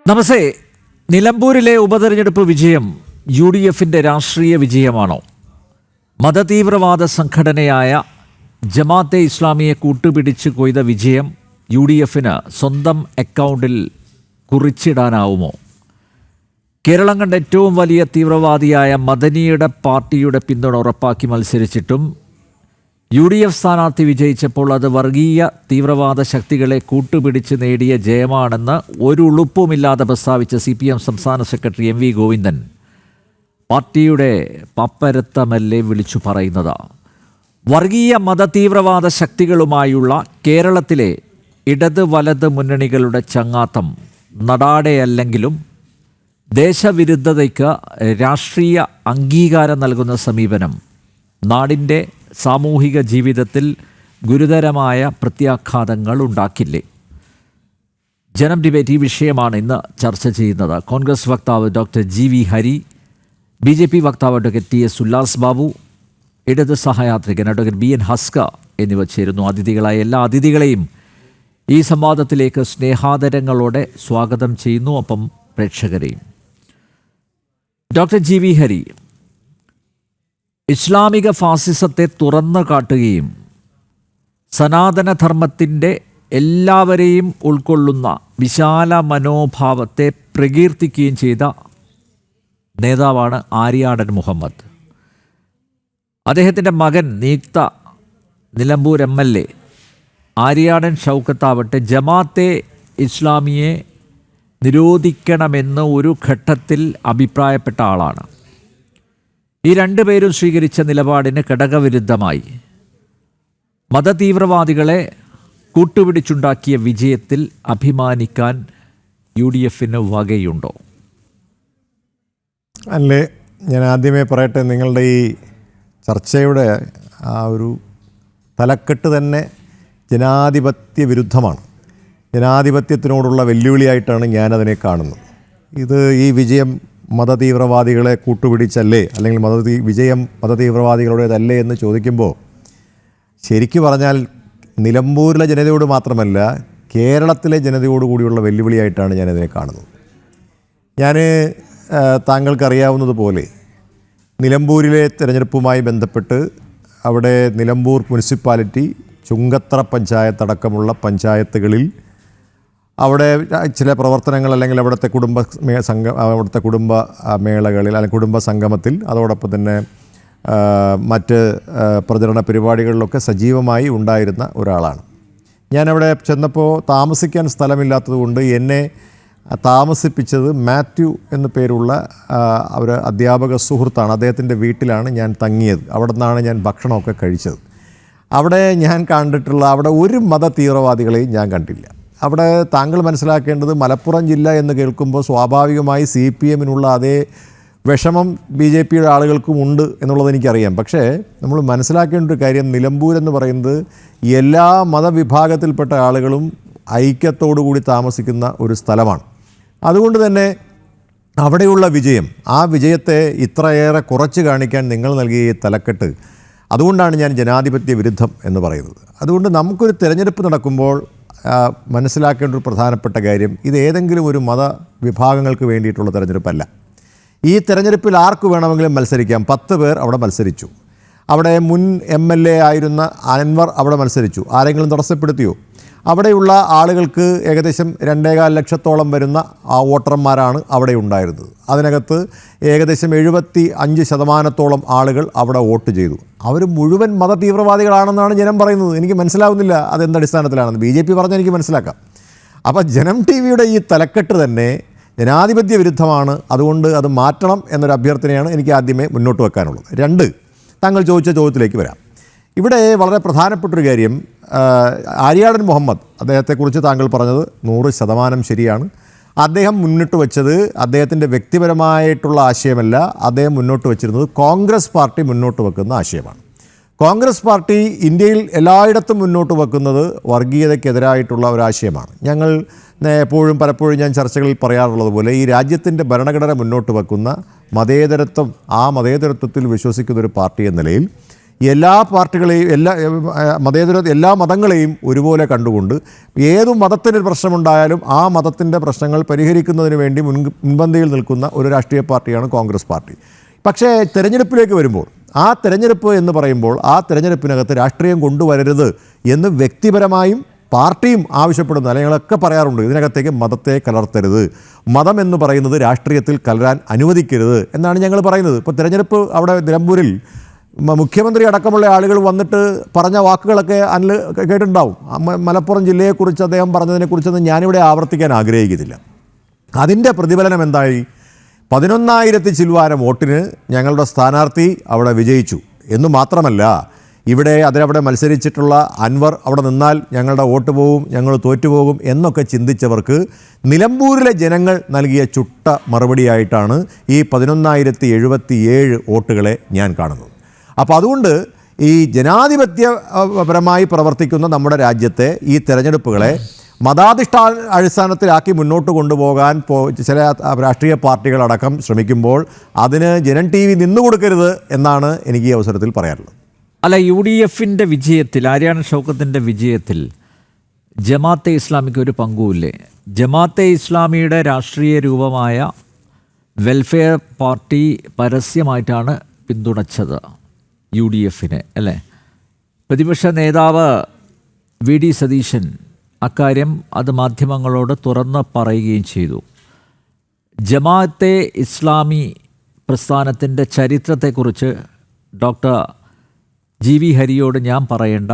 നമസ്തേ. നിലമ്പൂരിലെ ഉപതെരഞ്ഞെടുപ്പ് വിജയം UDFിൻ്റെ രാഷ്ട്രീയ വിജയമാണോ? മതതീവ്രവാദ സംഘടനയായ ജമാഅത്തെ ഇസ്ലാമിയെ കൂട്ടുപിടിച്ച് കൊയ്ത വിജയം UDFിന് സ്വന്തം അക്കൗണ്ടിൽ കുറിച്ചിടാനാവുമോ? കേരളം കണ്ട ഏറ്റവും വലിയ തീവ്രവാദിയായ മദനിയുടെ പാർട്ടിയുടെ പിന്തുണ ഉറപ്പാക്കി മത്സരിച്ചിട്ടും UDF സ്ഥാനാർത്ഥി വിജയിച്ചപ്പോൾ അത് വർഗീയ തീവ്രവാദ ശക്തികളെ കൂട്ടുപിടിച്ച് നേടിയ ജയമാണെന്ന് ഒരു ഉളുപ്പുമില്ലാതെ പ്രസ്താവിച്ച CPM സംസ്ഥാന സെക്രട്ടറി MV ഗോവിന്ദൻ പാർട്ടിയുടെ പപ്പരത്തമല്ലേ വിളിച്ചു പറയുന്നത്. വർഗീയ മതതീവ്രവാദ ശക്തികളുമായുള്ള കേരളത്തിലെ ഇടത് വലത് മുന്നണികളുടെ ചങ്ങാത്തം നടാടെയല്ലെങ്കിലും ദേശവിരുദ്ധതയ്ക്ക് രാഷ്ട്രീയ അംഗീകാരം നൽകുന്ന സമീപനം നാടിൻ്റെ സാമൂഹിക ജീവിതത്തിൽ ഗുരുതരമായ പ്രത്യാഘാതങ്ങൾ ഉണ്ടാക്കില്ലേ? ജനം ഡിബേറ്റ് ഈ വിഷയമാണ് ഇന്ന് ചർച്ച ചെയ്യുന്നത്. കോൺഗ്രസ് വക്താവ് ഡോക്ടർ GV ഹരി, BJP വക്താവ് അഡ്വക്കേറ്റ് TS ഉല്ലാസ് ബാബു, ഇടത് സഹയാത്രികൻ അഡ്വക്കേറ്റ് BN ഹസ്ക എന്നിവർ ചേരുന്നു. അതിഥികളായ എല്ലാ അതിഥികളെയും ഈ സംവാദത്തിലേക്ക് സ്നേഹാദരങ്ങളോടെ സ്വാഗതം ചെയ്യുന്നു. ഒപ്പം പ്രേക്ഷകരെയും. ഡോക്ടർ GV ഹരി, ഇസ്ലാമിക ഫാസിസത്തെ തുറന്നു കാട്ടുകയും സനാതനധർമ്മത്തിൻ്റെ എല്ലാവരെയും ഉൾക്കൊള്ളുന്ന വിശാല മനോഭാവത്തെ പ്രകീർത്തിക്കുകയും ചെയ്ത നേതാവാണ് ആര്യാടൻ മുഹമ്മദ്. അദ്ദേഹത്തിൻ്റെ മകൻ നിയുക്ത നിലമ്പൂർ MLA ആര്യാടൻ ഷൗക്കത്താവട്ടെ ജമാഅത്തെ ഇസ്ലാമിയെ നിരോധിക്കണമെന്ന് ഒരു ഘട്ടത്തിൽ അഭിപ്രായപ്പെട്ട ആളാണ്. ഈ രണ്ടുപേരും സ്വീകരിച്ച നിലപാടിന് ഘടകവിരുദ്ധമായി മതതീവ്രവാദികളെ കൂട്ടുപിടിച്ചുണ്ടാക്കിയ വിജയത്തിൽ അഭിമാനിക്കാൻ UDFന് വകയുണ്ടോ? അല്ലേ, ഞാൻ ആദ്യമേ പറയട്ടെ, നിങ്ങളുടെ ഈ ചർച്ചയുടെ ആ ഒരു തലക്കെട്ട് തന്നെ ജനാധിപത്യ വിരുദ്ധമാണ്. ജനാധിപത്യത്തിനോടുള്ള വെല്ലുവിളിയായിട്ടാണ് ഞാനതിനെ കാണുന്നത്. ഈ വിജയം മതതീവ്രവാദികളെ കൂട്ടുപിടിച്ചല്ലേ, അല്ലെങ്കിൽ വിജയം മതതീവ്രവാദികളുടേതല്ലേ എന്ന് ചോദിക്കുമ്പോൾ ശരിക്കു പറഞ്ഞാൽ നിലമ്പൂരിലെ ജനതയോട് മാത്രമല്ല കേരളത്തിലെ ജനതയോട് കൂടിയുള്ള വെല്ലുവിളിയായിട്ടാണ് ഞാനതിനെ കാണുന്നത്. താങ്കൾക്കറിയാവുന്നതുപോലെ നിലമ്പൂരിലെ തിരഞ്ഞെടുപ്പുമായി ബന്ധപ്പെട്ട് അവിടെ നിലമ്പൂർ മുനിസിപ്പാലിറ്റി, ചുങ്കത്തറ പഞ്ചായത്ത് അടക്കമുള്ള പഞ്ചായത്തുകളിൽ അവിടെ ചില പ്രവർത്തനങ്ങൾ, അല്ലെങ്കിൽ അവിടുത്തെ കുടുംബ മേളകളിൽ അല്ലെങ്കിൽ കുടുംബ സംഗമത്തിൽ, അതോടൊപ്പം തന്നെ മറ്റ് പ്രചരണ പരിപാടികളിലൊക്കെ സജീവമായി ഉണ്ടായിരുന്ന ഒരാളാണ്. ഞാനവിടെ ചെന്നപ്പോൾ താമസിക്കാൻ സ്ഥലമില്ലാത്തതുകൊണ്ട് എന്നെ താമസിപ്പിച്ചത് മാത്യു എന്നു പേരുള്ള ഒരു അധ്യാപക സുഹൃത്താണ്. അദ്ദേഹത്തിൻ്റെ വീട്ടിലാണ് ഞാൻ തങ്ങിയത്. അവിടെ നിന്നാണ് ഞാൻ ഭക്ഷണമൊക്കെ കഴിച്ചത്. അവിടെ ഞാൻ കണ്ടിട്ടുള്ള അവിടെ ഒരു മത തീവ്രവാദികളെയും ഞാൻ കണ്ടില്ല. അവിടെ താങ്കൾ മനസ്സിലാക്കേണ്ടത്, മലപ്പുറം ജില്ല എന്ന് കേൾക്കുമ്പോൾ സ്വാഭാവികമായി CPMനുള്ള അതേ വിഷമം BJPയുടെ ആളുകൾക്കും ഉണ്ട് എന്നുള്ളത് എനിക്കറിയാം. പക്ഷേ നമ്മൾ മനസ്സിലാക്കേണ്ട ഒരു കാര്യം, നിലമ്പൂർ എന്ന് പറയുന്നത് എല്ലാ മതവിഭാഗത്തിൽപ്പെട്ട ആളുകളും ഐക്യത്തോടുകൂടി താമസിക്കുന്ന ഒരു സ്ഥലമാണ്. അതുകൊണ്ട് തന്നെ അവിടെയുള്ള വിജയം, ആ വിജയത്തെ ഇത്രയേറെ കുറച്ച് കാണിക്കാൻ നിങ്ങൾ നൽകിയ തലക്കെട്ട്, അതുകൊണ്ടാണ് ഞാൻ ജനാധിപത്യ വിരുദ്ധം എന്ന് പറയുന്നത്. അതുകൊണ്ട് നമുക്കൊരു തിരഞ്ഞെടുപ്പ് നടക്കുമ്പോൾ മനസ്സിലാക്കേണ്ട ഒരു പ്രധാനപ്പെട്ട കാര്യം, ഇത് ഏതെങ്കിലും ഒരു മതവിഭാഗങ്ങൾക്ക് വേണ്ടിയിട്ടുള്ള തിരഞ്ഞെടുപ്പല്ല. ഈ തിരഞ്ഞെടുപ്പിൽ ആർക്ക് വേണമെങ്കിലും മത്സരിക്കാം. 10 പേർ അവിടെ മത്സരിച്ചു. അവിടെ മുൻ MLA ആയിരുന്ന അൻവർ അവിടെ മത്സരിച്ചു. ആരെങ്കിലും തടസ്സപ്പെടുത്തിയോ? അവിടെയുള്ള ആളുകൾക്ക് ഏകദേശം 2.25 ലക്ഷത്തോളം വരുന്ന വോട്ടർമാരാണ് അവിടെ ഉണ്ടായിരുന്നത്. അതിനകത്ത് ഏകദേശം 75% ആളുകൾ അവിടെ വോട്ട് ചെയ്തു. അവർ മുഴുവൻ മത തീവ്രവാദികളാണെന്നാണ് ജനം പറയുന്നത്. എനിക്ക് മനസ്സിലാവുന്നില്ല അതെന്തടിസ്ഥാനത്തിലാണെന്ന്. BJP പറഞ്ഞാൽ എനിക്ക് മനസ്സിലാക്കാം. അപ്പോൾ ജനം TVയുടെ ഈ തലക്കെട്ട് തന്നെ ജനാധിപത്യ വിരുദ്ധമാണ്. അതുകൊണ്ട് അത് മാറ്റണം എന്നൊരു അഭ്യർത്ഥനയാണ് എനിക്ക് ആദ്യമേ മുന്നോട്ട് വെക്കാനുള്ളത്. 2, താങ്കൾ ചോദിച്ച ചോദ്യത്തിലേക്ക് വരാം. ഇവിടെ വളരെ പ്രധാനപ്പെട്ടൊരു കാര്യം, ആര്യാടൻ മുഹമ്മദ്, അദ്ദേഹത്തെക്കുറിച്ച് താങ്കൾ പറഞ്ഞത് 100% ശരിയാണ്. അദ്ദേഹം മുന്നിട്ട് വെച്ചത് അദ്ദേഹത്തിൻ്റെ വ്യക്തിപരമായിട്ടുള്ള ആശയമല്ല, അദ്ദേഹം മുന്നോട്ട് വച്ചിരുന്നത് കോൺഗ്രസ് പാർട്ടി മുന്നോട്ട് വെക്കുന്ന ആശയമാണ്. കോൺഗ്രസ് പാർട്ടി ഇന്ത്യയിൽ എല്ലായിടത്തും മുന്നോട്ട് വെക്കുന്നത് വർഗീയതയ്ക്കെതിരായിട്ടുള്ള ഒരാശയമാണ്. ഞങ്ങൾ എപ്പോഴും പലപ്പോഴും ഞാൻ ചർച്ചകളിൽ പറയാറുള്ളത് പോലെ ഈ രാജ്യത്തിൻ്റെ ഭരണഘടന മുന്നോട്ട് വെക്കുന്ന മതേതരത്വം, ആ മതേതരത്വത്തിൽ വിശ്വസിക്കുന്നൊരു പാർട്ടി എന്ന നിലയിൽ എല്ലാ പാർട്ടികളെയും എല്ലാ മതങ്ങളെയും ഒരുപോലെ കണ്ടുകൊണ്ട് ഏതു മതത്തിനൊരു പ്രശ്നമുണ്ടായാലും ആ മതത്തിൻ്റെ പ്രശ്നങ്ങൾ പരിഹരിക്കുന്നതിന് വേണ്ടി മുൻപന്തിയിൽ നിൽക്കുന്ന ഒരു രാഷ്ട്രീയ പാർട്ടിയാണ് കോൺഗ്രസ് പാർട്ടി. പക്ഷേ തെരഞ്ഞെടുപ്പിലേക്ക് വരുമ്പോൾ ആ തെരഞ്ഞെടുപ്പ് എന്ന് പറയുമ്പോൾ ആ തെരഞ്ഞെടുപ്പിനകത്ത് രാഷ്ട്രീയം കൊണ്ടുവരരുത് എന്ന് വ്യക്തിപരമായും പാർട്ടിയും ആവശ്യപ്പെടുന്നു. അല്ലെങ്കിൽ ഞങ്ങളൊക്കെ പറയാറുണ്ട്, ഇതിനകത്തേക്ക് മതത്തെ കലർത്തരുത്, മതം എന്ന് പറയുന്നത് രാഷ്ട്രീയത്തിൽ കലരാൻ അനുവദിക്കരുത് എന്നാണ് ഞങ്ങൾ പറയുന്നത്. ഇപ്പോൾ തെരഞ്ഞെടുപ്പ് അവിടെ നിലമ്പൂരിൽ മുഖ്യമന്ത്രി അടക്കമുള്ള ആളുകൾ വന്നിട്ട് പറഞ്ഞ വാക്കുകളൊക്കെ കേട്ടിട്ടുണ്ടാവും. മലപ്പുറം ജില്ലയെക്കുറിച്ച് അദ്ദേഹം പറഞ്ഞതിനെക്കുറിച്ചൊന്നും ഞാനിവിടെ ആവർത്തിക്കാൻ ആഗ്രഹിക്കുന്നില്ല. അതിൻ്റെ പ്രതിഫലനം എന്തായി? 11,000 ചില്വാനം വോട്ടിന് ഞങ്ങളുടെ സ്ഥാനാർത്ഥി അവിടെ വിജയിച്ചു എന്ന് മാത്രമല്ല, അതിലവിടെ മത്സരിച്ചിട്ടുള്ള അൻവർ അവിടെ നിന്നാൽ ഞങ്ങളുടെ വോട്ട് പോകും, ഞങ്ങൾ തോറ്റുപോകും എന്നൊക്കെ ചിന്തിച്ചവർക്ക് നിലമ്പൂരിലെ ജനങ്ങൾ നൽകിയ ചുട്ട മറുപടിയായിട്ടാണ് ഈ 11,077 വോട്ടുകളെ ഞാൻ കാണുന്നത്. അപ്പോൾ അതുകൊണ്ട് ഈ ജനാധിപത്യപരമായി പ്രവർത്തിക്കുന്ന നമ്മുടെ രാജ്യത്തെ ഈ തെരഞ്ഞെടുപ്പുകളെ അടിസ്ഥാനത്തിലാക്കി മുന്നോട്ട് കൊണ്ടുപോകാൻ ചില രാഷ്ട്രീയ പാർട്ടികളടക്കം ശ്രമിക്കുമ്പോൾ അതിന് ജനം TV നിന്നുകൊടുക്കരുത് എന്നാണ് എനിക്ക് ഈ അവസരത്തിൽ പറയാനുള്ളത്. അല്ല, UDFിൻ്റെ വിജയത്തിൽ, ആര്യാടൻ ഷൗക്കത്തിൻ്റെ വിജയത്തിൽ ജമാഅത്തെ ഇസ്ലാമിക്ക് ഒരു പങ്കുമില്ലേ? ജമാഅത്തെ ഇസ്ലാമിയുടെ രാഷ്ട്രീയ രൂപമായ വെൽഫെയർ പാർട്ടി പരസ്യമായിട്ടാണ് പിന്തുണച്ചത് UDFിനെ, അല്ലേ? പ്രതിപക്ഷ നേതാവ് VD സതീശൻ അക്കാര്യം അത് മാധ്യമങ്ങളോട് തുറന്ന് പറയുകയും ചെയ്തു. ജമാഅത്തെ ഇസ്ലാമി പ്രസ്ഥാനത്തിൻ്റെ ചരിത്രത്തെക്കുറിച്ച് ഡോക്ടർ GV ഹരിയോട് ഞാൻ പറയേണ്ട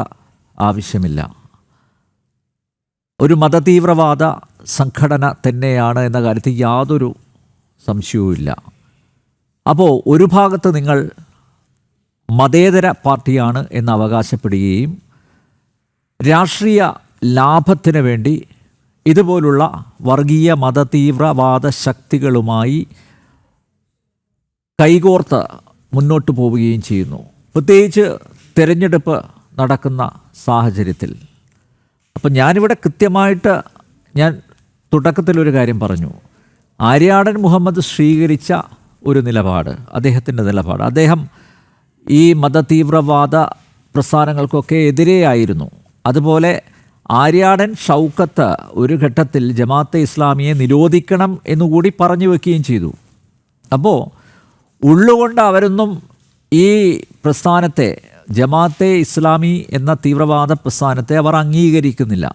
ആവശ്യമില്ല. ഒരു മതതീവ്രവാദ സംഘടന തന്നെയാണ് എന്ന കാര്യത്തിൽ യാതൊരു സംശയവുമില്ല. അപ്പോൾ ഒരു ഭാഗത്ത് നിങ്ങൾ മതേതര പാർട്ടിയാണ് എന്ന് അവകാശപ്പെടുകയും രാഷ്ട്രീയ ലാഭത്തിന് വേണ്ടി ഇതുപോലുള്ള വർഗീയ മതതീവ്രവാദ ശക്തികളുമായി കൈകോർത്ത് മുന്നോട്ട് പോവുകയും ചെയ്യുന്നു, പ്രത്യേകിച്ച് തിരഞ്ഞെടുപ്പ് നടക്കുന്ന സാഹചര്യത്തിൽ. അപ്പം ഞാനിവിടെ കൃത്യമായിട്ട് ഞാൻ തുടക്കത്തിലൊരു കാര്യം പറഞ്ഞു. ആര്യാടൻ മുഹമ്മദ് സ്വീകരിച്ച ഒരു നിലപാട്, അദ്ദേഹത്തിൻ്റെ നിലപാട്, അദ്ദേഹം ഈ മതതീവ്രവാദ പ്രസ്ഥാനങ്ങൾക്കൊക്കെ എതിരെയായിരുന്നു. അതുപോലെ ആര്യാടൻ ഷൗക്കത്ത് ഒരു ഘട്ടത്തിൽ ജമാഅത്തെ ഇസ്ലാമിയെ നിരോധിക്കണം എന്നുകൂടി പറഞ്ഞു വയ്ക്കുകയും ചെയ്തു. അപ്പോൾ ഉള്ളുകൊണ്ട് അവരൊന്നും ഈ പ്രസ്ഥാനത്തെ, ജമാഅത്തെ ഇസ്ലാമി എന്ന തീവ്രവാദ പ്രസ്ഥാനത്തെ അവർ അംഗീകരിക്കുന്നില്ല.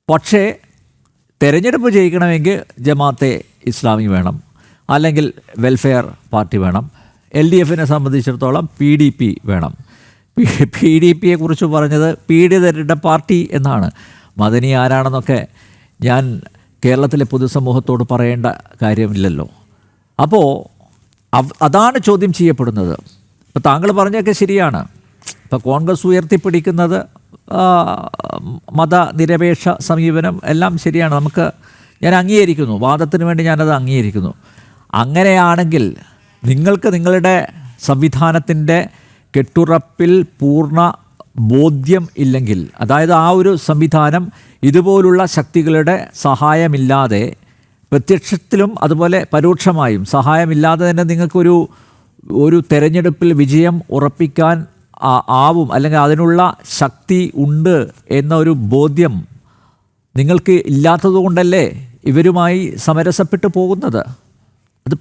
പക്ഷേ തെരഞ്ഞെടുപ്പ് ജയിക്കണമെങ്കിൽ ജമാഅത്തെ ഇസ്ലാമി വേണം, അല്ലെങ്കിൽ വെൽഫെയർ പാർട്ടി വേണം. LDFിനെ സംബന്ധിച്ചിടത്തോളം PDP വേണം. PDPയെക്കുറിച്ച് പറഞ്ഞത് പീഡിതരുടെ പാർട്ടി എന്നാണ്. മദനി ആരാണെന്നൊക്കെ ഞാൻ കേരളത്തിലെ പൊതുസമൂഹത്തോട് പറയേണ്ട കാര്യമില്ലല്ലോ. അപ്പോൾ അതാണ് ചോദ്യം ചെയ്യപ്പെടുന്നത്. ഇപ്പോൾ താങ്കൾ പറഞ്ഞൊക്കെ ശരിയാണ്. ഇപ്പോൾ കോൺഗ്രസ് ഉയർത്തിപ്പിടിക്കുന്നത് മതനിരപേക്ഷ സമീപനം എല്ലാം ശരിയാണ്, ഞാൻ അംഗീകരിക്കുന്നു, വാദത്തിന് വേണ്ടി ഞാനത് അംഗീകരിക്കുന്നു. അങ്ങനെയാണെങ്കിൽ നിങ്ങൾക്ക് നിങ്ങളുടെ സംവിധാനത്തിൻ്റെ കെട്ടുറപ്പിൽ പൂർണ്ണ ബോധ്യം ഇല്ലെങ്കിൽ, അതായത് ആ ഒരു സംവിധാനം ഇതുപോലുള്ള ശക്തികളുടെ സഹായമില്ലാതെ, പ്രത്യക്ഷത്തിലും അതുപോലെ പരോക്ഷമായും സഹായമില്ലാതെ തന്നെ നിങ്ങൾക്കൊരു തെരഞ്ഞെടുപ്പിൽ വിജയം ഉറപ്പിക്കാൻ ആവും, അല്ലെങ്കിൽ അതിനുള്ള ശക്തി ഉണ്ട് എന്ന ഒരു ബോധ്യം നിങ്ങൾക്ക് ഇല്ലാത്തതുകൊണ്ടല്ലേ ഇവരുമായി സമരസപ്പെട്ടു പോകുന്നത്? അത്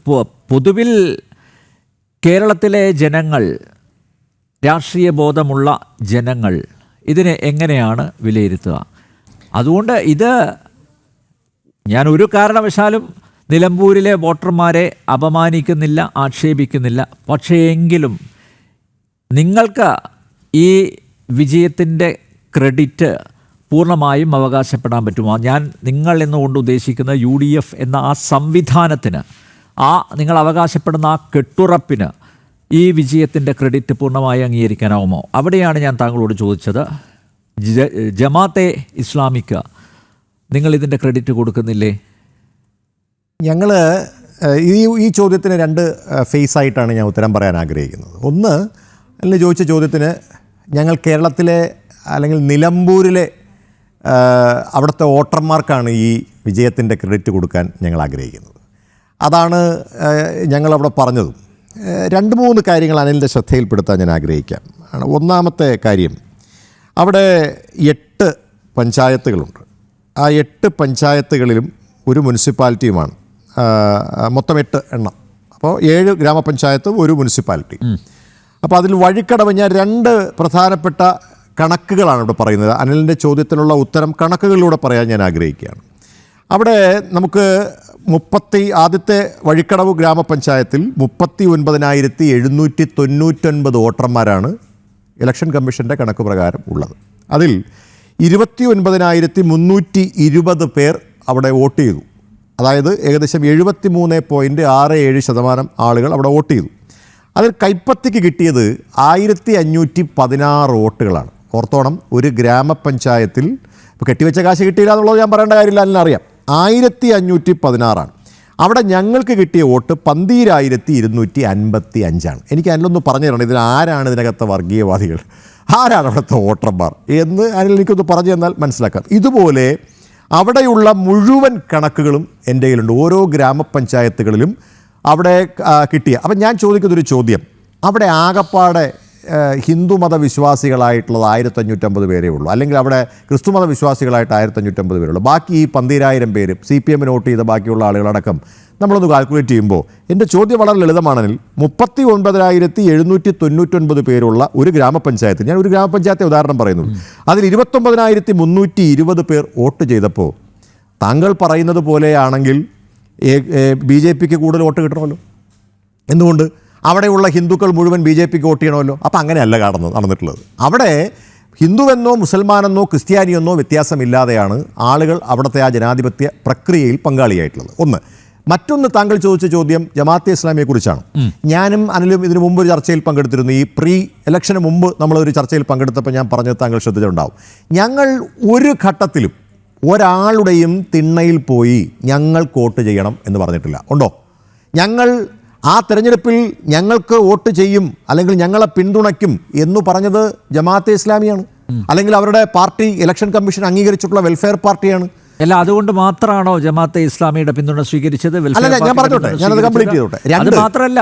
പൊതുവിൽ കേരളത്തിലെ ജനങ്ങൾ, രാഷ്ട്രീയ ബോധമുള്ള ജനങ്ങൾ ഇതിനെ എങ്ങനെയാണ് വിലയിരുത്തുക? അതുകൊണ്ട് ഞാൻ ഒരു കാരണവശാലും നിലമ്പൂരിലെ വോട്ടർമാരെ അപമാനിക്കുന്നില്ല, ആക്ഷേപിക്കുന്നില്ല. പക്ഷേ എങ്കിലും നിങ്ങൾക്ക് ഈ വിജയത്തിൻ്റെ ക്രെഡിറ്റ് പൂർണ്ണമായും അവകാശപ്പെടാൻ പറ്റുമോ? ഞാൻ നിങ്ങൾ എന്നുകൊണ്ട് ഉദ്ദേശിക്കുന്ന UDF എന്ന ആ സംവിധാനത്തിന്, നിങ്ങൾ അവകാശപ്പെടുന്ന ആ കെട്ടുറപ്പിന് ഈ വിജയത്തിൻ്റെ ക്രെഡിറ്റ് പൂർണ്ണമായി അംഗീകരിക്കാനാവുമോ? അവിടെയാണ് ഞാൻ താങ്കളോട് ചോദിച്ചത്. ജമാഅത്തെ ഇസ്ലാമിക്ക് നിങ്ങളിതിൻ്റെ ക്രെഡിറ്റ് കൊടുക്കുന്നില്ലേ? ഞങ്ങൾ ഈ ചോദ്യത്തിന് 2 ഫേസായിട്ടാണ് ഞാൻ ഉത്തരം പറയാൻ ആഗ്രഹിക്കുന്നത്. ഒന്ന്, അതിൽ ചോദിച്ച ചോദ്യത്തിന് ഞങ്ങൾ കേരളത്തിലെ അല്ലെങ്കിൽ നിലമ്പൂരിലെ അവിടുത്തെ വോട്ടർമാർക്കാണ് ഈ വിജയത്തിൻ്റെ ക്രെഡിറ്റ് കൊടുക്കാൻ ഞങ്ങൾ ആഗ്രഹിക്കുന്നത്. അതാണ് ഞങ്ങളവിടെ പറഞ്ഞതും. രണ്ട് മൂന്ന് കാര്യങ്ങൾ അനിലിൻ്റെ ശ്രദ്ധയിൽപ്പെടുത്താൻ ഞാൻ ആഗ്രഹിക്കാം. ഒന്നാമത്തെ കാര്യം, അവിടെ 8 പഞ്ചായത്തുകളുണ്ട്. ആ 8 പഞ്ചായത്തുകളിലും ഒരു മുനിസിപ്പാലിറ്റിയുമാണ്. മൊത്തം 8 എണ്ണം. അപ്പോൾ 7 ഗ്രാമപഞ്ചായത്തും ഒരു മുനിസിപ്പാലിറ്റി. അപ്പോൾ അതിൽ വഴിക്കടവ് ഞാൻ 2 പ്രധാനപ്പെട്ട കണക്കുകളാണ് ഇവിടെ പറയുന്നത്. അനിലിൻ്റെ ചോദ്യത്തിനുള്ള ഉത്തരം കണക്കുകളിലൂടെ പറയാൻ ഞാൻ ആഗ്രഹിക്കുകയാണ്. അവിടെ നമുക്ക് ആദ്യത്തെ വഴിക്കടവ് ഗ്രാമപഞ്ചായത്തിൽ 39,799 വോട്ടർമാരാണ് ഇലക്ഷൻ കമ്മീഷൻ്റെ കണക്ക് പ്രകാരം ഉള്ളത്. അതിൽ 29,320 പേർ അവിടെ വോട്ട് ചെയ്തു. അതായത് ഏകദേശം 73.67% ആളുകൾ അവിടെ വോട്ട് ചെയ്തു. അതിൽ കൈപ്പത്തിക്ക് കിട്ടിയത് 1516 വോട്ടുകളാണ്. ഓർത്തോണം, ഒരു ഗ്രാമപഞ്ചായത്തിൽ ഇപ്പോൾ കെട്ടിവെച്ച കാശ് കിട്ടിയില്ല എന്നുള്ളത് ഞാൻ പറയേണ്ട കാര്യമില്ല, അതിനറിയാം. 1516 അവിടെ ഞങ്ങൾക്ക് കിട്ടിയ വോട്ട് 12,255. എനിക്ക് അതിലൊന്ന് പറഞ്ഞു തരണം, ഇതിൽ ആരാണ് ഇതിനകത്തെ വർഗീയവാദികൾ, ആരാണ് അവിടുത്തെ വോട്ടർമാർ എന്ന് അതിൽ എനിക്കൊന്ന് പറഞ്ഞു തന്നാൽ മനസ്സിലാക്കാം. ഇതുപോലെ അവിടെയുള്ള മുഴുവൻ കണക്കുകളും എൻ്റെ കയ്യിലുണ്ട്, ഓരോ ഗ്രാമപഞ്ചായത്തുകളിലും അവിടെ കിട്ടിയ. അപ്പം ഞാൻ ചോദിക്കുന്നൊരു ചോദ്യം, അവിടെ ആകപ്പാടെ ഹിന്ദുമത വിശ്വാസികളായിട്ടുള്ളത് 1550 പേരേ ഉള്ളൂ, അല്ലെങ്കിൽ അവിടെ ക്രിസ്തുമത വിശ്വാസികളായിട്ട് 1550 പേരുള്ളൂ. ബാക്കി ഈ 12,000 പേര് CPM വോട്ട് ചെയ്ത ബാക്കിയുള്ള ആളുകളടക്കം നമ്മളൊന്ന് കാൽക്കുലേറ്റ് ചെയ്യുമ്പോൾ എൻ്റെ ചോദ്യം വളരെ ലളിതമാണെങ്കിൽ 39,799 പേരുള്ള ഒരു ഗ്രാമപഞ്ചായത്ത്, ഞാൻ ഒരു ഗ്രാമപഞ്ചായത്തെ ഉദാഹരണം പറയുന്നു, അതിൽ 29,320 പേർ വോട്ട് ചെയ്തപ്പോൾ താങ്കൾ പറയുന്നത് പോലെയാണെങ്കിൽ BJPക്ക് കൂടുതൽ വോട്ട് കിട്ടണമല്ലോ. എന്തുകൊണ്ട്? അവിടെയുള്ള ഹിന്ദുക്കൾ മുഴുവൻ BJPക്ക് വോട്ട് ചെയ്യണമല്ലോ. അപ്പം അങ്ങനെയല്ല നടന്നിട്ടുള്ളത്. അവിടെ ഹിന്ദുവെന്നോ മുസൽമാനെന്നോ ക്രിസ്ത്യാനിയെന്നോ വ്യത്യാസമില്ലാതെയാണ് ആളുകൾ അവിടുത്തെ ആ ജനാധിപത്യ പ്രക്രിയയിൽ പങ്കാളിയായിട്ടുള്ളത്. ഒന്ന്. മറ്റൊന്ന്, താങ്കൾ ചോദിച്ച ചോദ്യം ജമാഅത്തെ ഇസ്ലാമിയെക്കുറിച്ചാണ്. ഞാനും അനിലും ഇതിനു മുമ്പ് ഒരു ചർച്ചയിൽ പങ്കെടുത്തിരുന്നു. ഈ പ്രീ ഇലക്ഷന് മുമ്പ് നമ്മളൊരു ചർച്ചയിൽ പങ്കെടുത്തപ്പോൾ ഞാൻ പറഞ്ഞത് താങ്കൾ ശ്രദ്ധിച്ചിട്ടുണ്ടാവും. ഞങ്ങൾ ഒരു ഘട്ടത്തിലും ഒരാളുടെയും തിണ്ണയിൽ പോയി ഞങ്ങൾക്ക് വോട്ട് ചെയ്യണം എന്ന് പറഞ്ഞിട്ടില്ല. ഉണ്ടോ? ഞങ്ങൾ ആ തെരഞ്ഞെടുപ്പിൽ ഞങ്ങൾക്ക് വോട്ട് ചെയ്യും അല്ലെങ്കിൽ ഞങ്ങളെ പിന്തുണയ്ക്കും എന്ന് പറഞ്ഞത് ജമാഅത്തെ ഇസ്ലാമിയാണ്, അല്ലെങ്കിൽ അവരുടെ പാർട്ടി ഇലക്ഷൻ കമ്മീഷൻ അംഗീകരിച്ചിട്ടുള്ള വെൽഫെയർ പാർട്ടിയാണ്. അല്ല, അതുകൊണ്ട് മാത്രമാണോ ജമാഅത്തെ ഇസ്ലാമിയുടെ പിന്തുണ സ്വീകരിച്ചത്? ഞാൻ പറഞ്ഞോട്ടെ, ഞാനത് കംപ്ലീറ്റ് ചെയ്തോട്ടെ. അത് മാത്രമല്ല,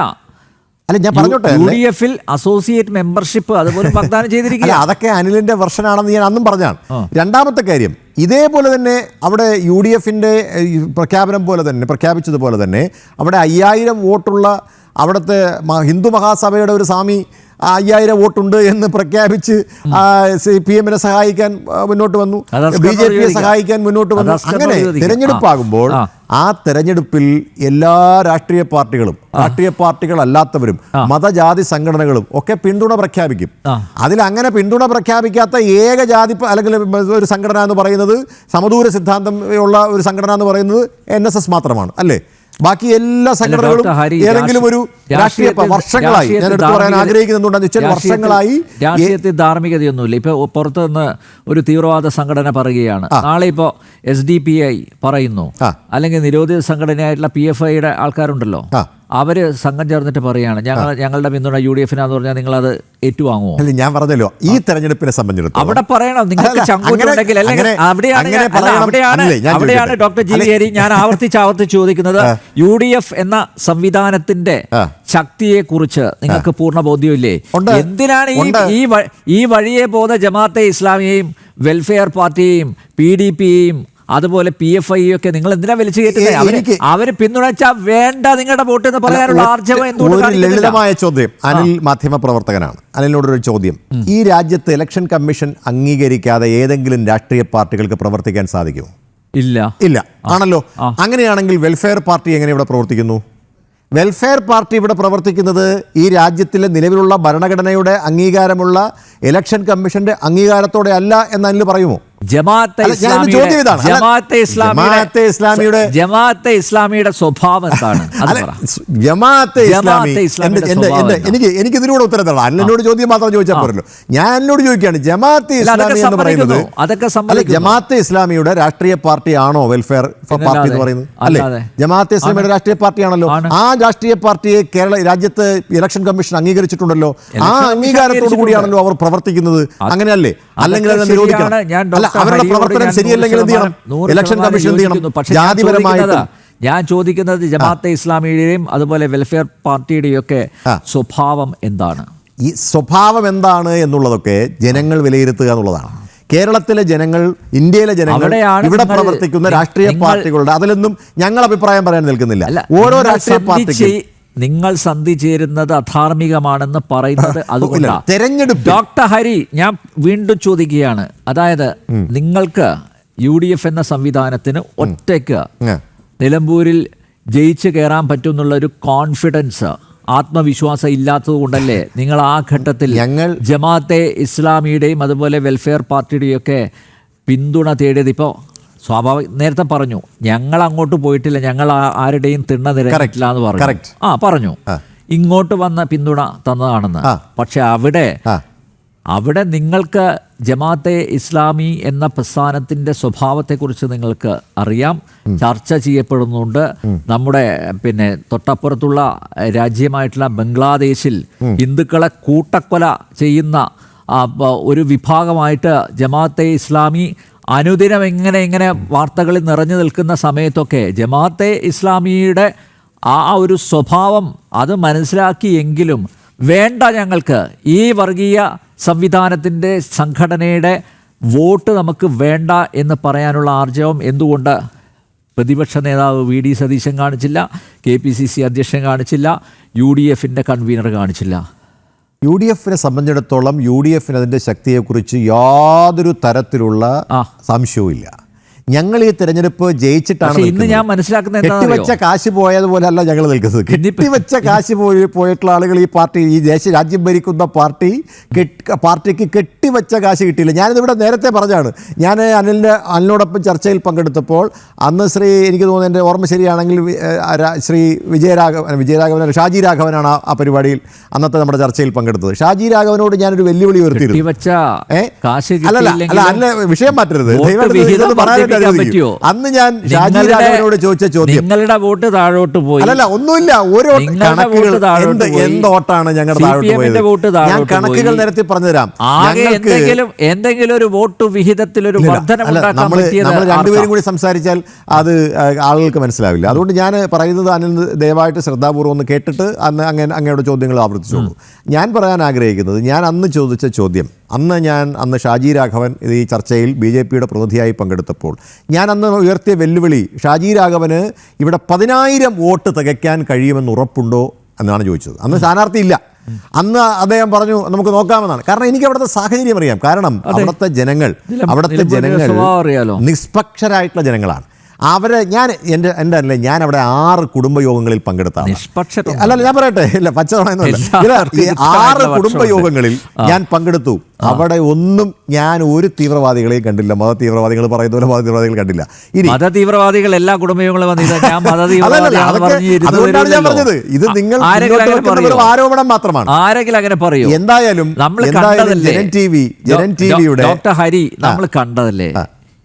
അല്ല ഞാൻ പറഞ്ഞോട്ടെ, UDF-ൽ അസോസിയേറ്റ് മെമ്പർഷിപ്പ് അതുപോലെ വാഗ്ദാനം ചെയ്തിരിക്കില്ല. അതൊക്കെ അനിലിന്റെ വെർഷനാണെന്ന് ഞാൻ അന്നും പറഞ്ഞാണ്. രണ്ടാമത്തെ കാര്യം, ഇതേപോലെ തന്നെ അവിടെ UDF-ന്റെ പ്രഖ്യാപിച്ചതുപോലെ തന്നെ അവിടെ 5000 വോട്ടുള്ള അവിടുത്തെ ഹിന്ദു മഹാസഭയുടെ ഒരു സ്വാമി 5000 വോട്ടുണ്ട് എന്ന് പ്രഖ്യാപിച്ച് CPM-നെ സഹായിക്കാൻ മുന്നോട്ട് വന്നു, BJP-യെ സഹായിക്കാൻ മുന്നോട്ട് വന്നു. അങ്ങനെ തിരഞ്ഞെടുപ്പാകുമ്പോൾ ആ തെരഞ്ഞെടുപ്പിൽ എല്ലാ രാഷ്ട്രീയ പാർട്ടികളല്ലാത്തവരും മതജാതി സംഘടനകളും ഒക്കെ പിന്തുണ പ്രഖ്യാപിക്കും. അതിൽ അങ്ങനെ പിന്തുണ പ്രഖ്യാപിക്കാത്ത ഏക ജാതി അല്ലെങ്കിൽ ഒരു സംഘടന എന്ന് പറയുന്നത്, സമദൂര സിദ്ധാന്തം ഉള്ള ഒരു സംഘടന എന്ന് പറയുന്നത് NSS മാത്രമാണ്, അല്ലേ? ബാക്കി എല്ലാ സംഘടനകളും ഏതെങ്കിലും ഒരു വർഷങ്ങളായി, ഞാൻ എടുത്തു പറയാൻ ആഗ്രഹിക്കുന്നുണ്ടെന്ന് വെച്ചാൽ വർഷങ്ങളായി രാഷ്ട്രീയത്തിൽ ധാർമ്മികതയൊന്നുമില്ല. ഇപ്പൊ പുറത്തുനിന്ന് ഒരു തീവ്രവാദ സംഘടന പറയുകയാണ്, നാളെ ഇപ്പോൾ SDPI പറയുന്നു, അല്ലെങ്കിൽ നിരോധിത സംഘടനയായിട്ടുള്ള PFIയുടെ ആൾക്കാരുണ്ടല്ലോ, അവര് സംഘം ചേർന്നിട്ട് പറയാണ് ഞങ്ങളുടെ പിന്തുണ UDF-നാന്ന് പറഞ്ഞാൽ നിങ്ങളത് ഏറ്റുവാങ്ങുമോ? ഞാൻ പറഞ്ഞല്ലോ, ഈ തെരഞ്ഞെടുപ്പിനെ സംബന്ധിച്ചിടത്തോളം അവിടെ പറയണം, നിങ്ങൾക്ക് ചങ്കൂറ്റുണ്ടെങ്കിൽ. അല്ലെങ്കിൽ അവിടെയാണ് ഡോക്ടർ ജി ഹരി ഞാൻ ആവർത്തിച്ച് ചോദിക്കുന്നത്, UDF എന്ന സംവിധാനത്തിന്റെ ശക്തിയെ കുറിച്ച് നിങ്ങൾക്ക് പൂർണ്ണ ബോധ്യമില്ലേ? എന്തിനാണ് ഈ വഴിയെ പോകുന്ന ജമാഅത്തെ ഇസ്ലാമിയെയും വെൽഫെയർ പാർട്ടിയെയും PDP-യെയും അതുപോലെ PFI ഒക്കെ നിങ്ങൾ എന്തിനാ വലിച്ചു കയറ്റുന്നത്? അവര് പിന്തുണച്ചാൽ വേണ്ട നിങ്ങളുടെ വോട്ട് എന്ന് പറയാനുള്ള ആർജവം എന്തുകൊണ്ട്? ലളിതമായ ചോദ്യം, അനിൽ മാധ്യമ പ്രവർത്തകനാണ്, അനിലിനോടൊരു ചോദ്യം. ഈ രാജ്യത്ത് ഇലക്ഷൻ കമ്മീഷൻ അംഗീകരിക്കാതെ ഏതെങ്കിലും രാഷ്ട്രീയ പാർട്ടികൾക്ക് പ്രവർത്തിക്കാൻ സാധിക്കുമോ? ഇല്ല ആണല്ലോ. അങ്ങനെയാണെങ്കിൽ വെൽഫെയർ പാർട്ടി എങ്ങനെ ഇവിടെ പ്രവർത്തിക്കുന്നു? വെൽഫെയർ പാർട്ടി ഇവിടെ പ്രവർത്തിക്കുന്നത് ഈ രാജ്യത്തിലെ നിലവിലുള്ള ഭരണഘടനയുടെ അംഗീകാരമുള്ള ഇലക്ഷൻ കമ്മീഷന്റെ അംഗീകാരത്തോടെ അല്ല എന്ന് അതിൽ പറയുമോ? ജമാഅത്തെ ഇസ്ലാമിയുടെ സ്വഭാവം എന്താണ്? എനിക്ക് ഇതിലൂടെ ഉത്തരം തരണം. അന്നോട് ചോദ്യം മാത്രം ചോദിച്ചാൽ പോരല്ലോ. ഞാൻ എന്നോട് ചോദിക്കുകയാണ്, ജമാഅത്തെ ഇസ്ലാമി എന്ന് പറയുന്നത് ജമാഅത്തെ ഇസ്ലാമിയുടെ രാഷ്ട്രീയ പാർട്ടിയാണോ വെൽഫെയർ പാർട്ടി എന്ന് പറയുന്നത്? അല്ലേ? ജമാഅത്തെ ഇസ്ലാമിയുടെ രാഷ്ട്രീയ പാർട്ടിയാണല്ലോ. ആ രാഷ്ട്രീയ പാർട്ടിയെ രാജ്യത്ത് ഇലക്ഷൻ കമ്മീഷൻ അംഗീകരിച്ചിട്ടുണ്ടല്ലോ. ആ അംഗീകാരത്തോടു കൂടിയാണല്ലോ അവർ പ്രവർത്തിക്കുന്നത്. അങ്ങനെയല്ലേ? അല്ലെങ്കിൽ അവരുടെ പ്രവർത്തനം ശരിയല്ലെങ്കിൽ എന്ത് ചെയ്യണം? ഇലക്ഷൻ കമ്മീഷൻ എന്ത് ചെയ്യണം? ജാതിപരമായിട്ടും ഞാൻ ചോദിക്കുന്നത് ജമാഅത്തെ ഇസ്ലാമിയുടെയും അതുപോലെ വെൽഫെയർ പാർട്ടിയുടെയും ഒക്കെ സ്വഭാവം എന്താണ്? ഈ സ്വഭാവം എന്താണ് എന്നുള്ളതൊക്കെ ജനങ്ങൾ വിലയിരുത്തുക എന്നുള്ളതാണ്. കേരളത്തിലെ ജനങ്ങൾ, ഇന്ത്യയിലെ ജനങ്ങൾ, ഇവിടെ പ്രവർത്തിക്കുന്ന രാഷ്ട്രീയ പാർട്ടികളുടെ അതിലൊന്നും ഞങ്ങൾ അഭിപ്രായം പറയാൻ നിൽക്കുന്നില്ല. ഓരോ രാഷ്ട്രീയ പാർട്ടിക്കും നിങ്ങൾ സന്ധി ചേരുന്നത് അധാർമികമാണെന്ന് പറയുന്നത് അതുകൊണ്ടാണ്. തെരഞ്ഞെടുപ്പ് ഡോക്ടർ ഹരി, ഞാൻ വീണ്ടും ചോദിക്കുകയാണ്, അതായത് നിങ്ങൾക്ക് UDF എന്ന സംവിധാനത്തിന് ഒറ്റയ്ക്ക് നിലമ്പൂരിൽ ജയിച്ചു കയറാൻ പറ്റുമെന്നുള്ള ഒരു കോൺഫിഡൻസ്, ആത്മവിശ്വാസം ഇല്ലാത്തത് കൊണ്ടല്ലേ നിങ്ങൾ ആ ഘട്ടത്തിൽ ജമാഅത്തെ ഇസ്ലാമിയുടെയും അതുപോലെ വെൽഫെയർ പാർട്ടിയുടെയും ഒക്കെ പിന്തുണ തേടിയത്? ഇപ്പോൾ നേരത്തെ പറഞ്ഞു ഞങ്ങൾ അങ്ങോട്ട് പോയിട്ടില്ല, ഞങ്ങൾ ആരുടെയും തിണ്ണ നിരക്കില്ല എന്ന് പറഞ്ഞു. പറഞ്ഞു ഇങ്ങോട്ട് വന്ന പിന്തുണ തന്നതാണെന്ന്. പക്ഷെ അവിടെ നിങ്ങൾക്ക് ജമാഅത്തെ ഇസ്ലാമി എന്ന പ്രസ്ഥാനത്തിൻ്റെ സ്വഭാവത്തെക്കുറിച്ച് നിങ്ങൾക്ക് അറിയാം, ചർച്ച ചെയ്യപ്പെടുന്നുണ്ട്. നമ്മുടെ തൊട്ടപ്പുറത്തുള്ള രാജ്യമായിട്ടുള്ള ബംഗ്ലാദേശിൽ ഹിന്ദുക്കളെ കൂട്ടക്കൊല ചെയ്യുന്ന ഒരു വിഭാഗമായിട്ട് ജമാഅത്തെ ഇസ്ലാമി അനുദിനം ഇങ്ങനെ വാർത്തകളിൽ നിറഞ്ഞു നിൽക്കുന്ന സമയത്തൊക്കെ ജമാഅത്തെ ഇസ്ലാമിയുടെ ആ ഒരു സ്വഭാവം അത് മനസ്സിലാക്കിയെങ്കിലും വേണ്ട, ഞങ്ങൾക്ക് ഈ വർഗീയ സംവിധാനത്തിൻ്റെ സംഘടനയുടെ വോട്ട് നമുക്ക് വേണ്ട എന്ന് പറയാനുള്ള ആർജവം എന്തുകൊണ്ട് പ്രതിപക്ഷ നേതാവ് VD സതീശൻ കാണിച്ചില്ല, KPCC അധ്യക്ഷൻ കാണിച്ചില്ല, UDFൻ്റെ കൺവീനർ കാണിച്ചില്ല? UDFനെ സംബന്ധിച്ചിടത്തോളം UDFന് അതിൻ്റെ ശക്തിയെക്കുറിച്ച് യാതൊരു തരത്തിലുള്ള സംശയവും. ഞങ്ങൾ ഈ തെരഞ്ഞെടുപ്പ് ജയിച്ചിട്ടാണ് ഇന്ന് ഞാൻ മനസ്സിലാക്കുന്നത് കെട്ടിവെച്ച കാശ് പോയതുപോലെ അല്ല ഞങ്ങൾ നിൽക്കുന്നത്. കെട്ടിവെച്ച കാശ് പോയിട്ടുള്ള ആളുകൾ ഈ പാർട്ടി, ഈ രാജ്യം ഭരിക്കുന്ന പാർട്ടിക്ക് കെട്ടിവെച്ച കാശ് കിട്ടിയില്ല. ഞാനിതിവിടെ നേരത്തെ പറഞ്ഞാണ്. ഞാൻ അനിലിനോടൊപ്പം ചർച്ചയിൽ പങ്കെടുത്തപ്പോൾ അന്ന് എനിക്ക് തോന്നുന്നു, എൻ്റെ ഓർമ്മ ശരിയാണെങ്കിൽ ശ്രീ ഷാജി രാഘവനാണ് ആ പരിപാടിയിൽ അന്നത്തെ നമ്മുടെ ചർച്ചയിൽ പങ്കെടുത്തത്. ഷാജി രാഘവനോട് ഞാനൊരു വെല്ലുവിളി ഉയർത്തിയിരുന്നു. അല്ല വിഷയം മാറ്റരുത്, അന്ന് ഞാൻ ഷാജി രാഘവനോട് ചോദിച്ച ചോദ്യം, നിങ്ങളുടെ വോട്ട് താഴോട്ട് പോയി. അല്ലല്ല, ഒന്നുമില്ല, ഓരോ കണക്കുകൾ എന്തോട്ടാണ് ഞങ്ങളുടെ താഴോട്ട് പോയത്. ഞാൻ കണക്കുകൾ നിരത്തി പറഞ്ഞുതരാം. എന്തെങ്കിലും ഒരു വോട്ട് വിഹിതത്തിൽ ഒരു നമ്മൾ രണ്ടുപേരും കൂടി സംസാരിച്ചാൽ അത് ആളുകൾക്ക് മനസ്സിലാവില്ല. അതുകൊണ്ട് ഞാൻ പറയുന്നത് അനിൽ ദയവായിട്ട് ശ്രദ്ധാപൂർവ്വം ഒന്ന് കേട്ടിട്ട് അങ്ങയുടെ ചോദ്യങ്ങൾ ആവർത്തിച്ചോളൂ. ഞാൻ പറയാൻ ആഗ്രഹിക്കുന്നത്, ഞാൻ അന്ന് ചോദിച്ച ചോദ്യം, അന്ന് ഷാജി രാഘവൻ ഈ ചർച്ചയിൽ BJPയുടെ പ്രതിനിധിയായി പങ്കെടുത്തപ്പോൾ ഞാൻ അന്ന് ഉയർത്തിയ വെല്ലുവിളി, ഷാജി രാഘവന് ഇവിടെ 10,000 വോട്ട് തികയ്ക്കാൻ കഴിയുമെന്ന് ഉറപ്പുണ്ടോ എന്നാണ് ചോദിച്ചത്. അന്ന് സ്ഥാനാർത്ഥി ഇല്ല. അന്ന് അദ്ദേഹം പറഞ്ഞു നമുക്ക് നോക്കാമെന്നാണ്. കാരണം എനിക്ക് അവിടുത്തെ സാഹചര്യം അറിയാം. കാരണം അവിടുത്തെ ജനങ്ങൾ നിഷ്പക്ഷരായിട്ടുള്ള ജനങ്ങളാണ്. ഞാൻ അവിടെ 6 കുടുംബയോഗങ്ങളിൽ പങ്കെടുത്താണ്. അല്ലല്ല, ഞാൻ പറയട്ടെ, ഇല്ല പച്ചതോണ 6 കുടുംബയോഗങ്ങളിൽ ഞാൻ പങ്കെടുത്തു. അവിടെ ഒന്നും ഞാൻ ഒരു തീവ്രവാദികളെയും കണ്ടില്ല. മത തീവ്രവാദികൾ പറയുന്ന പോലെ മത തീവ്രവാദികൾ കണ്ടില്ല. ഇനി മത തീവ്രവാദികൾ എല്ലാ കുടുംബയോഗങ്ങളും അതുകൊണ്ടാണ് ഞാൻ പറഞ്ഞത്, ഇത് നിങ്ങൾ ആരോപണം മാത്രമാണ്. ആരെങ്കിലും അങ്ങനെ പറയൂ. എന്തായാലും ജനൻ ടിവിയുടെ ഡോക്ടർ ഹരി നമ്മൾ കണ്ടതല്ലേ,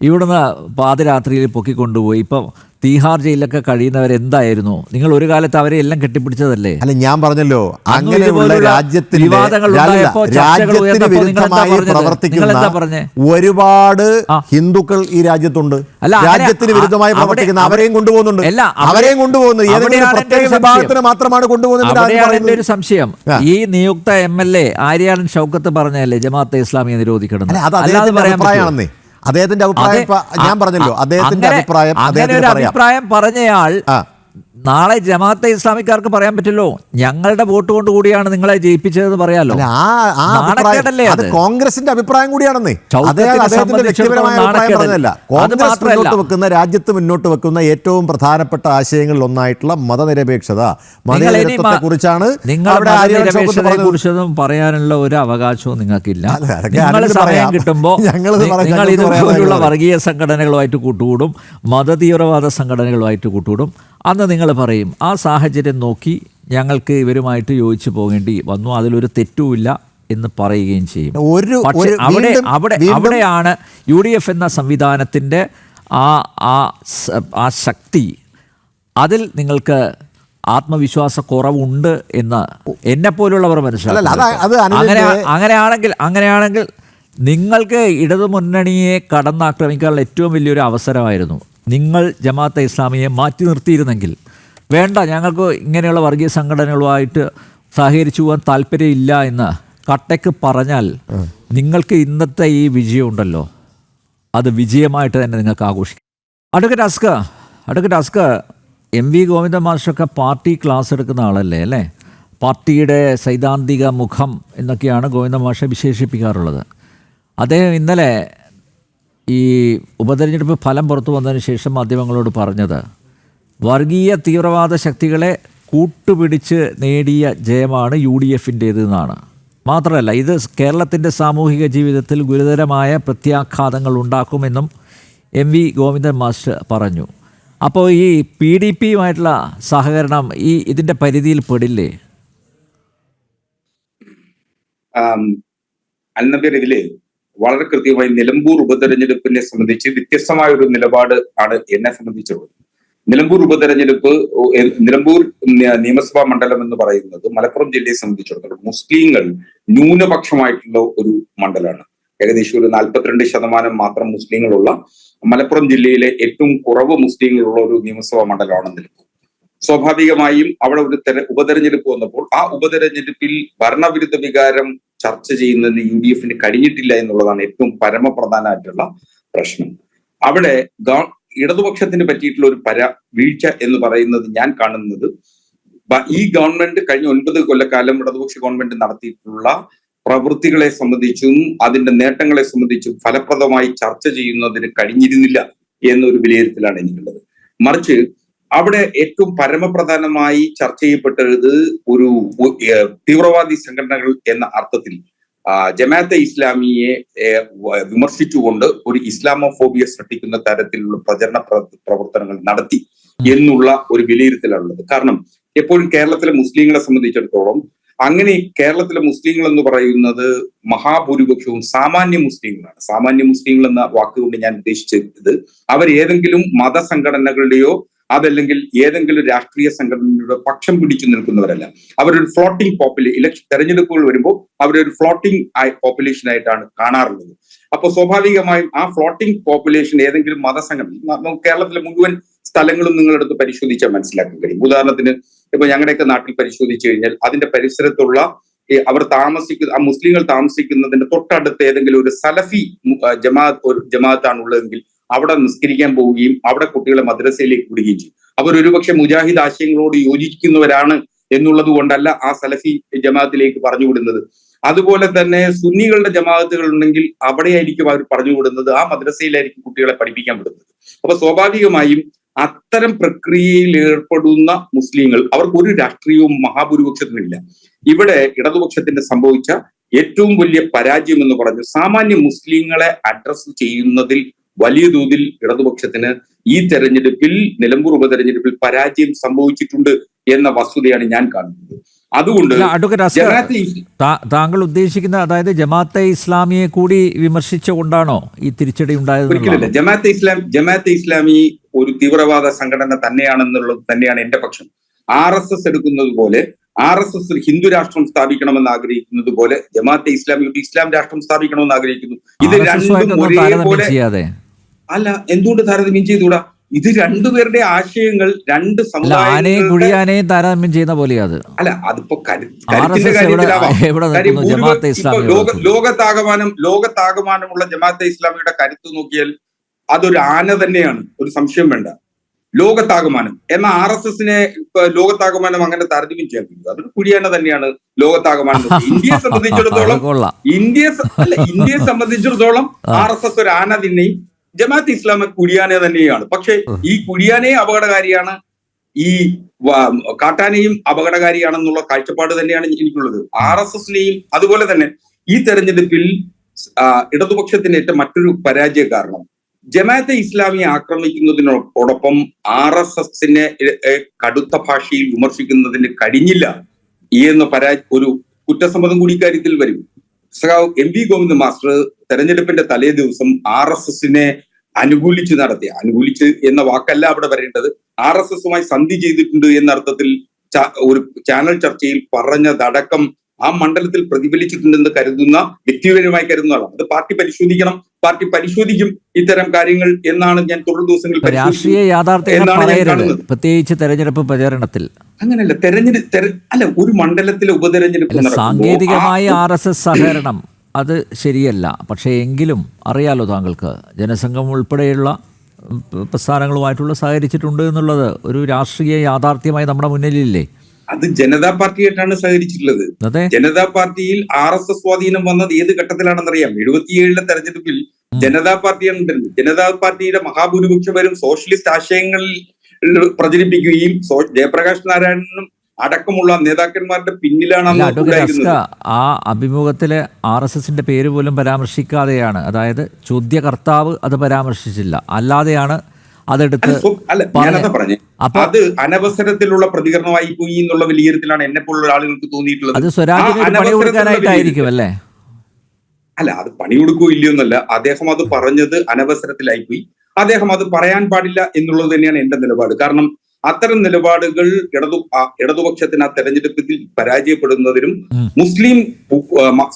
ഇവിടുന്ന് പാതിരാത്രിയിൽ പൊക്കിക്കൊണ്ടുപോയി. ഇപ്പം തീഹാർ ജയിലൊക്കെ കഴിയുന്നവരെന്തായിരുന്നു? നിങ്ങൾ ഒരു കാലത്ത് അവരെ എല്ലാം കെട്ടിപ്പിടിച്ചതല്ലേ? അല്ല, ഞാൻ പറഞ്ഞല്ലോ, അങ്ങനെയുള്ള രാജ്യത്തിന് വിരുദ്ധമായി പ്രവർത്തിക്കുന്ന ഒരുപാട് ഹിന്ദുക്കൾ ഈ രാജ്യത്തുണ്ട്. രാജ്യത്തിന് വിരുദ്ധമായി പ്രവർത്തിക്കുന്ന അവരെയും കൊണ്ടുപോകുന്നുണ്ട്. ഏതെങ്കിലും പ്രത്യേക വിഭാഗത്തിന് മാത്രമാണ് കൊണ്ടുപോകുന്നത്. ഒരു സംശയം, ഈ നിയുക്ത MLA ആര്യാടൻ ഷൗക്കത്ത് പറഞ്ഞല്ലേ ജമാഅത്തെ ഇസ്ലാമിയെ നിരോധിക്കണം? അല്ലാതെ പറയാണെന്നേ അദ്ദേഹത്തിന്റെ അഭിപ്രായം. ഞാൻ പറഞ്ഞല്ലോ, അദ്ദേഹത്തിന്റെ അഭിപ്രായം പറഞ്ഞയാൾ നാളെ ജമാഅത്തെ ഇസ്ലാമിക്കാർക്ക് പറയാൻ പറ്റില്ലോ, ഞങ്ങളുടെ വോട്ട് കൊണ്ട് കൂടിയാണ് നിങ്ങളെ ജയിപ്പിച്ചതെന്ന് പറയാലോ. അത് കോൺഗ്രസിന്റെ അഭിപ്രായം കൂടിയാണെന്നേ. അദ്ദേഹത്തിന്റെ വ്യക്തിപരമായ അഭിപ്രായം പറഞ്ഞതല്ല. കോൺഗ്രസ് മുന്നോട്ട് വെക്കുന്ന, രാജ്യത്ത് മുന്നോട്ട് വെക്കുന്ന ഏറ്റവും പ്രധാനപ്പെട്ട ആശയങ്ങളിൽ ഒന്നായിട്ടുള്ള മതനിരപേക്ഷത, മതനിരപേക്ഷതയെ കുറിച്ചാണ്. കുറിച്ചൊന്നും പറയാനുള്ള ഒരു അവകാശവും നിങ്ങൾക്കില്ല. നിങ്ങൾ സമയം കിട്ടുമ്പോൾ നിങ്ങൾ ഇതുപോലുള്ള വർഗീയ സംഘടനകളുമായിട്ട് കൂട്ടുകൂടും, മതതീവ്രവാദ സംഘടനകളുമായിട്ട് കൂട്ടുകൂടും. അന്ന് നിങ്ങൾ പറയും ആ സാഹചര്യം നോക്കി ഞങ്ങൾക്ക് ഇവരുമായിട്ട് യോജിച്ചു പോകേണ്ടി വന്നു, അതിലൊരു തെറ്റുമില്ല എന്ന് പറയുകയും ചെയ്യും. പക്ഷേ അവിടെയാണ് UDF എന്ന സംവിധാനത്തിൻ്റെ ആ ശക്തി, അതിൽ നിങ്ങൾക്ക് ആത്മവിശ്വാസക്കുറവുണ്ട് എന്ന് എന്നെപ്പോലുള്ളവർ മനസ്സിലാക്കും. അങ്ങനെയാണെങ്കിൽ നിങ്ങൾക്ക് ഇടതുമുന്നണിയെ കടന്നാക്രമിക്കാനുള്ള ഏറ്റവും വലിയൊരു അവസരമായിരുന്നു. നിങ്ങൾ ജമാഅത്തെ ഇസ്ലാമിയെ മാറ്റി നിർത്തിയിരുന്നെങ്കിൽ, വേണ്ട ഞങ്ങൾക്ക് ഇങ്ങനെയുള്ള വർഗീയ സംഘടനകളുമായിട്ട് സഹകരിച്ചു പോകാൻ താല്പര്യമില്ല എന്ന് കട്ടയ്ക്ക് പറഞ്ഞാൽ നിങ്ങൾക്ക് ഇന്നത്തെ ഈ വിജയം ഉണ്ടല്ലോ, അത് വിജയമായിട്ട് തന്നെ നിങ്ങൾക്ക് ആഘോഷിക്കാം. അഡ്വക്കേറ്റ് അസ്ക, എം വി ഗോവിന്ദൻ മാസ്റ്ററൊക്കെ പാർട്ടി ക്ലാസ് എടുക്കുന്ന ആളല്ലേ അല്ലേ? പാർട്ടിയുടെ സൈദ്ധാന്തിക മുഖം എന്നൊക്കെയാണ് ഗോവിന്ദൻ മാഷെ വിശേഷിപ്പിക്കാറുള്ളത്. അദ്ദേഹം ഇന്നലെ ഈ ഉപതെരഞ്ഞെടുപ്പ് ഫലം പുറത്തു വന്നതിന് ശേഷം മാധ്യമങ്ങളോട് പറഞ്ഞത് വർഗീയ തീവ്രവാദ ശക്തികളെ കൂട്ടുപിടിച്ച് നേടിയ ജയമാണ് UDF-ൻ്റേത് എന്നാണ്. മാത്രമല്ല ഇത് കേരളത്തിൻ്റെ സാമൂഹിക ജീവിതത്തിൽ ഗുരുതരമായ പ്രത്യാഘാതങ്ങൾ ഉണ്ടാക്കുമെന്നും എം വി ഗോവിന്ദൻ മാസ്റ്റർ പറഞ്ഞു. അപ്പോൾ ഈ PDP-യുമായിട്ടുള്ള സഹകരണം ഇതിൻ്റെ പരിധിയിൽ പെടില്ലേ? അൽനബീർ, ഇതില് വളരെ കൃത്യമായി നിലമ്പൂർ ഉപതെരഞ്ഞെടുപ്പിനെ സംബന്ധിച്ച് വ്യത്യസ്തമായ ഒരു നിലപാട് ആണ് എന്നെ സംബന്ധിച്ചുള്ളത്. നിലമ്പൂർ ഉപതെരഞ്ഞെടുപ്പ്, നിലമ്പൂർ നിയമസഭാ മണ്ഡലം എന്ന് പറയുന്നത് മലപ്പുറം ജില്ലയെ സംബന്ധിച്ചിടത്തോളം മുസ്ലിങ്ങൾ ന്യൂനപക്ഷമായിട്ടുള്ള ഒരു മണ്ഡലമാണ്. ഏകദേശം ഒരു 42% മാത്രം മുസ്ലിങ്ങളുള്ള മലപ്പുറം ജില്ലയിലെ ഏറ്റവും കുറവ് മുസ്ലിങ്ങളുള്ള ഒരു നിയമസഭാ മണ്ഡലമാണ് നിലമ്പൂർ. സ്വാഭാവികമായും അവിടെ ഒരു ഉപതെരഞ്ഞെടുപ്പ് വന്നപ്പോൾ ആ ഉപതെരഞ്ഞെടുപ്പിൽ ഭരണവിരുദ്ധ വികാരം ചർച്ച ചെയ്യുന്നതിന് UDF-ന് കഴിഞ്ഞിട്ടില്ല എന്നുള്ളതാണ് ഏറ്റവും പരമപ്രധാനമായിട്ടുള്ള പ്രശ്നം. അവിടെ ഇടതുപക്ഷത്തിന് പറ്റിയിട്ടുള്ള ഒരു വീഴ്ച എന്ന് പറയുന്നത് ഞാൻ കാണുന്നത്, ഈ ഗവൺമെന്റ് കഴിഞ്ഞ 9 കൊല്ലക്കാലം ഇടതുപക്ഷ ഗവൺമെന്റ് നടത്തിയിട്ടുള്ള പ്രവൃത്തികളെ സംബന്ധിച്ചും അതിന്റെ നേട്ടങ്ങളെ സംബന്ധിച്ചും ഫലപ്രദമായി ചർച്ച ചെയ്യുന്നതിന് കഴിഞ്ഞിരുന്നില്ല എന്നൊരു വിലയിരുത്തലാണ് എനിക്കുള്ളത്. മറിച്ച് അവിടെ ഏറ്റവും പരമപ്രധാനമായി ചർച്ച ചെയ്യപ്പെട്ടത് ഒരു തീവ്രവാദി സംഘടനകൾ എന്ന അർത്ഥത്തിൽ ജമാഅത്തെ ഇസ്ലാമിയെ വിമർശിച്ചുകൊണ്ട് ഒരു ഇസ്ലാമോഫോബിയ സൃഷ്ടിക്കുന്ന തരത്തിലുള്ള പ്രചരണ പ്രവർത്തനങ്ങൾ നടത്തി എന്നുള്ള ഒരു വിലയിരുത്തലാണുള്ളത്. കാരണം എപ്പോഴും കേരളത്തിലെ മുസ്ലിങ്ങളെ സംബന്ധിച്ചിടത്തോളം അങ്ങനെ കേരളത്തിലെ മുസ്ലിങ്ങൾ എന്ന് പറയുന്നത് മഹാഭൂരിപക്ഷവും സാമാന്യ മുസ്ലിങ്ങളാണ്. സാമാന്യ മുസ്ലിങ്ങൾ എന്ന വാക്കുകൊണ്ട് ഞാൻ ഉദ്ദേശിച്ചത് അവർ ഏതെങ്കിലും മതസംഘടനകളുടെയോ അതല്ലെങ്കിൽ ഏതെങ്കിലും രാഷ്ട്രീയ സംഘടനയുടെ പക്ഷം പിടിച്ചു നിൽക്കുന്നവരല്ല. അവരൊരു ഫ്ലോട്ടിംഗ് തെരഞ്ഞെടുപ്പുകൾ വരുമ്പോൾ അവരൊരു ഫ്ലോട്ടിംഗ് പോപ്പുലേഷൻ ആയിട്ടാണ് കാണാറുള്ളത്. അപ്പൊ സ്വാഭാവികമായും ആ ഫ്ലോട്ടിംഗ് പോപ്പുലേഷൻ ഏതെങ്കിലും മതസംഘടന, കേരളത്തിലെ മുഴുവൻ സ്ഥലങ്ങളും നിങ്ങളെടുത്ത് പരിശോധിച്ചാൽ മനസ്സിലാക്കാൻ കഴിയും. ഉദാഹരണത്തിന് ഇപ്പൊ ഞങ്ങളുടെയൊക്കെ നാട്ടിൽ പരിശോധിച്ചു കഴിഞ്ഞാൽ അതിന്റെ പരിസരത്തുള്ള അവർ മുസ്ലിങ്ങൾ താമസിക്കുന്നതിന്റെ തൊട്ടടുത്ത് ഏതെങ്കിലും ഒരു സലഫി ജമാഅത്താണ് ഉള്ളതെങ്കിൽ അവിടെ നിസ്കരിക്കാൻ പോവുകയും അവിടെ കുട്ടികളെ മദ്രസയിലേക്ക് വിടുകയും ചെയ്യും. അവർ ഒരുപക്ഷെ മുജാഹിദ് ആശയങ്ങളോട് യോജിക്കുന്നവരാണ് എന്നുള്ളത് കൊണ്ടല്ല ആ സലഫി ജമാഅത്തിലേക്ക് പറഞ്ഞുവിടുന്നത്. അതുപോലെ തന്നെ സുന്നികളുടെ ജമാഅത്തുകൾ ഉണ്ടെങ്കിൽ അവിടെയായിരിക്കും അവർ പറഞ്ഞുവിടുന്നത്, ആ മദ്രസയിലായിരിക്കും കുട്ടികളെ പഠിപ്പിക്കാൻ വിടുന്നത്. അപ്പൊ സ്വാഭാവികമായും അത്തരം പ്രക്രിയയിൽ ഏർപ്പെടുന്ന മുസ്ലിങ്ങൾ, അവർക്ക് ഒരു രാഷ്ട്രീയവും മഹാഭൂരിപക്ഷത്തിനില്ല. ഇവിടെ ഇടതുപക്ഷത്തിന് സംഭവിച്ച ഏറ്റവും വലിയ പരാജയം എന്ന് പറഞ്ഞു സാമാന്യ മുസ്ലിങ്ങളെ അഡ്രസ് ചെയ്യുന്നതിൽ വലിയ തോതിൽ ഇടതുപക്ഷത്തിന് ഈ തെരഞ്ഞെടുപ്പിൽ, നിലമ്പൂർ ഉപതെരഞ്ഞെടുപ്പിൽ പരാജയം സംഭവിച്ചിട്ടുണ്ട് എന്ന വസ്തുതയാണ് ഞാൻ കാണുന്നത്. അതുകൊണ്ട് താങ്കൾ ഉദ്ദേശിക്കുന്ന, അതായത് ജമാഅത്തെ ഇസ്ലാമിയെ കൂടി വിമർശിച്ചുകൊണ്ടാണോ ഈ തിരിച്ചടി ഉണ്ടായത്? ഒരിക്കലല്ല. ജമാഅത്തെ ഇസ്ലാമി ഒരു തീവ്രവാദ സംഘടന തന്നെയാണെന്നുള്ളത് തന്നെയാണ് എന്റെ പക്ഷം. RSS എടുക്കുന്നത് പോലെ, RSS ഹിന്ദു രാഷ്ട്രം സ്ഥാപിക്കണമെന്ന് ആഗ്രഹിക്കുന്നത് പോലെ ജമാഅത്തെ ഇസ്ലാമി ഒരു ഇസ്ലാം രാഷ്ട്രം സ്ഥാപിക്കണമെന്ന് ആഗ്രഹിക്കുന്നു. ഇത് രണ്ടും ഒരേപോലെ അല്ല. എന്തുകൊണ്ട് താരതമ്യം ചെയ്തുകൂടാ? ഇത് രണ്ടുപേരുടെ ആശയങ്ങൾ രണ്ട് സമുദായങ്ങളെയും താരതമ്യം ചെയ്യുന്ന പോലെയാണ്. അല്ല, അതിപ്പോ കരുത്തിന്റെ കാര്യത്തിലാവാം. ലോകത്താകമാനമുള്ള ജമാഅത്തെ ഇസ്ലാമിയുടെ കരുത്ത് നോക്കിയാൽ അതൊരു ആന തന്നെയാണ്, ഒരു സംശയം വേണ്ട. ലോകത്താകമാനം എന്നാൽ RSS-നെ ലോകത്താകമാനം അങ്ങനെ താരതമ്യം ചെയ്യാൻ പറ്റില്ല. അതൊരു കുഴിയാന തന്നെയാണ് ലോകത്താകമാനം. ഇന്ത്യയെ സംബന്ധിച്ചിടത്തോളം RSS ഒരു ആന തന്നെയും ജമാഅത്ത് ഇസ്ലാമി കുഴിയാനെ തന്നെയാണ്. പക്ഷെ ഈ കുഴിയാനയും അപകടകാരിയാണ്, ഈ കാട്ടാനയും അപകടകാരിയാണെന്നുള്ള കാഴ്ചപ്പാട് തന്നെയാണ് എനിക്കുള്ളത്. RSS-നെയും അതുപോലെ തന്നെ ഈ തെരഞ്ഞെടുപ്പിൽ ഇടതുപക്ഷത്തിന് ഏറ്റ മറ്റൊരു പരാജയ കാരണം ജമാഅത്തെ ഇസ്ലാമിയെ ആക്രമിക്കുന്നതിനോടൊപ്പം RSS-നെ കടുത്ത ഭാഷയിൽ വിമർശിക്കുന്നതിന് കഴിഞ്ഞില്ല എന്ന ഒരു കുറ്റസമ്മതം കൂടി ഇക്കാര്യത്തിൽ വരും. MV ഗോവിന്ദൻ മാസ്റ്റർ തെരഞ്ഞെടുപ്പിന്റെ തലേ ദിവസം RSS-നെ അനുകൂലിച്ച് എന്ന വാക്കല്ല അവിടെ വരേണ്ടത്, RSS-മായി സന്ധി ചെയ്തിട്ടുണ്ട് എന്ന അർത്ഥത്തിൽ ഒരു ചാനൽ ചർച്ചയിൽ പറഞ്ഞതടക്കം ആ മണ്ഡലത്തിൽ പ്രതിഫലിച്ചിട്ടുണ്ടെന്ന് കരുതുന്ന, വ്യക്തിപരമായി കരുതുന്ന ആളാണ്. അത് പാർട്ടി പരിശോധിക്കണം, പാർട്ടി പരിശോധിക്കും ഇത്തരം കാര്യങ്ങൾ എന്നാണ് ഞാൻ തുടർ ദിവസങ്ങളിൽ രാഷ്ട്രീയ യാഥാർത്ഥ്യങ്ങൾ പറയരുത്, പ്രത്യേകിച്ച് തെരഞ്ഞെടുപ്പ് പ്രചാരണത്തിൽ. അങ്ങനെയല്ല, അല്ല, ഒരു മണ്ഡലത്തിലെ ഉപതെരഞ്ഞെടുപ്പ് സാങ്കേതികമായി RSS സഹകരണം അത് ശരിയല്ല. പക്ഷേ എങ്കിലും അറിയാലോ താങ്കൾക്ക്, ജനസംഘം ഉൾപ്പെടെയുള്ള പ്രസ്ഥാനങ്ങളുമായിട്ടുള്ള സഹകരിച്ചിട്ടുണ്ട് എന്നുള്ളത് ഒരു രാഷ്ട്രീയ യാഥാർത്ഥ്യമായി നമ്മുടെ മുന്നിലില്ലേ? അത് ജനതാ പാർട്ടിയായിട്ടാണ് സഹകരിച്ചിട്ടുള്ളത്. ജനതാ പാർട്ടിയിൽ RSS സ്വാധീനം വന്നത് ഏത് ഘട്ടത്തിലാണെന്നറിയാം. 77 തെരഞ്ഞെടുപ്പിൽ ജനതാ പാർട്ടിയാണ് ഉണ്ടായിരുന്നത്. ജനതാ പാർട്ടിയുടെ മഹാഭൂരിപക്ഷം പേരും സോഷ്യലിസ്റ്റ് ആശയങ്ങളിൽ പ്രചരിപ്പിക്കുകയും ജയപ്രകാശ് നാരായണനും അടക്കമുള്ള നേതാക്കന്മാരുടെ പിന്നിലാണ്. ആ അഭിമുഖത്തിലെ RSSന്റെ പേര് പോലും പരാമർശിക്കാതെയാണ്, അതായത് ചോദ്യകർത്താവ് അത് പരാമർശിച്ചില്ല, അല്ലാതെയാണ് അതെടുത്ത്. ഞാനതാ പറഞ്ഞേ, അത് അനവസരത്തിലുള്ള പ്രതികരണമായി പോയി എന്നുള്ള വിലയിരുത്തലാണ് എന്നെ പോലുള്ള ആളുകൾക്ക് തോന്നിയിട്ടുള്ളത്. അത് സ്വരാജിന് പണി കൊടുക്കാനായിട്ടായിരിക്കും അല്ലേ? അല്ല, അത് പണി കൊടുക്കോ ഇല്ലയോ എന്നല്ല, അദ്ദേഹം അത് പറഞ്ഞത് അനവസരത്തിലായി പോയി. അദ്ദേഹം അത് പറയാൻ പാടില്ല എന്നുള്ളത് തന്നെയാണ് എന്റെ നിലപാട്. കാരണം അത്തരം നിലപാടുകൾ ഇടതുപക്ഷത്തിന് ആ തെരഞ്ഞെടുപ്പിൽ പരാജയപ്പെടുന്നതിനും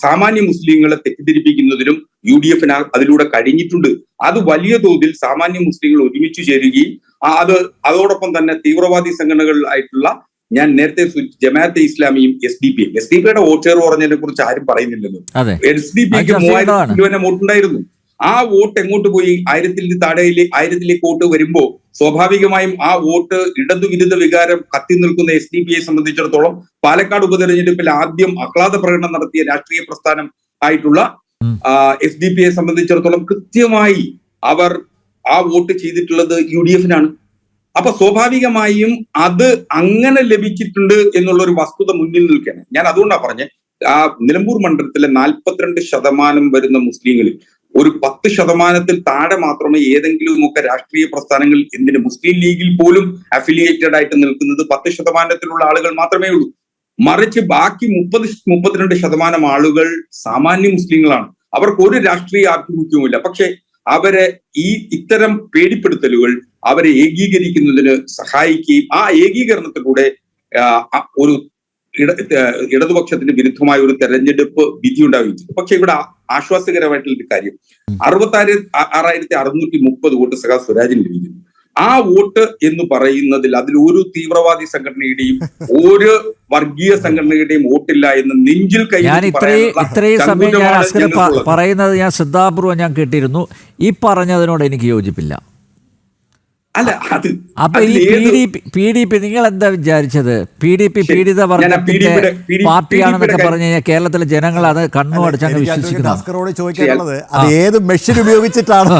സാമാന്യ മുസ്ലിങ്ങളെ തെറ്റിദ്ധരിപ്പിക്കുന്നതിനും UDF അതിലൂടെ കഴിഞ്ഞിട്ടുണ്ട്. അത് വലിയ തോതിൽ സാമാന്യ മുസ്ലിങ്ങൾ ഒരുമിച്ച് ചേരുകയും അതോടൊപ്പം തന്നെ തീവ്രവാദി സംഘടനകളായിട്ടുള്ള, ഞാൻ നേരത്തെ ജമാഅത്തെ ഇസ്ലാമിയും SDPയുടെ വോട്ട് ഷെയർ കുറഞ്ഞതിനെ കുറിച്ച് ആരും പറയുന്നില്ലല്ലോ. SDPക്ക് 3000 രൂപ വോട്ടുണ്ടായിരുന്നു. ആ വോട്ട് എങ്ങോട്ട് പോയി? 1000-ലേക്ക് വോട്ട് വരുമ്പോ സ്വാഭാവികമായും ആ വോട്ട് ഇടതുവിരുദ്ധ വികാരം കത്തി നിൽക്കുന്ന SDPയെ സംബന്ധിച്ചിടത്തോളം പാലക്കാട് ഉപതെരഞ്ഞെടുപ്പിൽ ആദ്യം ആഹ്ലാദ പ്രകടനം നടത്തിയ രാഷ്ട്രീയ പ്രസ്ഥാനം ആയിട്ടുള്ള SDPയെ സംബന്ധിച്ചിടത്തോളം കൃത്യമായി അവർ ആ വോട്ട് ചെയ്തിട്ടുള്ളത് UDFനാണ്. അപ്പൊ സ്വാഭാവികമായും അത് അങ്ങനെ ലഭിച്ചിട്ടുണ്ട് എന്നുള്ള ഒരു വസ്തുത മുന്നിൽ നിൽക്കുകയാണ്. ഞാൻ അതുകൊണ്ടാണ് പറഞ്ഞത്, ആ നിലമ്പൂർ മണ്ഡലത്തിലെ 42% വരുന്ന മുസ്ലിങ്ങളിൽ ഒരു 10% താഴെ മാത്രമേ ഏതെങ്കിലുമൊക്കെ രാഷ്ട്രീയ പ്രസ്ഥാനങ്ങൾ, എന്തിന് മുസ്ലിം ലീഗിൽ പോലും അഫിലിയേറ്റഡ് ആയിട്ട് നിൽക്കുന്നത് 10% ആളുകൾ മാത്രമേ ഉള്ളൂ. മറിച്ച് ബാക്കി 30-32% ആളുകൾ സാമാന്യ മുസ്ലിങ്ങളാണ്. അവർക്ക് ഒരു രാഷ്ട്രീയ ആഭിമുഖ്യവുമില്ല. പക്ഷെ അവരെ ഇത്തരം പേടിപ്പെടുത്തലുകൾ അവരെ ഏകീകരിക്കുന്നതിന് സഹായിക്കുകയും ആ ഏകീകരണത്തിലൂടെ ഒരു ഇടതുപക്ഷത്തിന് വിരുദ്ധമായ ഒരു തെരഞ്ഞെടുപ്പ് വിധി ഉണ്ടാവുകയും ചെയ്തു. പക്ഷെ ഇവിടെ ആശ്വാസകരമായിട്ടുള്ള കാര്യം, 66,630 വോട്ട് സഖാ സ്വരാജിന് ലഭിക്കുന്നു. ആ വോട്ട് എന്ന് പറയുന്നതിൽ അതിൽ ഒരു തീവ്രവാദി സംഘടനയുടെയും ഒരു വർഗീയ സംഘടനയുടെയും വോട്ടില്ല എന്ന് നെഞ്ചിൽ കൈ ഇത്രയും സമയം ഞാൻ അസ്കർ പറയുന്നത് ഞാൻ ശ്രദ്ധാപൂർവ്വം ഞാൻ കേട്ടിരുന്നു. ഈ പറഞ്ഞതിനോട് എനിക്ക് യോജിപ്പില്ല. അല്ല, അപ്പൊ ഈ PDP നിങ്ങൾ എന്താ വിചാരിച്ചത്? PDP പീഡിത വർഗത്തിന്റെ പാർട്ടിയാണെന്നൊക്കെ പറഞ്ഞു കഴിഞ്ഞാൽ കേരളത്തിലെ ജനങ്ങൾ അത് കണ്ണുമടച്ചങ്ങ് വിശ്വസിക്കുന്നു. ചോദിക്കാനുള്ളത്, അത് ഏത് മെഷീൻ ഉപയോഗിച്ചിട്ടാണ്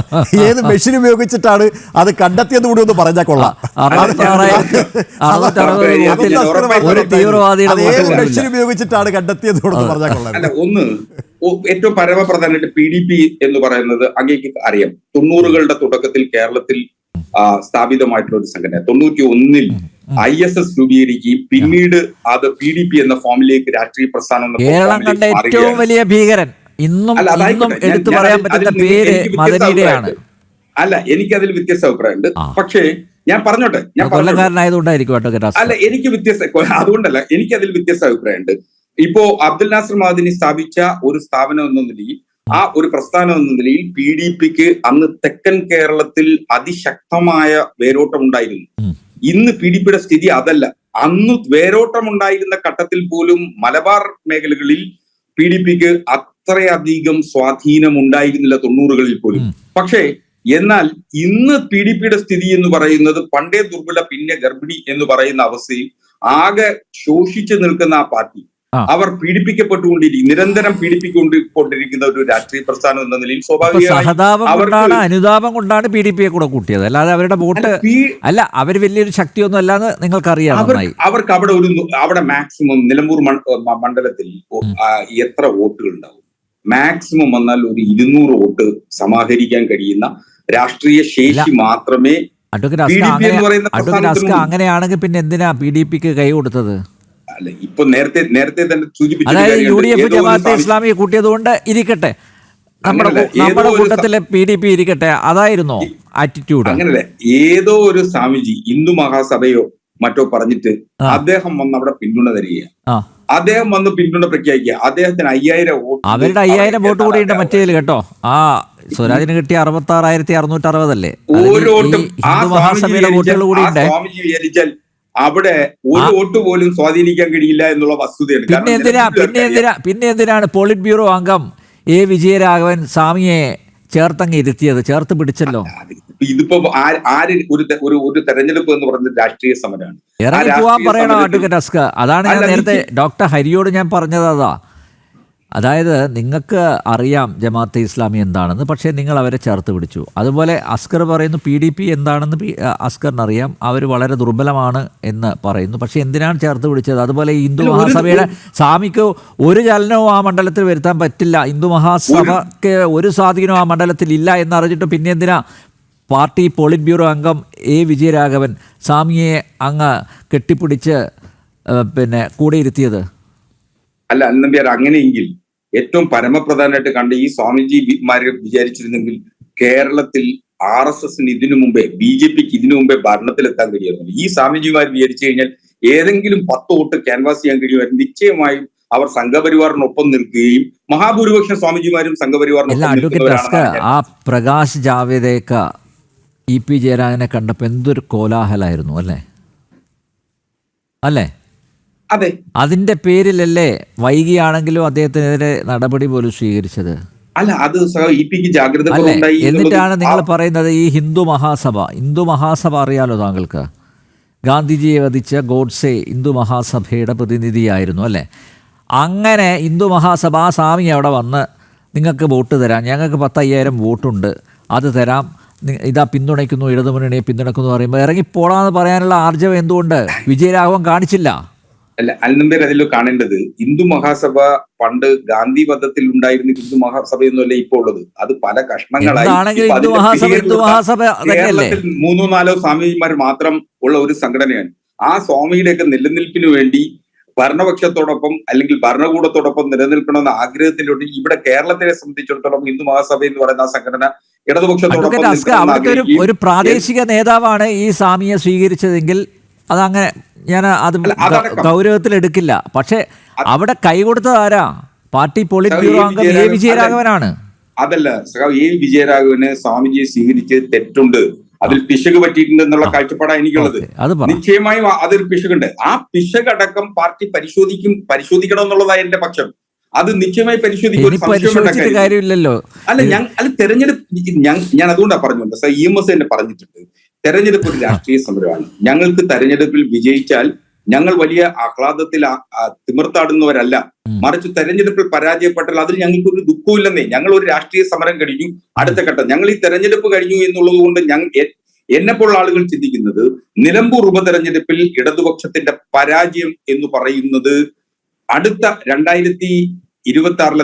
അത് കണ്ടെത്തിയത് കൂടി ഒന്ന് പറഞ്ഞാൽ കൊള്ളാം. 660 ഒരു തീവ്രവാദിയുടെ മെഷീൻ ഉപയോഗിച്ചിട്ടാണ് കണ്ടെത്തിയത് കൂടെ പറഞ്ഞാൽ കൊള്ളാം. അല്ല, ഒന്ന് ഏറ്റവും പരമപ്രധാനമായിട്ട് PDP എന്ന് പറയുന്നത് അങ്ങേക്ക് അറിയാം, 90കളുടെ തുടക്കത്തിൽ കേരളത്തിൽ സ്ഥാപിതമായിട്ടുള്ള ഒരു സംഘടന. 91-ൽ ISS രൂപീകരിക്കുകയും പിന്നീട് അത് PDP എന്ന ഫോമിലേക്ക് രാഷ്ട്രീയ പ്രസ്ഥാനം കേരളം കണ്ട ഏറ്റവും വലിയ ഭീകരൻ ഇന്നും എടുത്തു പറയാൻ പറ്റുന്ന പേര് മദനിയുടെയാണ്. അല്ല, എനിക്കതിൽ വ്യത്യസ്ത അഭിപ്രായമുണ്ട്. പക്ഷേ ഞാൻ പറഞ്ഞോട്ടെ, കൊല്ലക്കാരനായതുകൊണ്ടായിരിക്കും. അല്ല, എനിക്ക് അതുകൊണ്ടല്ല, എനിക്കതിൽ വ്യത്യസ്ത അഭിപ്രായമുണ്ട്. ഇപ്പോ അബ്ദുൽ നാസർ മദനി സ്ഥാപിച്ച ഒരു സ്ഥാപനം എന്ന നിലയിൽ, ആ ഒരു പ്രസ്ഥാനം എന്ന നിലയിൽ PDPക്ക് അന്ന് തെക്കൻ കേരളത്തിൽ അതിശക്തമായ വേരോട്ടം ഉണ്ടായിരുന്നു. ഇന്ന് PDPയുടെ സ്ഥിതി അതല്ല. അന്ന് വേരോട്ടം ഉണ്ടായിരുന്ന ഘട്ടത്തിൽ പോലും മലബാർ മേഖലകളിൽ PDPക്ക് അത്രയധികം സ്വാധീനം ഉണ്ടായിരുന്നില്ല 90കളിൽ പോലും. പക്ഷേ എന്നാൽ ഇന്ന് PDPയുടെ സ്ഥിതി എന്ന് പറയുന്നത് പണ്ടേ ദുർബല പിന്നെ ഗർഭിണി എന്ന് പറയുന്ന അവസ്ഥയിൽ ആകെ ശോഷിച്ചു നിൽക്കുന്ന ആ പാർട്ടി, അവർ നിരന്തരം പീഡിപ്പിക്കൊണ്ടിരിക്കുന്ന ഒരു രാഷ്ട്രീയ പ്രസ്ഥാനം എന്ന നിലയിൽ സ്വാഭാവികമായി അനുതാപം കൊണ്ടാണ് PDPയെ കൂടെ കൂട്ടിയത്. അല്ലാതെ അവരുടെ വോട്ട് അല്ല, അവർ വലിയൊരു ശക്തിയൊന്നും അല്ലാന്ന് നിങ്ങൾക്കറിയാം. അവർക്ക് അവിടെ മാക്സിമം നിലമ്പൂർ മണ്ഡലത്തിൽ എത്ര വോട്ടുകൾ ഉണ്ടാവും? മാക്സിമം വന്നാൽ ഒരു 200 വോട്ട് സമാഹരിക്കാൻ കഴിയുന്ന രാഷ്ട്രീയ ശേഷി മാത്രമേ അങ്ങനെയാണെങ്കിൽ പിന്നെ എന്തിനാ PDPക്ക് കൈ കൊടുത്തത്? അല്ല, ഇപ്പൊ നേരത്തെ തന്നെ സൂചിപ്പിച്ചു, UDF ജമാഅത്തെ ഇസ്ലാമി കൂട്ടിയതുകൊണ്ട് ഇരിക്കട്ടെ, നമ്മുടെ കൂട്ടത്തിലെ PDP ഇരിക്കട്ടെ, അതായിരുന്നോ ആറ്റിറ്റ്യൂഡ്? അങ്ങനല്ല, ഏതോ ഒരു സ്വാമിജി ഹിന്ദു മഹാസഭയോ മറ്റോ പറഞ്ഞിട്ട് അദ്ദേഹം വന്ന് അവിടെ പിന്തുണ തരികയാണ്. അദ്ദേഹം വന്ന് പിന്തുണ പ്രഖ്യാപിക്കുക. അദ്ദേഹത്തിന് 5000 വോട്ട്, അവരുടെ 5000 വോട്ട് കൂടിയുണ്ട് മറ്റേതിൽ കേട്ടോ. ആ സ്വരാജിന് കിട്ടിയ 66,660 അല്ലേ? ഒരു വോട്ടും ആ ഹിന്ദു മഹാസഭയുടെ വോട്ടുകൾ കൂടിയുണ്ട്. സ്വാമിജി വിചാരിച്ചാൽ അവിടെ ഒരു വോട്ട് പോലും സ്വാധീനിക്കാൻ കഴിയില്ല എന്നുള്ള വസ്തുതയാണ്. പിന്നെ എന്തിനാണ് പോളിറ്റ് ബ്യൂറോ അംഗം എ വിജയരാഘവൻ സ്വാമിയെ ചേർത്തങ്ങ് ഇരുത്തിയത്? ചേർത്ത് പിടിച്ചല്ലോ. ഇതിപ്പോ ആര് ഒരു തെരഞ്ഞെടുപ്പ് എന്ന് പറയുന്നത് രാഷ്ട്രീയ സമരമാണ്. ഇറങ്ങി പോവാൻ പറയണോ അഡ്വക്കേറ്റ് അസ്കർ? അതാണ് ഞാൻ നേരത്തെ ഡോക്ടർ ഹരിയോട് ഞാൻ പറഞ്ഞത്. അതായത് നിങ്ങൾക്ക് അറിയാം ജമാഅത്തെ ഇസ്ലാമി എന്താണെന്ന്, പക്ഷേ നിങ്ങൾ അവരെ ചേർത്ത് പിടിച്ചു. അതുപോലെ അസ്കർ പറയുന്നു PDP എന്താണെന്ന് അസ്കറിന് അറിയാം, അവർ വളരെ ദുർബലമാണ് എന്ന് പറയുന്നു. പക്ഷേ എന്തിനാണ് ചേർത്ത് പിടിച്ചത്? അതുപോലെ ഹിന്ദു മഹാസഭയുടെ സ്വാമിക്ക് ഒരു ചലനവും ആ മണ്ഡലത്തിൽ വരുത്താൻ പറ്റില്ല, ഹിന്ദു മഹാസഭയ്ക്ക് ഒരു സ്വാധീനവും ആ മണ്ഡലത്തിൽ ഇല്ല എന്നറിഞ്ഞിട്ട് പിന്നെ എന്തിനാ പാർട്ടി പോളിറ്റ് ബ്യൂറോ അംഗം എ വിജയരാഘവൻ സ്വാമിയെ അങ്ങ് കെട്ടിപ്പിടിച്ച് കൂടെ ഇരുത്തിയത്? അല്ല അന്നമ്പ്യാർ, അങ്ങനെയെങ്കിൽ ഏറ്റവും പരമപ്രധാനമായിട്ട് കണ്ട ഈ സ്വാമിജിമാരെ വിചാരിച്ചിരുന്നെങ്കിൽ കേരളത്തിൽ RSSന് ഇതിനു മുമ്പേ, BJPക്ക് ഇതിനു മുമ്പേ ഭരണത്തിലെത്താൻ കഴിയുമായിരുന്നു. ഈ സ്വാമിജിമാർ വിചാരിച്ചു കഴിഞ്ഞാൽ ഏതെങ്കിലും 10 വോട്ട് ക്യാൻവാസ് ചെയ്യാൻ കഴിയുമായിരുന്നു. നിശ്ചയമായും അവർ സംഘപരിവാറിനൊപ്പം നിൽക്കുകയും മഹാഭൂരിപക്ഷം സ്വാമിജിമാരും സംഘപരിവാറിനൊപ്പം. ആ പ്രകാശ് ജാവ്ദേക്കർ EP ജയരാജനെ കണ്ടപ്പോൾ എന്തൊരു കോലാഹലായിരുന്നു അല്ലേ? അതെ, അതിന്റെ പേരിലല്ലേ വൈകിയാണെങ്കിലും അദ്ദേഹത്തിനെതിരെ നടപടി പോലും സ്വീകരിച്ചത്? അല്ല, അത് EPക്ക് ജാഗ്രത. എന്നിട്ടാണ് നിങ്ങൾ പറയുന്നത് ഈ ഹിന്ദു മഹാസഭ അറിയാലോ താങ്കൾക്ക്? ഗാന്ധിജിയെ വധിച്ച ഗോഡ്സെ ഹിന്ദു മഹാസഭയുടെ പ്രതിനിധിയായിരുന്നു അല്ലേ? അങ്ങനെ ഹിന്ദു മഹാസഭ ആ സ്വാമി അവിടെ വന്ന് നിങ്ങൾക്ക് വോട്ട് തരാം, ഞങ്ങൾക്ക് 10,000 വോട്ടുണ്ട്, അത് തരാം, ഇതാ പിന്തുണയ്ക്കുന്നു, ഇടതുമുന്നണിയെ പിന്തുണയ്ക്കുന്നു പറയുമ്പോൾ ഇറങ്ങിപ്പോടാന്ന് പറയാനുള്ള ആർജവം എന്തുകൊണ്ട് വിജയരാഘവൻ കാണിച്ചില്ല? അല്ല, അൽനമ്പേർ അതിൽ കാണേണ്ടത് ഹിന്ദു മഹാസഭ പണ്ട് ഗാന്ധി വധത്തിൽ ഉണ്ടായിരുന്ന ഹിന്ദു മഹാസഭയൊന്നുമല്ല ഇപ്പോൾ ഉള്ളത്. അത് പല കഷ്ണങ്ങളായി കേരളത്തിൽ 3-4 സ്വാമിമാർ മാത്രം ഉള്ള ഒരു സംഘടനയാണ്. ആ സ്വാമിയുടെയൊക്കെ നിലനിൽപ്പിന് വേണ്ടി ഭരണപക്ഷത്തോടൊപ്പം അല്ലെങ്കിൽ ഭരണകൂടത്തോടൊപ്പം നിലനിൽക്കണമെന്ന ആഗ്രഹത്തിലൂടെ ഇവിടെ കേരളത്തിനെ സംബന്ധിച്ചിടത്തോളം ഹിന്ദു മഹാസഭ എന്ന് പറയുന്ന ആ സംഘടന ഇടതുപക്ഷത്തോടൊപ്പം ഒരു പ്രാദേശിക നേതാവാണ് ഈ സ്വാമിയെ സ്വീകരിച്ചതെങ്കിൽ അതങ്ങനെ ഞാൻ അത് ഗൗരവത്തിലെടുക്കില്ല. പക്ഷെ അവിടെ കൈകൊടുത്തത് ആരാ? പാർട്ടി പോളിറ്റ് ബ്യൂറോ അംഗം എ വിജയരാഘവനാണ്. അതല്ല എ വിജയരാഘവന് സ്വാമിജിയെ സ്വീകരിച്ച് തെറ്റുണ്ട്, അതിൽ പിശക് പറ്റിയിട്ടുണ്ട് എന്നുള്ള കാഴ്ചപ്പാടാണ് എനിക്കുള്ളത്. നിശ്ചയമായും അതൊരു പിശകുണ്ട്. ആ പിശകടക്കം പാർട്ടി പരിശോധിക്കണം എന്നുള്ളതാണ് എന്റെ പക്ഷം. അത് നിശ്ചയമായി പരിശോധിക്കും കാര്യമില്ലല്ലോ. അല്ല, തെരഞ്ഞെടുപ്പ് ഞാൻ അതുകൊണ്ടാണ് പറഞ്ഞുകൊണ്ട് EMS തന്നെ പറഞ്ഞിട്ടുണ്ട്, തെരഞ്ഞെടുപ്പ് ഒരു രാഷ്ട്രീയ സമരമാണ്. ഞങ്ങൾക്ക് തെരഞ്ഞെടുപ്പിൽ വിജയിച്ചാൽ ഞങ്ങൾ വലിയ ആഹ്ലാദത്തിൽ തിമിർത്താടുന്നവരല്ല, മറിച്ച് തെരഞ്ഞെടുപ്പിൽ പരാജയപ്പെട്ടാൽ അതിൽ ഞങ്ങൾക്ക് ഒരു ദുഃഖമില്ലെന്നേ. ഞങ്ങൾ ഒരു രാഷ്ട്രീയ സമരം കഴിഞ്ഞു, അടുത്ത ഘട്ടം ഞങ്ങൾ ഈ തെരഞ്ഞെടുപ്പ് കഴിഞ്ഞു എന്നുള്ളത് കൊണ്ട് എന്നെപ്പോലുള്ള ആളുകൾ ചിന്തിക്കുന്നത് നിലമ്പൂർ ഉപതെരഞ്ഞെടുപ്പിൽ ഇടതുപക്ഷത്തിന്റെ പരാജയം എന്ന് പറയുന്നത് അടുത്ത 2026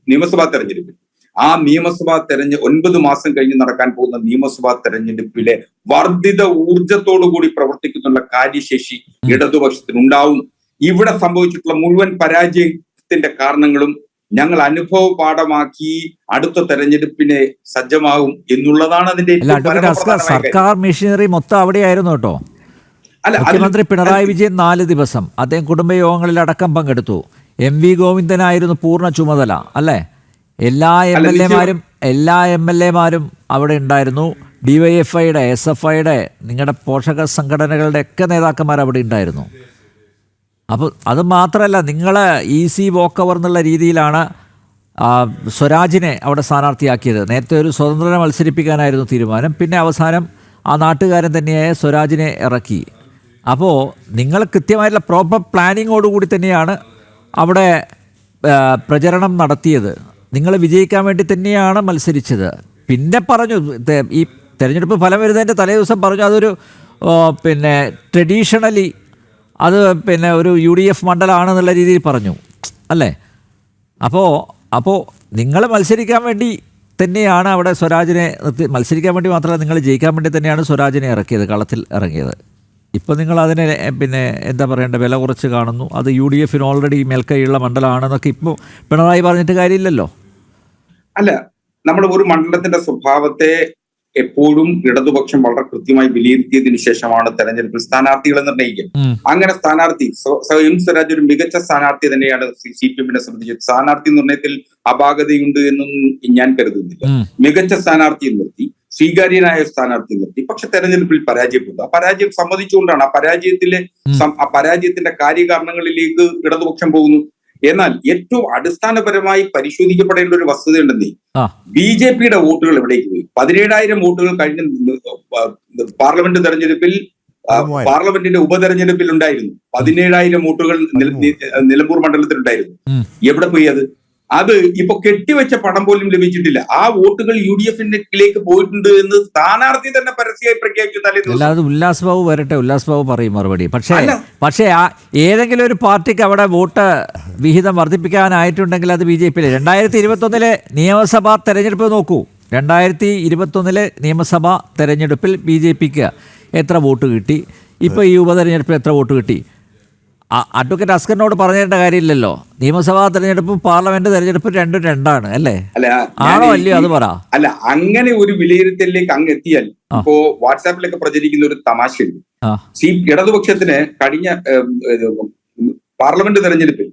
നിയമസഭാ തെരഞ്ഞെടുപ്പിൽ, ആ നിയമസഭാ 9 മാസം കഴിഞ്ഞ് നടക്കാൻ പോകുന്ന നിയമസഭാ തെരഞ്ഞെടുപ്പിലെ വർദ്ധിത ഊർജത്തോടുകൂടി പ്രവർത്തിക്കുന്നുള്ള കാര്യശേഷി ഇടതുപക്ഷത്തിനുണ്ടാവും. ഇവിടെ സംഭവിച്ചിട്ടുള്ള മുഴുവൻ പരാജയത്തിന്റെ കാരണങ്ങളും ഞങ്ങൾ അനുഭവ പാഠമാക്കി അടുത്ത തെരഞ്ഞെടുപ്പിനെ സജ്ജമാകും എന്നുള്ളതാണ് അതിന്റെ സർക്കാർ മെഷീനറി മൊത്തം അവിടെയായിരുന്നു കേട്ടോ. മുഖ്യമന്ത്രി പിണറായി വിജയൻ 4 ദിവസം അദ്ദേഹം കുടുംബയോഗങ്ങളിൽ അടക്കം പങ്കെടുത്തു. MV ഗോവിന്ദനായിരുന്നു പൂർണ്ണ ചുമതല അല്ലേ? എല്ലാ എം എൽ എമാരും അവിടെ ഉണ്ടായിരുന്നു. DYFIയുടെ SFIയുടെ നിങ്ങളുടെ പോഷക സംഘടനകളുടെ ഒക്കെ നേതാക്കന്മാർ അവിടെ ഉണ്ടായിരുന്നു. അപ്പോൾ അത് മാത്രമല്ല, നിങ്ങൾ ഈസി വോക്ക് ഓവർ എന്നുള്ള രീതിയിലാണ് സ്വരാജിനെ അവിടെ സ്ഥാനാർത്ഥിയാക്കിയത്. നേരത്തെ ഒരു സ്വതന്ത്രനെ മത്സരിപ്പിക്കാനായിരുന്നു തീരുമാനം, പിന്നെ അവസാനം ആ നാട്ടുകാരൻ തന്നെയായ സ്വരാജിനെ ഇറക്കി. അപ്പോൾ നിങ്ങൾ കൃത്യമായിട്ടുള്ള പ്രോപ്പർ പ്ലാനിങ്ങോടുകൂടി തന്നെയാണ് അവിടെ പ്രചരണം നടത്തിയത്. നിങ്ങൾ വിജയിക്കാൻ വേണ്ടി തന്നെയാണ് മത്സരിച്ചത്. പിന്നെ പറഞ്ഞു, ഈ തെരഞ്ഞെടുപ്പ് ഫലം വരുന്നതിൻ്റെ തലേ ദിവസം പറഞ്ഞു അതൊരു ട്രഡീഷണലി അത് ഒരു UDF മണ്ഡലമാണെന്നുള്ള രീതിയിൽ പറഞ്ഞു അല്ലേ? അപ്പോൾ നിങ്ങൾ മത്സരിക്കാൻ വേണ്ടി തന്നെയാണ് അവിടെ സ്വരാജിനെ മത്സരിക്കാൻ വേണ്ടി മാത്രമല്ല, നിങ്ങൾ ജയിക്കാൻ വേണ്ടി തന്നെയാണ് സ്വരാജിനെ ഇറക്കിയത്, കളത്തിൽ ഇറങ്ങിയത്. ഇപ്പോൾ നിങ്ങൾ അതിനെ എന്താ പറയേണ്ട, വില കുറച്ച് കാണുന്നു. അത് UDFന് ഓൾറെഡി മേൽക്കൈയുള്ള മണ്ഡലമാണെന്നൊക്കെ ഇപ്പോൾ പിണറായി പറഞ്ഞിട്ട് കാര്യമില്ലല്ലോ. അല്ല, നമ്മൾ ഒരു മണ്ഡലത്തിന്റെ സ്വഭാവത്തെ എപ്പോഴും ഇടതുപക്ഷം വളരെ കൃത്യമായി വിലയിരുത്തിയതിനു ശേഷമാണ് തെരഞ്ഞെടുപ്പിൽ സ്ഥാനാർത്ഥികളെ നിർണ്ണയിക്കുക. അങ്ങനെ സ്ഥാനാർത്ഥി സ്വയം സ്വരാജ് ഒരു മികച്ച സ്ഥാനാർത്ഥി തന്നെയാണ് CPM-നെ സംബന്ധിച്ച്. സ്ഥാനാർത്ഥി നിർണ്ണയത്തിൽ അപാകതയുണ്ട് എന്നൊന്നും ഞാൻ കരുതുന്നില്ല. മികച്ച സ്ഥാനാർത്ഥിയെ നിർത്തി, സ്വീകാര്യനായ സ്ഥാനാർത്ഥി നിർത്തി. പക്ഷെ തെരഞ്ഞെടുപ്പിൽ പരാജയപ്പെട്ടു. ആ പരാജയം സമ്മതിച്ചുകൊണ്ടാണ് ആ പരാജയത്തിന്റെ കാര്യകാരണങ്ങളിലേക്ക് ഇടതുപക്ഷം പോകുന്നു. എന്നാൽ ഏറ്റവും അടിസ്ഥാനപരമായി പരിശോധിക്കപ്പെടേണ്ട ഒരു വസ്തുതയുണ്ടെന്നേ, BJP-യുടെ വോട്ടുകൾ എവിടേക്ക് പോയി? 17,000 വോട്ടുകൾ കഴിഞ്ഞ പാർലമെന്റ് തെരഞ്ഞെടുപ്പിൽ, പാർലമെന്റിന്റെ ഉപതെരഞ്ഞെടുപ്പിൽ ഉണ്ടായിരുന്നു. 17,000 വോട്ടുകൾ നിലമ്പൂർ മണ്ഡലത്തിൽ ഉണ്ടായിരുന്നു. എവിടെ പോയി അത്? അത് ഇപ്പൊ കെട്ടിവെച്ച പണം പോലും ലഭിച്ചിട്ടില്ല. ആ വോട്ടുകൾ UDF-ലേക്ക് പോയിട്ടുണ്ട് എന്ന് സ്ഥാനാർത്ഥി തന്നെ പരസ്യമായി പ്രഖ്യാപിച്ചു. അല്ലാതെ ഉല്ലാസ് ബാബു വരട്ടെ, ഉല്ലാസ് ബാബു പറയും മറുപടി. പക്ഷേ ഏതെങ്കിലും ഒരു പാർട്ടിക്ക് അവിടെ വോട്ട് വിഹിതം വർദ്ധിപ്പിക്കാനായിട്ടുണ്ടെങ്കിൽ അത് BJP-യിലെ 2021 നിയമസഭാ തെരഞ്ഞെടുപ്പ് നോക്കൂ. 2021 നിയമസഭാ തെരഞ്ഞെടുപ്പിൽ BJP-ക്ക് എത്ര വോട്ട് കിട്ടി? ഇപ്പോൾ ഈ ഉപതെരഞ്ഞെടുപ്പിൽ എത്ര വോട്ട് കിട്ടി? അഡ്വക്കേറ്റ് അസ്കറിനോട് പറഞ്ഞേണ്ട കാര്യമില്ലല്ലോ. നിയമസഭാ തെരഞ്ഞെടുപ്പും പാർലമെന്റ് തെരഞ്ഞെടുപ്പും രണ്ടും രണ്ടാണ് അല്ലേ? ആണോ അല്ലയോ അത് പറ. അല്ല, അങ്ങനെ ഒരു വിലയിരുത്തലിലേക്ക് അങ്ങ് എത്തിയാൽ ഇപ്പോ വാട്സാപ്പിലൊക്കെ പ്രചരിക്കുന്ന ഒരു തമാശയുണ്ട്. ഇടതുപക്ഷത്തിന് കഴിഞ്ഞ പാർലമെന്റ് തെരഞ്ഞെടുപ്പിൽ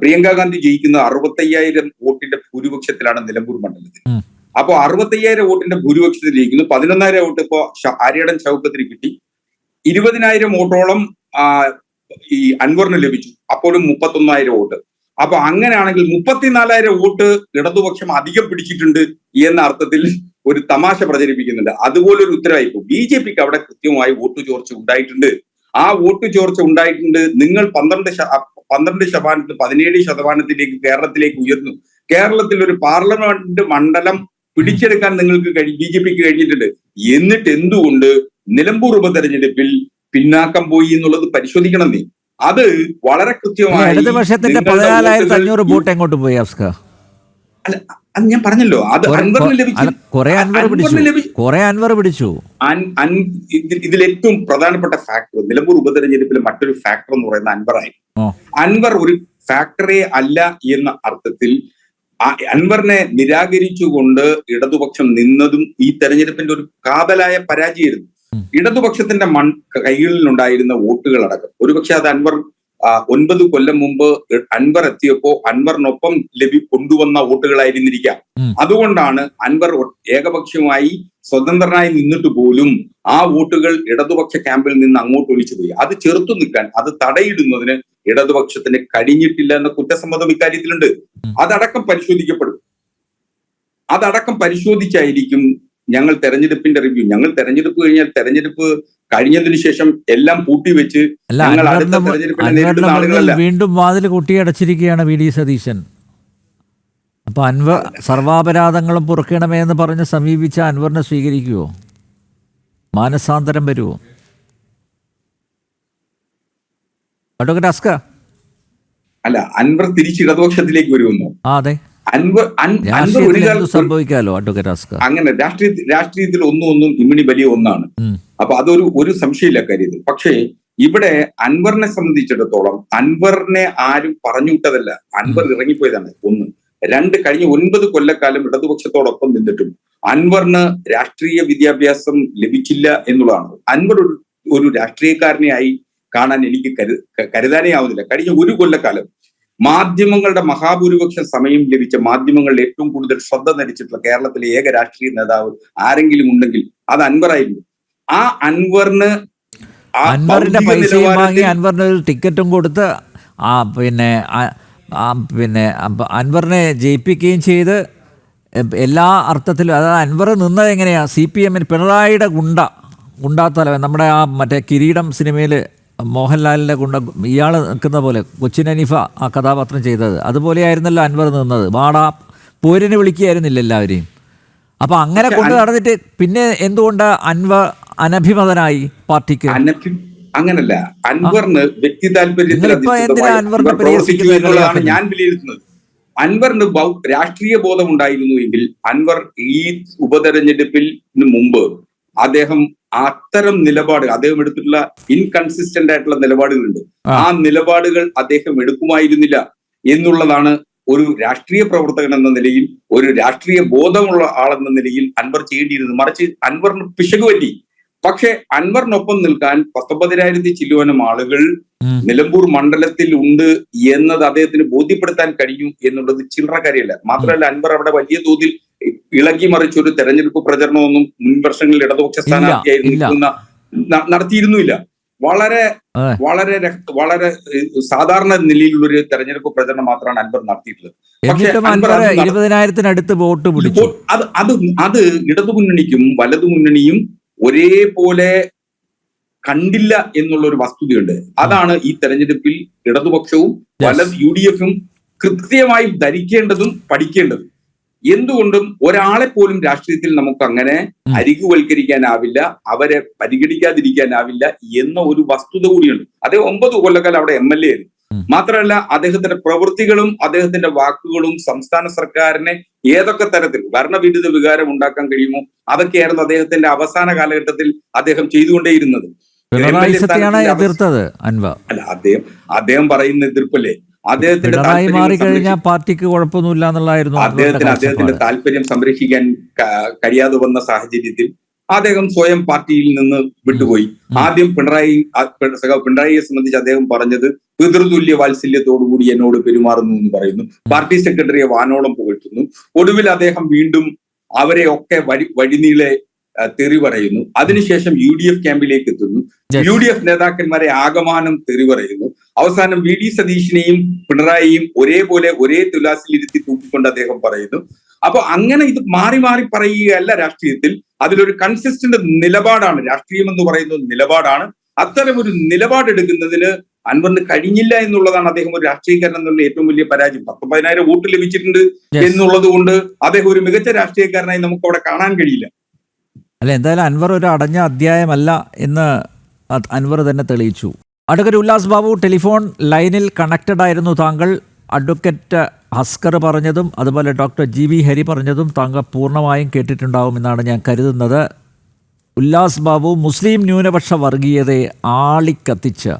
പ്രിയങ്ക ഗാന്ധി ജയിക്കുന്ന 65,000 വോട്ടിന്റെ ഭൂരിപക്ഷത്തിലാണ് നിലമ്പൂർ മണ്ഡലത്തിൽ. അപ്പോ 65,000 വോട്ടിന്റെ ഭൂരിപക്ഷത്തിൽ ജയിക്കുന്നു. 11,000 വോട്ട് ഇപ്പോ ആര്യടൻ ഷൗക്കത്തിന് കിട്ടി. 20,000 വോട്ടോളം ഈ അൻവറിന് ലഭിച്ചു. അപ്പോഴും 31,000 വോട്ട്. അപ്പൊ അങ്ങനെയാണെങ്കിൽ 34,000 വോട്ട് ഇടതുപക്ഷം അധികം പിടിച്ചിട്ടുണ്ട് എന്ന അർത്ഥത്തിൽ ഒരു തമാശ പ്രചരിപ്പിക്കുന്നുണ്ട്. അതുപോലൊരു ഉത്തരവായിപ്പോ BJP-ക്ക് അവിടെ കൃത്യമായി വോട്ട് ചോർച്ച ഉണ്ടായിട്ടുണ്ട്. ആ വോട്ട് ചോർച്ച ഉണ്ടായിട്ടുണ്ട്. നിങ്ങൾ 12% 17% കേരളത്തിലേക്ക് ഉയർന്നു. കേരളത്തിൽ ഒരു പാർലമെന്റ് മണ്ഡലം പിടിച്ചെടുക്കാൻ നിങ്ങൾക്ക് BJP-ക്ക് കഴിഞ്ഞിട്ടുണ്ട്. എന്നിട്ട് എന്തുകൊണ്ട് നിലമ്പൂർ ഉപതെരഞ്ഞെടുപ്പിൽ പിന്നാക്കം പോയി എന്നുള്ളത് പരിശോധിക്കണം. നീ അത് വളരെ കൃത്യമായി ഇടതുപക്ഷത്തിന്റെ 14,500 വോട്ട് എങ്ങോട്ട് പോയി? അല്ല, അത് ഞാൻ പറഞ്ഞല്ലോ, അത് അൻവറിന് ലഭിച്ചു. ഇതിൽ ഏറ്റവും പ്രധാനപ്പെട്ട ഫാക്ടർ, നിലമ്പൂർ ഉപതെരഞ്ഞെടുപ്പിലെ മറ്റൊരു ഫാക്ടർ എന്ന് പറയുന്നത് അൻവറായിരുന്നു. അൻവർ ഒരു ഫാക്ടറേ അല്ല എന്ന അർത്ഥത്തിൽ അൻവറിനെ നിരാകരിച്ചുകൊണ്ട് ഇടതുപക്ഷം നിന്നതും ഈ തെരഞ്ഞെടുപ്പിന്റെ ഒരു കാതലായ പരാജയമായിരുന്നു. ഇടതുപക്ഷത്തിന്റെ കൈകളിലുണ്ടായിരുന്ന വോട്ടുകളടക്കം ഒരുപക്ഷെ അത് അൻവർ 9 കൊല്ലം മുമ്പ് അൻവർ എത്തിയപ്പോ അൻവറിനൊപ്പം കൊണ്ടുവന്ന വോട്ടുകളായിരുന്നിരിക്കാം. അതുകൊണ്ടാണ് അൻവർ ഏകപക്ഷീയമായി സ്വതന്ത്രനായി നിന്നിട്ട് പോലും ആ വോട്ടുകൾ ഇടതുപക്ഷ ക്യാമ്പിൽ നിന്ന് അങ്ങോട്ട് ഒലിച്ചുപോയി. അത് ചെറുത്തു നിൽക്കാൻ, അത് തടയിടുന്നതിന് ഇടതുപക്ഷത്തിന് കഴിഞ്ഞിട്ടില്ല എന്ന കുറ്റസമ്മതം ഇക്കാര്യത്തിലുണ്ട്. അതടക്കം പരിശോധിക്കപ്പെടും. അതടക്കം പരിശോധിച്ചായിരിക്കും ഞങ്ങൾ തെരഞ്ഞെടുപ്പിന്റെ റിവ്യൂ. ഞങ്ങൾ തെരഞ്ഞെടുപ്പ് കഴിഞ്ഞതിനു ശേഷം എല്ലാം പൂട്ടിവെച്ച് ഞങ്ങൾ അടുത്ത തെരഞ്ഞെടുപ്പിനെ നേരിടുന്ന ആളുകളല്ല. വീണ്ടും വാതിൽ കൊട്ടിയടച്ചിരിക്കുകയാണ് VD സതീശൻ. അപ്പൊ അൻവർ സർവാപരാധങ്ങളും പൊറുക്കണമേ എന്ന് പറഞ്ഞ് സമീപിച്ച അൻവറിനെ സ്വീകരിക്കുവോ? മാനസാന്തരം വരുമോ? അഡ്വക്കേറ്റ് അസ്കർ, അല്ല, അൻവർ തിരിച്ച് ഇടതുപക്ഷത്തിലേക്ക് വരുമെന്നോ? അതെ, സംഭവിക്കാലോ അഡ്വക്കേറ്റ് അസ്കർ. അങ്ങനെ രാഷ്ട്രീയത്തിൽ ഒന്നും ഇമ്മിണി വലിയ ഒന്നാണ്. അപ്പൊ അതൊരു സംശയമില്ല കാര്യത്തിൽ. പക്ഷേ ഇവിടെ അൻവറിനെ സംബന്ധിച്ചിടത്തോളം അൻവറിനെ ആരും പറഞ്ഞു വിട്ടതല്ല, അൻവർ ഇറങ്ങിപ്പോയതാണ്. 1. 2, കഴിഞ്ഞ 9 കൊല്ലക്കാലം ഇടതുപക്ഷത്തോടൊപ്പം നിന്നിട്ടും അൻവറിന് രാഷ്ട്രീയ വിദ്യാഭ്യാസം ലഭിച്ചില്ല എന്നുള്ളതാണ്. അൻവർ ഒരു രാഷ്ട്രീയക്കാരനെയായി കാണാൻ എനിക്ക് കരുതാനേ ആവുന്നില്ല. കഴിഞ്ഞ 1 കൊല്ലക്കാലം മാധ്യമങ്ങളുടെ മഹാഭൂരിപക്ഷം സമയം ലഭിച്ച മാധ്യമങ്ങളിൽ ഏറ്റവും കൂടുതൽ ശ്രദ്ധ നടിച്ചിട്ടുള്ള കേരളത്തിലെ ഏക രാഷ്ട്രീയ നേതാവ് ആരെങ്കിലും ഉണ്ടെങ്കിൽ അത് അൻവറായിരുന്നു. ആ അൻവറിന്റെ പൈസയും വാങ്ങി അൻവറിന് ഒരു ടിക്കറ്റും കൊടുത്ത് പിന്നെ അൻവറിനെ ജയിപ്പിക്കുകയും ചെയ്ത് എല്ലാ അർത്ഥത്തിലും. അതായത് അൻവർ നിന്നത് എങ്ങനെയാ? CPM-ന് പിണറായിയുടെ ഗുണ്ടാത്തലവൻ, നമ്മുടെ ആ മറ്റേ കിരീടം സിനിമയിൽ മോഹൻലാലിൻ്റെ ഇയാൾ നിൽക്കുന്ന പോലെ, കൊച്ചിൻ ഹനീഫ ആ കഥാപാത്രം ചെയ്തത്, അതുപോലെയായിരുന്നല്ലോ അൻവർ നിന്നത്. പോരിന് വിളിക്കുകയായിരുന്നില്ല എല്ലാവരെയും. അപ്പം അങ്ങനെ കൊണ്ട് നടന്നിട്ട് പിന്നെ എന്തുകൊണ്ട് അൻവർ അനഭിമതനായി പാർട്ടിക്ക്? അങ്ങനല്ല, അൻവറിന് വ്യക്തി താല്പര്യത്തിലാണ് ഞാൻ വിലയിരുത്തുന്നത്. അൻവറിന് രാഷ്ട്രീയ ബോധം ഉണ്ടായിരുന്നു എങ്കിൽ അൻവർ ഈ ഉപതെരഞ്ഞെടുപ്പിന് മുമ്പ് അദ്ദേഹം അത്തരം നിലപാടുകൾ, അദ്ദേഹം എടുത്തിട്ടുള്ള ഇൻകൺസിസ്റ്റന്റ് ആയിട്ടുള്ള നിലപാടുകളുണ്ട്, ആ നിലപാടുകൾ അദ്ദേഹം എടുക്കുമായിരുന്നില്ല എന്നുള്ളതാണ് ഒരു രാഷ്ട്രീയ പ്രവർത്തകൻ എന്ന നിലയിൽ, ഒരു രാഷ്ട്രീയ ബോധമുള്ള ആളെന്ന നിലയിൽ അൻവർ ചെയ്യേണ്ടിയിരുന്നു. മറിച്ച് അൻവറിന് പിശക് പറ്റി. പക്ഷെ അൻവറിനൊപ്പം നിൽക്കാൻ 19,000 ചില്ലുവാനും ആളുകൾ നിലമ്പൂർ മണ്ഡലത്തിൽ ഉണ്ട് എന്നത് അദ്ദേഹത്തിന് ബോധ്യപ്പെടുത്താൻ കഴിഞ്ഞു എന്നുള്ളത് ചില്ലറ കാര്യമല്ല. മാത്രമല്ല, അൻവർ അവിടെ വലിയ തോതിൽ ഇളകി മറിച്ച ഒരു തെരഞ്ഞെടുപ്പ് പ്രചരണമൊന്നും മുൻ വർഷങ്ങളിൽ ഇടതുപക്ഷ സ്ഥാനാർത്ഥിയായി നടത്തിയിരുന്നില്ല. വളരെ വളരെ വളരെ സാധാരണ നിലയിലുള്ള ഒരു തെരഞ്ഞെടുപ്പ് പ്രചരണം മാത്രമാണ് അൻവർ നടത്തിയിട്ടുള്ളത്. പക്ഷേ അത് ഇടതുമുന്നണിക്കും വലതുമുന്നണിയും ഒരേപോലെ കണ്ടില്ല എന്നുള്ള ഒരു വസ്തുതയുണ്ട്. അതാണ് ഈ തെരഞ്ഞെടുപ്പിൽ ഇടതുപക്ഷവും UDF-ഉം കൃത്യമായി ധരിക്കേണ്ടതും പഠിക്കേണ്ടതും. എന്തുകൊണ്ടും ഒരാളെ പോലും രാഷ്ട്രീയത്തിൽ നമുക്ക് അങ്ങനെ അരികുവൽക്കരിക്കാനാവില്ല, അവരെ പരിഗണിക്കാതിരിക്കാനാവില്ല എന്ന ഒരു വസ്തുത കൂടിയുണ്ട്. അദ്ദേഹം 9 കൊല്ലക്കാലം അവിടെ MLA ആയിരുന്നു. മാത്രമല്ല, അദ്ദേഹത്തിന്റെ പ്രവൃത്തികളും അദ്ദേഹത്തിന്റെ വാക്കുകളും സംസ്ഥാന സർക്കാരിനെ ഏതൊക്കെ തരത്തിൽ ഭരണവിരുദ്ധ വികാരം ഉണ്ടാക്കാൻ കഴിയുമോ അതൊക്കെയായിരുന്നു അദ്ദേഹത്തിന്റെ അവസാന കാലഘട്ടത്തിൽ അദ്ദേഹം ചെയ്തുകൊണ്ടേയിരുന്നത്. അല്ല, അദ്ദേഹം പറയുന്ന എതിർപ്പല്ലേ, പാർട്ടിക്ക് കുഴപ്പമൊന്നുമില്ല എന്നുള്ളതായിരുന്നു അദ്ദേഹത്തിന്റെ താല്പര്യം സംരക്ഷിക്കാൻ കഴിയാതെ വന്ന സാഹചര്യത്തിൽ അദ്ദേഹം സ്വയം പാർട്ടിയിൽ നിന്ന് വിട്ടുപോയി. ആദ്യം പിണറായിയെ സംബന്ധിച്ച് അദ്ദേഹം പറഞ്ഞത് പിതൃതുല്യ വാത്സല്യത്തോടുകൂടി എന്നോട് പെരുമാറുന്നു എന്ന് പറയുന്നു. പാർട്ടി സെക്രട്ടറിയെ വാനോളം പുകഴ്ത്തുന്നു. ഒടുവിൽ അദ്ദേഹം വീണ്ടും അവരെയൊക്കെ വഴിനീളെ തെറി പറയുന്നു. അതിനുശേഷം UDF ക്യാമ്പിലേക്ക് എത്തുന്നു. UDF നേതാക്കന്മാരെ ആകമാനം തെറി പറയുന്നു. അവസാനം VD സതീഷിനെയും പിണറായിയും ഒരേപോലെ ഒരേ തുലാസിലിരുത്തി തൂക്കിക്കൊണ്ട് അദ്ദേഹം പറയുന്നു. അപ്പൊ അങ്ങനെ ഇത് മാറി മാറി പറയുകയല്ല രാഷ്ട്രീയത്തിൽ. അതിലൊരു കൺസിസ്റ്റന്റ് നിലപാടാണ് രാഷ്ട്രീയം എന്ന് പറയുന്നത്, നിലപാടാണ്. അത്തരം ഒരു നിലപാടെടുക്കുന്നതിന് അൻവറിന് കഴിഞ്ഞില്ല എന്നുള്ളതാണ് അദ്ദേഹം ഒരു രാഷ്ട്രീയക്കാരൻ എന്നുള്ള ഏറ്റവും വലിയ പരാജയം. 10,000 വോട്ട് ലഭിച്ചിട്ടുണ്ട് എന്നുള്ളത് കൊണ്ട് അദ്ദേഹം ഒരു മികച്ച രാഷ്ട്രീയക്കാരനായി നമുക്ക് അവിടെ കാണാൻ കഴിയില്ല. അല്ല, എന്തായാലും അൻവർ ഒരു അടഞ്ഞ അധ്യായമല്ല എന്ന് അൻവർ തന്നെ തെളിയിച്ചു. അഡ്വക്കേറ്റ് ഉല്ലാസ് ബാബു, ടെലിഫോൺ ലൈനിൽ കണക്റ്റഡ് ആയിരുന്നു താങ്കൾ. അഡ്വക്കേറ്റ് ഹസ്കർ പറഞ്ഞതും അതുപോലെ ഡോക്ടർ GV ഹരി പറഞ്ഞതും താങ്കൾ പൂർണ്ണമായും കേട്ടിട്ടുണ്ടാവുമെന്നാണ് ഞാൻ കരുതുന്നത്. ഉല്ലാസ് ബാബു, മുസ്ലിം ന്യൂനപക്ഷ വർഗീയതയെ ആളിക്കത്തിച്ച്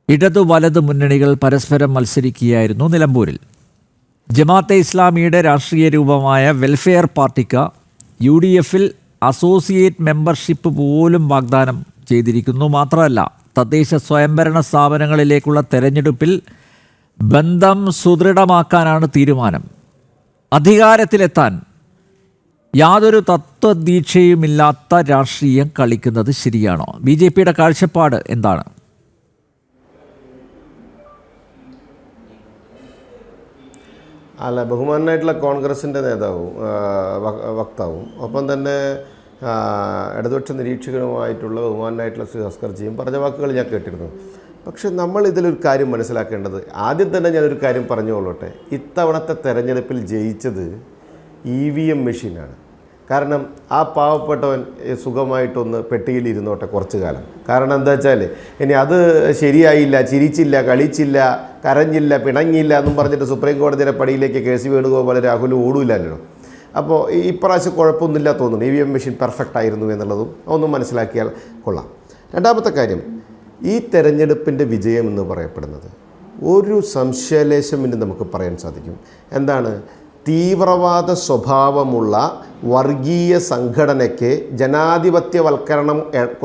ഇടതു വലതു മുന്നണികൾ പരസ്പരം മത്സരിക്കുകയായിരുന്നു നിലമ്പൂരിൽ. ജമാഅത്തെ ഇസ്ലാമിയുടെ രാഷ്ട്രീയ രൂപമായ വെൽഫെയർ പാർട്ടിക്ക് UDF-ൽ അസോസിയേറ്റ് മെമ്പർഷിപ്പ് പോലും വാഗ്ദാനം ചെയ്തിരിക്കുന്നു. മാത്രമല്ല, തദ്ദേശ സ്വയംഭരണ സ്ഥാപനങ്ങളിലേക്കുള്ള തെരഞ്ഞെടുപ്പിൽ ബന്ധം സുദൃഢമാക്കാനാണ് തീരുമാനം. അധികാരത്തിലെത്താൻ യാതൊരു തത്വദീക്ഷയുമില്ലാത്ത രാഷ്ട്രീയം കളിക്കുന്നത് ശരിയാണോ? BJP-യുടെ കാഴ്ചപ്പാട് എന്താണ്? അല്ല, ബഹുമാനായിട്ടുള്ള കോൺഗ്രസിൻ്റെ നേതാവും വക്താവും ഒപ്പം തന്നെ ഇടതുപക്ഷ നിരീക്ഷകനുമായിട്ടുള്ള ബഹുമാനായിട്ടുള്ള ശ്രീ ഹസ്കർജിയും പറഞ്ഞ വാക്കുകൾ ഞാൻ കേട്ടിരുന്നു. പക്ഷെ നമ്മൾ ഇതിലൊരു കാര്യം മനസ്സിലാക്കേണ്ടത്, ആദ്യം തന്നെ ഞാനൊരു കാര്യം പറഞ്ഞുകൊള്ളട്ടെ. ഇത്തവണത്തെ തെരഞ്ഞെടുപ്പിൽ ജയിച്ചത് EVM മെഷീനാണ്. കാരണം ആ പാവപ്പെട്ടവൻ സുഖമായിട്ടൊന്ന് പെട്ടിയിൽ ഇരുന്നോട്ടെ കുറച്ച് കാലം. കാരണം എന്താ വെച്ചാൽ ഇനി അത് ശരിയായില്ല, ചിരിച്ചില്ല, കളിച്ചില്ല, കരഞ്ഞില്ല, പിണങ്ങിയില്ല എന്നും പറഞ്ഞിട്ട് സുപ്രീം കോടതിയുടെ പടിയിലേക്ക് KC വേണുഗോപാൽ രാഹുൽ ഓടൂല്ലല്ലോ. അപ്പോൾ ഇപ്രാവശ്യം കുഴപ്പമൊന്നുമില്ല തോന്നുന്നു. EVM മെഷീൻ പെർഫെക്റ്റ് ആയിരുന്നു എന്നുള്ളതും ഒന്നും മനസ്സിലാക്കിയാൽ കൊള്ളാം. രണ്ടാമത്തെ കാര്യം, ഈ തെരഞ്ഞെടുപ്പിൻ്റെ വിജയം എന്ന് പറയപ്പെടുന്നത് ഒരു സംശയലേശം ഇനി നമുക്ക് പറയാൻ സാധിക്കും. എന്താണ്? തീവ്രവാദ സ്വഭാവമുള്ള വർഗീയ സംഘടനയ്ക്ക് ജനാധിപത്യവൽക്കരണം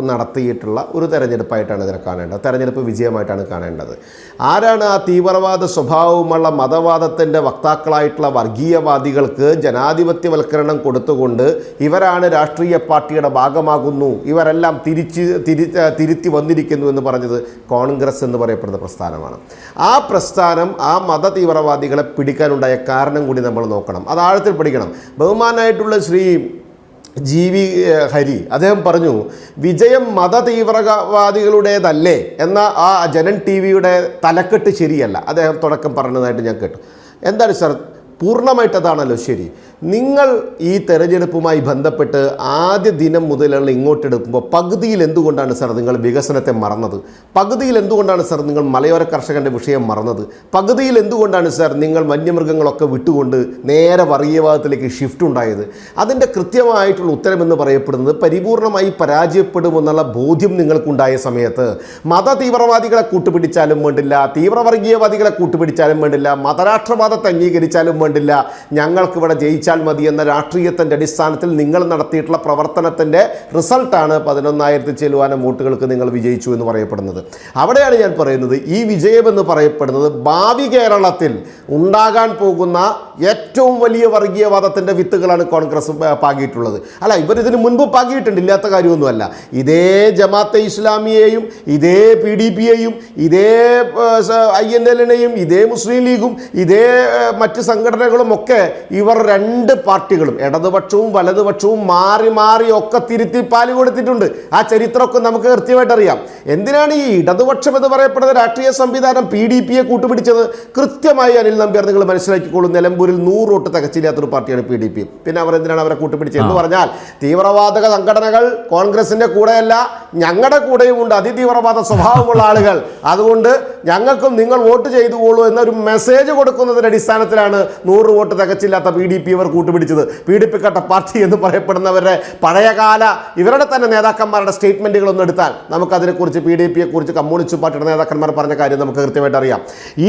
നടത്തിയിട്ടുള്ള ഒരു തെരഞ്ഞെടുപ്പായിട്ടാണ് ഇതിനെ കാണേണ്ടത്. തെരഞ്ഞെടുപ്പ് വിജയമായിട്ടാണ് കാണേണ്ടത്. ആരാണ് ആ തീവ്രവാദ സ്വഭാവമുള്ള മതവാദത്തിൻ്റെ വക്താക്കളായിട്ടുള്ള വർഗീയവാദികൾക്ക് ജനാധിപത്യവൽക്കരണം കൊടുത്തുകൊണ്ട് ഇവരാണ് രാഷ്ട്രീയ പാർട്ടിയുടെ ഭാഗമാകുന്നു, ഇവരെല്ലാം തിരുത്തി വന്നിരിക്കുന്നു എന്ന് പറഞ്ഞത് കോൺഗ്രസ് എന്ന് പറയപ്പെടുന്ന പ്രസ്ഥാനമാണ്. ആ പ്രസ്ഥാനം ആ മത തീവ്രവാദികളെ പിടിക്കാനുണ്ടായ കാരണം കൂടി നമ്മൾ നോക്കണം. അത് ആഴത്തിൽ പഠിക്കണം. ബഹുമാനായിട്ടുള്ള ശ്രീ GV ഹരി അദ്ദേഹം പറഞ്ഞു, വിജയം മത തീവ്രവാദികളുടേതല്ലേ എന്ന ആ ജനൻ TV-യുടെ തലക്കെട്ട് ശരിയല്ല അദ്ദേഹം തുടക്കം പറഞ്ഞതായിട്ട് ഞാൻ കേട്ടു. എന്താണ് സാർ? പൂർണ്ണമായിട്ടതാണല്ലോ ശരി. നിങ്ങൾ ഈ തെരഞ്ഞെടുപ്പുമായി ബന്ധപ്പെട്ട് ആദ്യ ദിനം മുതലുള്ള ഇങ്ങോട്ടെടുക്കുമ്പോൾ പകുതിയിൽ എന്തുകൊണ്ടാണ് സാർ നിങ്ങൾ വികസനത്തെ മറന്നത്? പകുതിയിൽ എന്തുകൊണ്ടാണ് സാർ നിങ്ങൾ മലയോര കർഷകൻ്റെ വിഷയം മറന്നത്? പകുതിയിൽ എന്തുകൊണ്ടാണ് സാർ നിങ്ങൾ വന്യമൃഗങ്ങളൊക്കെ വിട്ടുകൊണ്ട് നേരെ വർഗീയവാദത്തിലേക്ക് ഷിഫ്റ്റ് ഉണ്ടായത്? അതിൻ്റെ കൃത്യമായിട്ടുള്ള ഉത്തരമെന്ന് പറയപ്പെടുന്നത് പരിപൂർണമായി പരാജയപ്പെടുമെന്നുള്ള ബോധ്യം നിങ്ങൾക്കുണ്ടായ സമയത്ത് മത തീവ്രവാദികളെ കൂട്ടുപിടിച്ചാലും വേണ്ടില്ല, തീവ്രവർഗീയവാദികളെ കൂട്ടുപിടിച്ചാലും വേണ്ടില്ല, മതരാഷ്ട്രവാദത്തെ അംഗീകരിച്ചാലും വേണ്ടില്ല, ഞങ്ങൾക്കിവിടെ ജയിച്ചാൽ മതി എന്ന രാഷ്ട്രീയത്തിൻ്റെ അടിസ്ഥാനത്തിൽ നിങ്ങൾ നടത്തിയിട്ടുള്ള പ്രവർത്തനത്തിൻ്റെ റിസൾട്ടാണ് 11,000 ചെല്ലുവാനം വോട്ടുകൾക്ക് നിങ്ങൾ വിജയിച്ചു എന്ന് പറയപ്പെടുന്നത്. അവിടെയാണ് ഞാൻ പറയുന്നത് ഈ വിജയമെന്ന് പറയപ്പെടുന്നത് ഭാവി കേരളത്തിൽ ഉണ്ടാകാൻ പോകുന്ന ഏറ്റവും വലിയ വർഗീയവാദത്തിൻ്റെ വിത്തുകളാണ് കോൺഗ്രസ് പാകിയിട്ടുള്ളത്. അല്ല, ഇവരിതിന് മുൻപ് പാകിയിട്ടുണ്ട്, ഇല്ലാത്ത കാര്യമൊന്നുമല്ല. ഇതേ ജമാഅത്തെ ഇസ്ലാമിയെയും ഇതേ PDPയെയും ഇതേ INL-നെയും ഇതേ മുസ്ലിം ലീഗും ഇതേ മറ്റ് സംഘടനകളും ഒക്കെ ഇവർ രണ്ട് പാർട്ടികളും ഇടതുപക്ഷവും വലതുപക്ഷവും മാറി മാറി ഒക്കെ തിരുത്തി പാല് കൊടുത്തിട്ടുണ്ട്. ആ ചരിത്രമൊക്കെ നമുക്ക് കൃത്യമായിട്ട് അറിയാം. എന്തിനാണ് ഈ ഇടതുപക്ഷം എന്ന് പറയപ്പെടുന്ന രാഷ്ട്രീയ സംവിധാനം PDPയെ കൂട്ടുപിടിച്ചത്? കൃത്യമായി അനിൽ നമ്പ്യാർ നിങ്ങൾ മനസ്സിലാക്കിക്കോളൂ. നിലമ്പൂരിൽ 100 വോട്ട് തികച്ചില്ലാത്തൊരു പാർട്ടിയാണ് PDP. പിന്നെ അവർ എന്തിനാണ് അവരെ കൂട്ടുപിടിച്ചത് എന്ന് പറഞ്ഞാൽ തീവ്രവാദക സംഘടനകൾ കോൺഗ്രസിന്റെ കൂടെയല്ല, ഞങ്ങളുടെ കൂടെയും ഉണ്ട് അതിതീവ്രവാദ സ്വഭാവമുള്ള ആളുകൾ. അതുകൊണ്ട് ഞങ്ങൾക്കും നിങ്ങൾ വോട്ട് ചെയ്തുകൊള്ളൂ എന്നൊരു മെസ്സേജ് കൊടുക്കുന്നതിന്റെ അടിസ്ഥാനത്തിലാണ് 100 വോട്ട് തികച്ചില്ലാത്ത PDP ഇവർ കൂട്ടുപിടിച്ചത്. പീഡിപ്പിക്കട്ട പാർട്ടി എന്ന് പറയപ്പെടുന്നവരുടെ പഴയകാല ഇവരുടെ തന്നെ നേതാക്കന്മാരുടെ സ്റ്റേറ്റ്മെന്റുകളൊന്നും എടുത്താൽ നമുക്കതിനെക്കുറിച്ച് PDPയെ കുറിച്ച് കമ്മ്യൂണിസ്റ്റ് പാർട്ടിയുടെ നേതാക്കന്മാർ പറഞ്ഞ കാര്യം നമുക്ക് കൃത്യമായിട്ട് അറിയാം.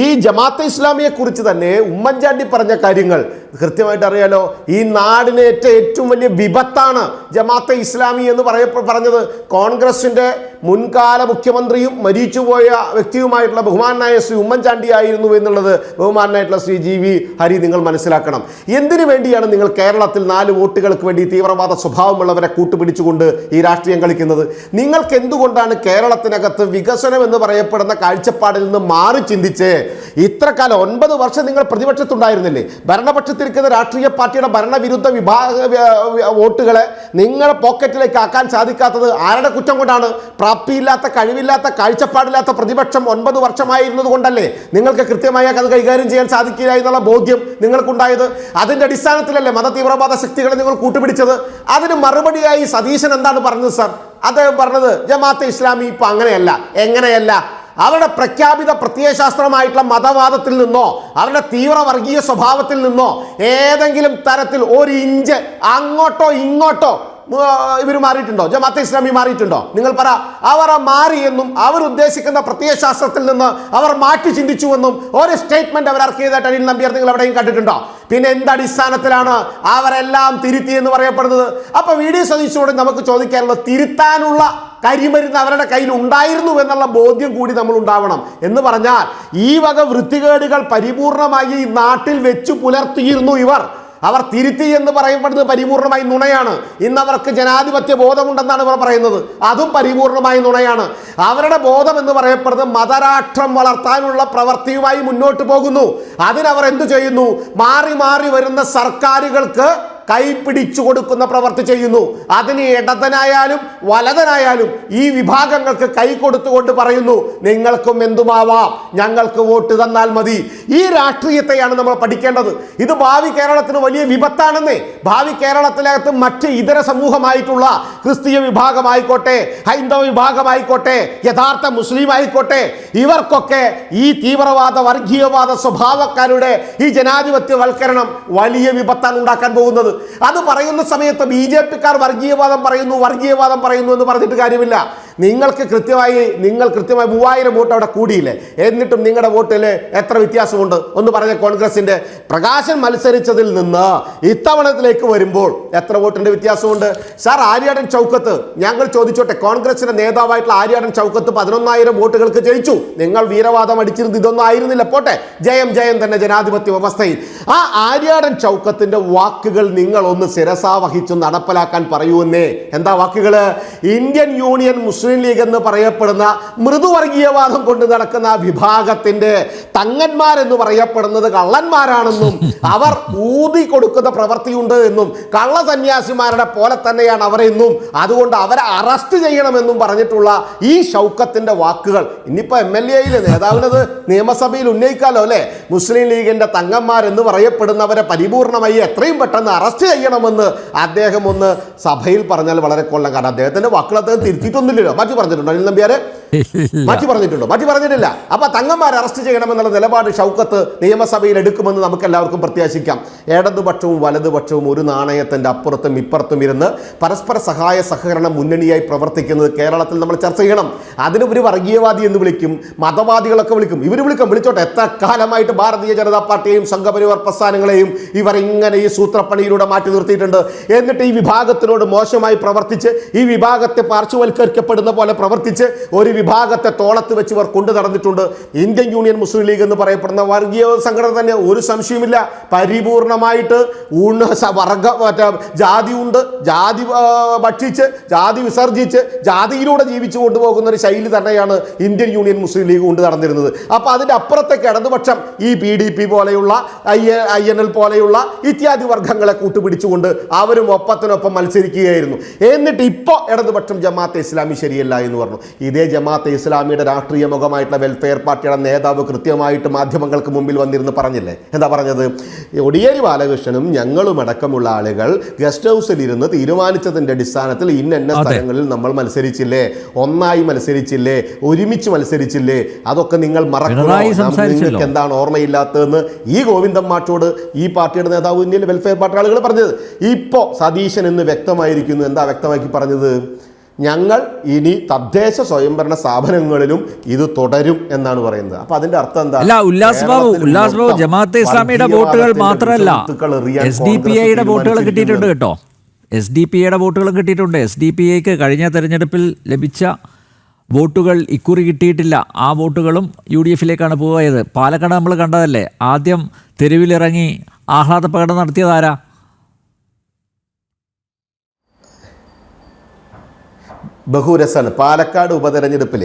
ഈ ജമാഅത്തെ ഇസ്ലാമിയെ കുറിച്ച് തന്നെ ഉമ്മൻചാണ്ടി പറഞ്ഞ കാര്യങ്ങൾ കൃത്യമായിട്ട് അറിയാലോ. ഈ നാടിനെ ഏറ്റവും വലിയ വിപത്താണ് ജമാഅത്തെ ഇസ്ലാമി എന്ന് പറഞ്ഞത് കോൺഗ്രസിന്റെ മുൻകാല മുഖ്യമന്ത്രിയും മരിച്ചുപോയ വ്യക്തിയുമായിട്ടുള്ള ബഹുമാനായ ശ്രീ ഉമ്മൻചാണ്ടി ആയിരുന്നു എന്നുള്ളത് ബഹുമാനായിട്ടുള്ള ശ്രീ GV ഹരി നിങ്ങൾ മനസ്സിലാക്കണം. എന്തിനു വേണ്ടിയാണ് നിങ്ങൾ കേരളത്തിൽ 4 വോട്ടുകൾക്ക് വേണ്ടി തീവ്രവാദ സ്വഭാവമുള്ളവരെ കൂട്ടുപിടിച്ചുകൊണ്ട് ഈ രാഷ്ട്രീയം കളിക്കുന്നത്? നിങ്ങൾക്ക് എന്തുകൊണ്ടാണ് കേരളത്തിനകത്ത് വികസനം എന്ന് പറയപ്പെടുന്ന കാഴ്ചപ്പാടിൽ നിന്ന് മാറി ചിന്തിച്ച് ഇത്ര കാലം 9 വർഷം നിങ്ങൾ പ്രതിപക്ഷത്തുണ്ടായിരുന്നില്ലേ? ഭരണപക്ഷത്തിരിക്കുന്ന രാഷ്ട്രീയ പാർട്ടിയുടെ ഭരണവിരുദ്ധ വോട്ടുകളെ നിങ്ങളുടെ പോക്കറ്റിലേക്ക് ആക്കാൻ സാധിക്കാത്തത് ആരുടെ കുറ്റം കൊണ്ടാണ്? പ്രാപ്തിയില്ലാത്ത, കഴിവില്ലാത്ത, കാഴ്ചപ്പാടില്ലാത്ത പ്രതിപക്ഷം 9 വർഷമായിരുന്നത് കൊണ്ടല്ലേ നിങ്ങൾക്ക് കൃത്യമായി അത് കൈകാര്യം ചെയ്യാൻ സാധിക്കില്ല എന്നുള്ള ബോധ്യം നിങ്ങൾക്കുണ്ടായത്? അതിന്റെ അടിസ്ഥാനത്തിലല്ലേ മത തീവ്രവാദ ശക്തികളെ നിങ്ങൾ കൂട്ടുപിടിച്ചത്? അതിന് മറുപടിയായി സതീശൻ എന്താണ് പറഞ്ഞത് സാർ? അദ്ദേഹം പറഞ്ഞത് ജമാഅത്തെ ഇസ്ലാമി ഇപ്പൊ അങ്ങനെയല്ല. എങ്ങനെയല്ല? അവരുടെ പ്രഖ്യാപിത പ്രത്യയശാസ്ത്രമായിട്ടുള്ള മതവാദത്തിൽ നിന്നോ അവരുടെ തീവ്ര വർഗീയ സ്വഭാവത്തിൽ നിന്നോ ഏതെങ്കിലും തരത്തിൽ 1 ഇഞ്ച് അങ്ങോട്ടോ ഇങ്ങോട്ടോ ഇവർ മാറിയിട്ടുണ്ടോ? ജമാഅത്തെ ഇസ്ലാമി മാറിയിട്ടുണ്ടോ? നിങ്ങൾ പറ. അവർ മാറി എന്നും അവർ ഉദ്ദേശിക്കുന്ന പ്രത്യയശാസ്ത്രത്തിൽ നിന്ന് അവർ മാറ്റി ചിന്തിച്ചുവെന്നും ഒരു സ്റ്റേറ്റ്മെന്റ് അവർ ഇറക്കിയതായിട്ട് അനിൽ നമ്പ്യാർ നിങ്ങൾ എവിടെയും കണ്ടിട്ടുണ്ടോ? പിന്നെ എന്തടിസ്ഥാനത്തിലാണ് അവരെല്ലാം തിരുത്തി എന്ന് പറയപ്പെടുന്നത്? അപ്പൊ VD സതീശനോട് നമുക്ക് ചോദിക്കാനുള്ളത്, തിരുത്താനുള്ള കരിമരുന്ന് അവരുടെ കയ്യിൽ ഉണ്ടായിരുന്നു എന്നുള്ള ബോധ്യം കൂടി നമ്മൾ ഉണ്ടാവണം. എന്ന് പറഞ്ഞാൽ ഈ വക വൃത്തികേടുകൾ പരിപൂർണമായി ഈ നാട്ടിൽ വെച്ചു പുലർത്തിയിരുന്നു ഇവർ. അവർ തിരുത്തി എന്ന് പറയപ്പെടുന്നത് പരിപൂർണമായി നുണയാണ്. ഇന്നവർക്ക് ജനാധിപത്യ ബോധമുണ്ടെന്നാണ് ഇവർ പറയുന്നത്, അതും പരിപൂർണമായി നുണയാണ്. അവരുടെ ബോധം എന്ന് പറയപ്പെടുന്നത് മതരാഷ്ട്രം വളർത്താനുള്ള പ്രവൃത്തിയുമായി മുന്നോട്ട് പോകുന്നു. അതിനവർ എന്തു ചെയ്യുന്നു? മാറി മാറി വരുന്ന സർക്കാരുകൾക്ക് കൈപിടിച്ചു കൊടുക്കുന്ന പ്രവൃത്തി ചെയ്യുന്നു. അതിന് ഇടതനായാലും വലതനായാലും ഈ വിഭാഗങ്ങൾക്ക് കൈ കൊടുത്തുകൊണ്ട് പറയുന്നു, നിങ്ങൾക്കും എന്തുമാവാം, ഞങ്ങൾക്ക് വോട്ട് തന്നാൽ മതി. ഈ രാഷ്ട്രീയത്തെയാണ് നമ്മൾ പഠിക്കേണ്ടത്. ഇത് ഭാവി കേരളത്തിന് വലിയ വിപത്താണെന്നേ. ഭാവി കേരളത്തിനകത്ത് മറ്റ് ഇതര സമൂഹമായിട്ടുള്ള ക്രിസ്തീയ വിഭാഗമായിക്കോട്ടെ, ഹൈന്ദവ വിഭാഗമായിക്കോട്ടെ, യഥാർത്ഥ മുസ്ലിം ആയിക്കോട്ടെ, ഇവർക്കൊക്കെ ഈ തീവ്രവാദ വർഗീയവാദ സ്വഭാവക്കാരുടെ ഈ ജനാധിപത്യവൽക്കരണം വലിയ വിപത്താണ് ഉണ്ടാക്കാൻ പോകുന്നത്. അത് പറയുന്ന സമയത്ത് BJP-ക്കാർ വർഗീയവാദം പറയുന്നു എന്ന് പറഞ്ഞിട്ട് കാര്യമില്ല. നിങ്ങൾക്ക് കൃത്യമായി 3000 വോട്ട് അവിടെ കൂടിയില്ലേ? എന്നിട്ടും നിങ്ങളുടെ വോട്ടിൽ എത്ര വ്യത്യാസമുണ്ട് ഒന്ന് പറഞ്ഞ? കോൺഗ്രസിന്റെ പ്രകാശൻ മത്സരിച്ചതിൽ നിന്ന് ഇത്തവണത്തിലേക്ക് വരുമ്പോൾ എത്ര വോട്ടിന്റെ വ്യത്യാസമുണ്ട് സാർ? ആര്യാടൻ ചൗക്കത്ത്, ഞങ്ങൾ ചോദിച്ചോട്ടെ, കോൺഗ്രസിന്റെ നേതാവായിട്ടുള്ള ആര്യാടൻ ചൗക്കത്ത് 11,000 വോട്ടുകൾക്ക് ജയിച്ചു. നിങ്ങൾ വീരവാദം അടിച്ചിരുന്നത് ഇതൊന്നും ആയിരുന്നില്ല. പോട്ടെ, ജയം തന്നെ ജനാധിപത്യ വ്യവസ്ഥയിൽ. ആ ആര്യാടൻ ചൗക്കത്തിന്റെ വാക്കുകൾ നിങ്ങൾ ഒന്ന് ശിരസാ വഹിച്ചു നടപ്പിലാക്കാൻ പറയൂന്നേ. എന്താ വാക്കുകള്? ഇന്ത്യൻ യൂണിയൻ മുസ്ലിം ലീഗ് എന്ന് പറയപ്പെടുന്ന മൃദുവർഗീയവാദം കൊണ്ട് നടക്കുന്ന ആ വിഭാഗത്തിന്റെ തങ്ങന്മാരെന്ന് പറയപ്പെടുന്നത് കള്ളന്മാരാണെന്നും അവർ ഊതി കൊടുക്കുന്ന പ്രവൃത്തിയുണ്ട് എന്നും കള്ള സന്യാസിമാരുടെ പോലെ തന്നെയാണ് അവരെന്നും അതുകൊണ്ട് അവരെ അറസ്റ്റ് ചെയ്യണമെന്നും പറഞ്ഞിട്ടുള്ള ഈ ഷൗക്കത്തിന്റെ വാക്കുകൾ ഇനിയിപ്പോ MLA നേതാവിനത് നിയമസഭയിൽ ഉന്നയിക്കാലോ അല്ലെ. മുസ്ലിം ലീഗിന്റെ തങ്ങന്മാരെന്ന് പറയപ്പെടുന്നവരെ പരിപൂർണമായി എത്രയും പെട്ടെന്ന് അറസ്റ്റ് ചെയ്യണമെന്ന് അദ്ദേഹം ഒന്ന് സഭയിൽ പറഞ്ഞാൽ വളരെ കൊള്ളാം. കാരണം അദ്ദേഹത്തിന്റെ വാക്കുകൾ അദ്ദേഹം തിരുത്തിയിട്ടൊന്നുമില്ലല്ലോ. മാറ്റി പറഞ്ഞിട്ടുണ്ടോ അനിൽ നമ്പ്യാരെ? മാറ്റി പറഞ്ഞിട്ടില്ല. അപ്പൊ തങ്ങന്മാരെ അറസ്റ്റ് ചെയ്യണമെന്നുള്ള നിലപാട് ഷൗക്കത്ത് നിയമസഭയിൽ എടുക്കുമെന്ന് നമുക്ക് എല്ലാവർക്കും പ്രത്യാശിക്കാം. ഇടതുപക്ഷവും വലതുപക്ഷവും ഒരു നാണയത്തിന്റെ അപ്പുറത്തും ഇപ്പുറത്തും ഇരുന്ന് പരസ്പര സഹായ സഹകരണ മുന്നണിയായി പ്രവർത്തിക്കുന്നത് കേരളത്തിൽ നമ്മൾ ചർച്ച ചെയ്യണം. അതിന് ഒരു വർഗീയവാദി എന്ന് വിളിക്കും, മതവാദികളൊക്കെ വിളിക്കും, വിളിച്ചോട്ടെ. എത്ര കാലമായിട്ട് ഭാരതീയ ജനതാ പാർട്ടിയെയും സംഘപരിവാർ പ്രസ്ഥാനങ്ങളെയും ഇവർ ഇങ്ങനെ ഈ സൂത്രപ്പണിയിലൂടെ മാറ്റി നിർത്തിയിട്ടുണ്ട്. എന്നിട്ട് ഈ വിഭാഗത്തിനോട് മോശമായി പ്രവർത്തിച്ച് ഈ വിഭാഗത്തെ പാർശ്വവൽക്കരിക്കപ്പെടുന്ന പോലെ പ്രവർത്തിച്ച് ഒരു വിഭാഗത്തെ തോളത്ത് വെച്ച് ഇവർ കൊണ്ടു നടന്നിട്ടുണ്ട്. ഇന്ത്യൻ യൂണിയൻ മുസ്ലിം ലീഗ് എന്ന് പറയപ്പെടുന്ന വർഗീയ സംഘടന തന്നെ ഒരു സംശയമില്ല പരിപൂർണമായിട്ട് ജാതി ഉണ്ട്, ജാതി ഭക്ഷിച്ച് ജാതി വിസർജിച്ച് ജാതിയിലൂടെ ജീവിച്ചു കൊണ്ടുപോകുന്ന ഒരു ശൈലി തന്നെയാണ് ഇന്ത്യൻ യൂണിയൻ മുസ്ലിം ലീഗ് കൊണ്ട് നടന്നിരുന്നത്. അപ്പൊ അതിന്റെ അപ്പുറത്തേക്ക് ഇടതുപക്ഷം ഈ PDP പോലെയുള്ള INL പോലെയുള്ള ഇത്യാദി വർഗങ്ങളെ കൂട്ടുപിടിച്ചുകൊണ്ട് അവരും ഒപ്പത്തിനൊപ്പം മത്സരിക്കുകയായിരുന്നു. എന്നിട്ട് ഇപ്പോൾ ഇടതുപക്ഷം ജമാഅത്തെ ഇസ്ലാമി ശരിയല്ല എന്ന് പറഞ്ഞു. ഇതേ ജമാഅത്തെ ഇസ്ലാമിയുടെ രാഷ്ട്രീയ മുഖമായിട്ടുള്ള വെൽഫെയർ പാർട്ടിയുടെ നേതാവ് കൃത്യമായിട്ട് മാധ്യമങ്ങൾക്ക് മുമ്പിൽ വന്നിരുന്ന് പറഞ്ഞില്ലേ? എന്താ പറഞ്ഞത്? കോടിയേരി ബാലകൃഷ്ണനും ഞങ്ങളും അടക്കമുള്ള ആളുകൾ ഗസ്റ്റ് ഹൗസിൽ ഇരുന്ന് തീരുമാനിച്ചതിന്റെ അടിസ്ഥാനത്തിൽ ഇന്ന സ്ഥലങ്ങളിൽ നമ്മൾ മത്സരിച്ചില്ലേ, ഒന്നായി മത്സരിച്ചില്ലേ, ഒരുമിച്ച് മത്സരിച്ചില്ലേ, അതൊക്കെ നിങ്ങൾ മറക്കണോ? നിങ്ങൾക്ക് എന്താണ് ഓർമ്മയില്ലാത്തതെന്ന് ഈ ഗോവിന്ദൻ മാഷോട് ഈ പാർട്ടിയുടെ നേതാവ് ഇന്ത്യയിലെ വെൽഫെയർ പാർട്ടി ആളുകൾ പറഞ്ഞത്. ഇപ്പോൾ സതീശൻ എന്ന് വ്യക്തമായിരിക്കുന്നു. എന്താ വ്യക്തമാക്കി പറഞ്ഞത്? ഞങ്ങൾ ഇനി തദ്ദേശ സ്വയംഭരണ സ്ഥാപനങ്ങളിലും ഇത് തുടരും എന്നാണ് പറയുന്നത്. അപ്പൊ അതിന്റെ അർത്ഥം എന്താ? ഉല്ലാസ് ബാബു ജമാഅത്തെ ഇസ്ലാമിയുടെ വോട്ടുകൾ മാത്രമല്ല SDPIയുടെ വോട്ടുകൾ കിട്ടിയിട്ടുണ്ട് കേട്ടോ. SDPIയുടെ വോട്ടുകളും കിട്ടിയിട്ടുണ്ട്. SDPIക്ക് കഴിഞ്ഞ തെരഞ്ഞെടുപ്പിൽ ലഭിച്ച വോട്ടുകൾ ഇക്കുറി കിട്ടിയിട്ടില്ല. ആ വോട്ടുകളും UDFിലേക്കാണ് പോയത്. പാലക്കാട് നമ്മൾ കണ്ടതല്ലേ, ആദ്യം തെരുവിലിറങ്ങി ആഹ്ലാദ പ്രകടനം നടത്തിയതാരാ? ബഹുരസാണ്. പാലക്കാട് ഉപതെരഞ്ഞെടുപ്പിൽ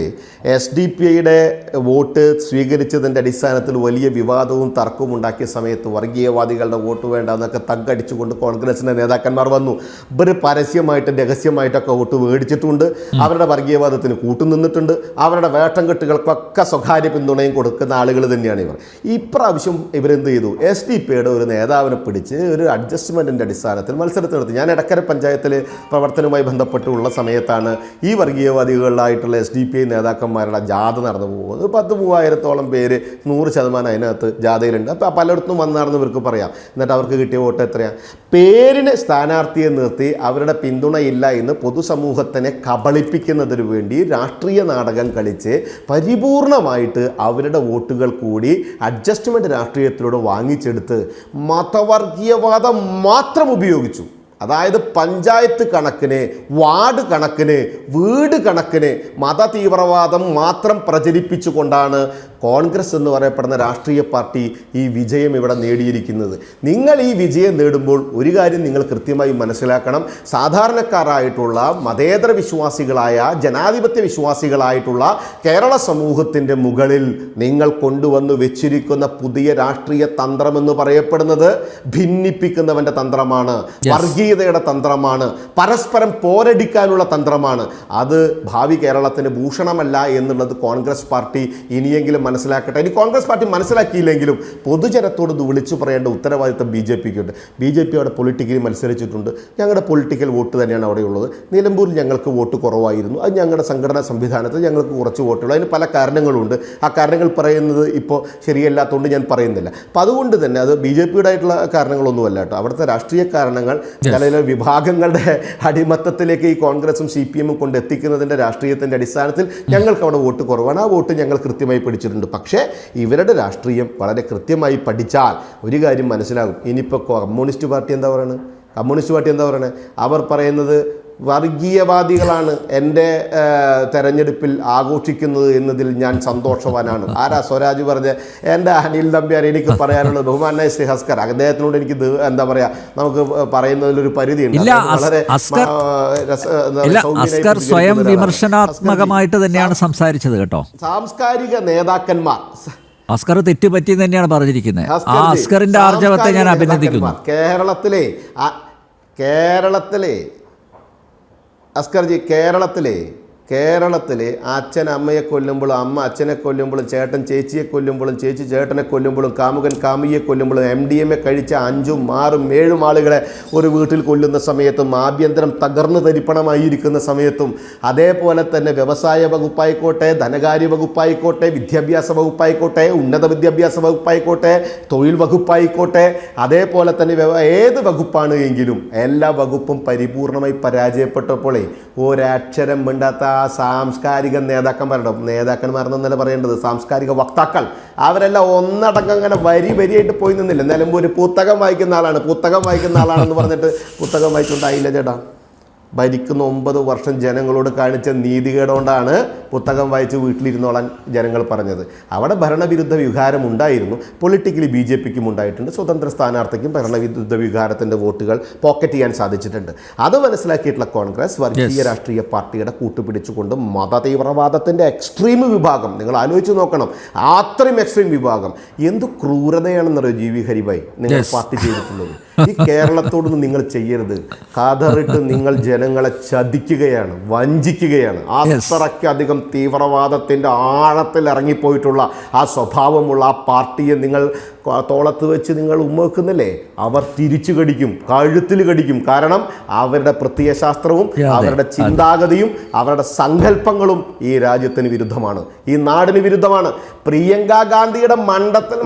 SDPIയുടെ വോട്ട് സ്വീകരിച്ചതിൻ്റെ അടിസ്ഥാനത്തിൽ വലിയ വിവാദവും തർക്കവും ഉണ്ടാക്കിയ സമയത്ത് വർഗീയവാദികളുടെ വോട്ട് വേണ്ട എന്നൊക്കെ തగ్గടിച്ചുകൊണ്ട് കോൺഗ്രസിൻ്റെ നേതാക്കന്മാർ വന്നു. ഇവർ പരസ്യമായിട്ട് രഹസ്യമായിട്ടൊക്കെ വോട്ട് മേടിച്ചിട്ടുണ്ട്. അവരുടെ വർഗീയവാദത്തിന് കൂട്ടുനിന്നിട്ടുണ്ട്. അവരുടെ വേട്ടം കെട്ടുകൾക്കൊക്കെ സ്വകാര്യ പിന്തുണയും കൊടുക്കുന്ന ആളുകൾ തന്നെയാണ് ഇവർ. ഇപ്രാവശ്യം ഇവരെന്ത് ചെയ്തു? SDPIയുടെ ഒരു നേതാവിനെ പിടിച്ച് ഒരു അഡ്ജസ്റ്റ്മെൻറ്റിൻ്റെ അടിസ്ഥാനത്തിൽ മത്സരത്തിൽ നിർത്തി. ഞാൻ എടക്കര പഞ്ചായത്തിൽ പ്രവർത്തനവുമായി ബന്ധപ്പെട്ടുള്ള സമയത്താണ് ഈ വർഗീയവാദികളായിട്ടുള്ള SDPI നേതാക്കന്മാരുടെ ജാഥ നടന്നു പോകുന്നത്. 10,000-3000 പേര് 100% അതിനകത്ത് ജാഥയിലുണ്ട്. അപ്പോൾ പലയിടത്തും വന്നാണെന്ന് ഇവർക്ക് പറയാം. എന്നിട്ട് അവർക്ക് കിട്ടിയ വോട്ട് എത്രയാണ്? പേരിന് സ്ഥാനാർത്ഥിയെ നിർത്തി അവരുടെ പിന്തുണയില്ല എന്ന് പൊതുസമൂഹത്തിനെ കബളിപ്പിക്കുന്നതിന് വേണ്ടി രാഷ്ട്രീയ നാടകം കളിച്ച് പരിപൂർണമായിട്ട് അവരുടെ വോട്ടുകൾ കൂടി അഡ്ജസ്റ്റ്മെൻറ്റ് രാഷ്ട്രീയത്തിലൂടെ വാങ്ങിച്ചെടുത്ത് മതവർഗീയവാദം മാത്രം ഉപയോഗിച്ചു. അതായത് പഞ്ചായത്ത് കണക്കിന്, വാർഡ് കണക്കിന്, വീട് കണക്കിന് മത തീവ്രവാദം മാത്രം പ്രചരിപ്പിച്ചുകൊണ്ടാണ് കോൺഗ്രസ് എന്ന് പറയപ്പെടുന്ന രാഷ്ട്രീയ പാർട്ടി ഈ വിജയം ഇവിടെ നേടിയിരിക്കുന്നത്. നിങ്ങൾ ഈ വിജയം നേടുമ്പോൾ ഒരു കാര്യം നിങ്ങൾ കൃത്യമായി മനസ്സിലാക്കണം. സാധാരണക്കാരായിട്ടുള്ള മതേതര വിശ്വാസികളായ ജനാധിപത്യ വിശ്വാസികളായിട്ടുള്ള കേരള സമൂഹത്തിൻ്റെ മുകളിൽ നിങ്ങൾ കൊണ്ടുവന്ന് വെച്ചിരിക്കുന്ന പുതിയ രാഷ്ട്രീയ തന്ത്രമെന്ന് പറയപ്പെടുന്നത് ഭിന്നിപ്പിക്കുന്നവൻ്റെ തന്ത്രമാണ്, വർഗീയതയുടെ തന്ത്രമാണ്, പരസ്പരം പോരടിക്കാനുള്ള തന്ത്രമാണ്. അത് ഭാവി കേരളത്തിന് ഭൂഷണമല്ല എന്നുള്ളത് കോൺഗ്രസ് പാർട്ടി ഇനിയെങ്കിലും മനസ്സിലാക്കട്ടെ. ഇനി കോൺഗ്രസ് പാർട്ടി മനസ്സിലാക്കിയില്ലെങ്കിലും പൊതുജനത്തോട് ഇത് വിളിച്ചു പറയേണ്ട ഉത്തരവാദിത്തം BJPക്കുണ്ട്. BJP അവിടെ പൊളിറ്റിക്കലി മത്സരിച്ചിട്ടുണ്ട്. ഞങ്ങളുടെ പൊളിറ്റിക്കൽ വോട്ട് തന്നെയാണ് അവിടെയുള്ളത്. നിലമ്പൂരിൽ ഞങ്ങൾക്ക് വോട്ട് കുറവായിരുന്നു. അത് ഞങ്ങളുടെ സംഘടനാ സംവിധാനത്തിൽ ഞങ്ങൾക്ക് കുറച്ച് വോട്ടുള്ളൂ. അതിന് പല കാരണങ്ങളുണ്ട്. ആ കാരണങ്ങൾ പറയുന്നത് ഇപ്പോൾ ശരിയല്ലാത്തതുകൊണ്ട് ഞാൻ പറയുന്നില്ല. അപ്പം അതുകൊണ്ട് തന്നെ അത് BJPയുടെ ആയിട്ടുള്ള കാരണങ്ങളൊന്നുമല്ല കേട്ടോ. അവിടുത്തെ രാഷ്ട്രീയ കാരണങ്ങൾ ചില വിഭാഗങ്ങളുടെ അടിമത്തത്തിലേക്ക് ഈ കോൺഗ്രസും CPM കൊണ്ട് എത്തിക്കുന്നതിൻ്റെ രാഷ്ട്രീയത്തിൻ്റെ അടിസ്ഥാനത്തിൽ ഞങ്ങൾക്ക് അവിടെ വോട്ട് കുറവാണ്. ആ വോട്ട് ഞങ്ങൾ കൃത്യമായി പിടിച്ചിട്ടുണ്ട്. പക്ഷേ ഇവരുടെ രാഷ്ട്രീയം വളരെ കൃത്യമായി പഠിച്ചാൽ ഒരു കാര്യം മനസ്സിലാകും. ഇനിയിപ്പോൾ കമ്മ്യൂണിസ്റ്റ് പാർട്ടി എന്താ പറയുന്നത്? അവർ പറയുന്നത് വർഗീയവാദികളാണ് എൻ്റെ തെരഞ്ഞെടുപ്പിൽ ആഘോഷിക്കുന്നത് എന്നതിൽ ഞാൻ സന്തോഷവാനാണ്. ആരാ സ്വരാജ് പറഞ്ഞ? എൻ്റെ അനിൽ നമ്പ്യാർ. എനിക്ക് പറയാനുള്ളത് ബഹുമാനായ ശ്രീ ഹസ്കർ, അദ്ദേഹത്തിനോട് എനിക്ക് എന്താ പറയുക, നമുക്ക് പറയുന്നതിലൊരു പരിധിയുണ്ട്. വളരെ സ്വയം വിമർശനാത്മകമായിട്ട് തന്നെയാണ് സംസാരിച്ചത് കേട്ടോ. സാംസ്കാരിക നേതാക്കന്മാർ അസ്കർ തെറ്റുപറ്റി തന്നെയാണ് പറഞ്ഞിരിക്കുന്നത്. ആ അസ്കറിന്റെ ആർജവത്തെ ഞാൻ അഭിനന്ദിക്കുന്നു. കേരളത്തിലെ അസ്കർജി, കേരളത്തിലെ അച്ഛൻ അമ്മയെ കൊല്ലുമ്പോഴും അമ്മ അച്ഛനെ കൊല്ലുമ്പോഴും ചേട്ടൻ ചേച്ചിയെ കൊല്ലുമ്പോഴും ചേച്ചി ചേട്ടനെ കൊല്ലുമ്പോഴും കാമുകൻ കാമുകിയെ കൊല്ലുമ്പോഴും MDMA കഴിച്ച 5, 6, 7 ആളുകളെ ഒരു വീട്ടിൽ കൊല്ലുന്ന സമയത്തും ആഭ്യന്തരം തകർന്നു തരിപ്പണമായിരിക്കുന്ന സമയത്തും അതേപോലെ തന്നെ വ്യവസായ വകുപ്പായിക്കോട്ടെ, ധനകാര്യ വകുപ്പായിക്കോട്ടെ, വിദ്യാഭ്യാസ വകുപ്പായിക്കോട്ടെ, ഉന്നത വിദ്യാഭ്യാസ വകുപ്പായിക്കോട്ടെ, തൊഴിൽ വകുപ്പായിക്കോട്ടെ, അതേപോലെ തന്നെ ഏത് വകുപ്പാണ് എങ്കിലും എല്ലാ വകുപ്പും പരിപൂർണമായി പരാജയപ്പെട്ടപ്പോഴേ ഒരക്ഷരം മിണ്ടാത്ത സാംസ്കാരിക നേതാക്കന്മാരെന്നല്ല പറയേണ്ടത്, സാംസ്കാരിക വക്താക്കൾ, അവരെല്ലാം ഒന്നടങ്കം അങ്ങനെ വരിയായിട്ട് പോയി നിന്നില്ല. എന്നാലും ഒരു പുസ്തകം വായിക്കുന്ന ആളാണെന്ന് പറഞ്ഞിട്ട് പുസ്തകം വായിച്ചുകൊണ്ടായില്ല ചേട്ടാ. ഭരിക്കുന്ന 9 വർഷം ജനങ്ങളോട് കാണിച്ച നീതികേടുകൊണ്ടാണ് പുസ്തകം വായിച്ച് വീട്ടിലിരുന്നോളാൻ ജനങ്ങൾ പറഞ്ഞത്. അവിടെ ഭരണവിരുദ്ധ വികാരം ഉണ്ടായിരുന്നു. പൊളിറ്റിക്കലി BJPക്കും ഉണ്ടായിട്ടുണ്ട്. സ്വതന്ത്ര സ്ഥാനാർത്ഥിക്കും ഭരണവിരുദ്ധ വികാരത്തിൻ്റെ വോട്ടുകൾ പോക്കറ്റ് ചെയ്യാൻ സാധിച്ചിട്ടുണ്ട്. അത് മനസ്സിലാക്കിയിട്ടുള്ള കോൺഗ്രസ് വർഗീയ രാഷ്ട്രീയ പാർട്ടിയുടെ കൂട്ടുപിടിച്ചുകൊണ്ട് മതതീവ്രവാദത്തിൻ്റെ എക്സ്ട്രീം വിഭാഗം, നിങ്ങൾ ആലോചിച്ച് നോക്കണം, അത്രയും എക്സ്ട്രീം വിഭാഗം എന്ത് ക്രൂരതയാണെന്നറിയോ GV ഹരിഭായ് നിങ്ങൾ പാർട്ടി ചെയ്തിട്ടുള്ളത്. ഈ കേരളത്തോടൊന്നും നിങ്ങൾ ചെയ്യരുത്. കാതറിട്ട് നിങ്ങൾ ജനങ്ങളെ ചതിക്കുകയാണ്, വഞ്ചിക്കുകയാണ്. അത്രയ്ക്കധികം തീവ്രവാദത്തിൻ്റെ ആഴത്തിൽ ഇറങ്ങിപ്പോയിട്ടുള്ള ആ സ്വഭാവമുള്ള ആ പാർട്ടിയെ നിങ്ങൾ തോളത്ത് വെച്ച് നിങ്ങൾ ഉമ്മവെക്കുന്നില്ലേ, അവർ തിരിച്ചു കടിക്കും, കഴുത്തിൽ കടിക്കും. കാരണം അവരുടെ പ്രത്യയശാസ്ത്രവും അവരുടെ ചിന്താഗതിയും അവരുടെ സങ്കല്പങ്ങളും ഈ രാജ്യത്തിന് വിരുദ്ധമാണ്, ഈ നാടിന് വിരുദ്ധമാണ്. പ്രിയങ്ക ഗാന്ധിയുടെ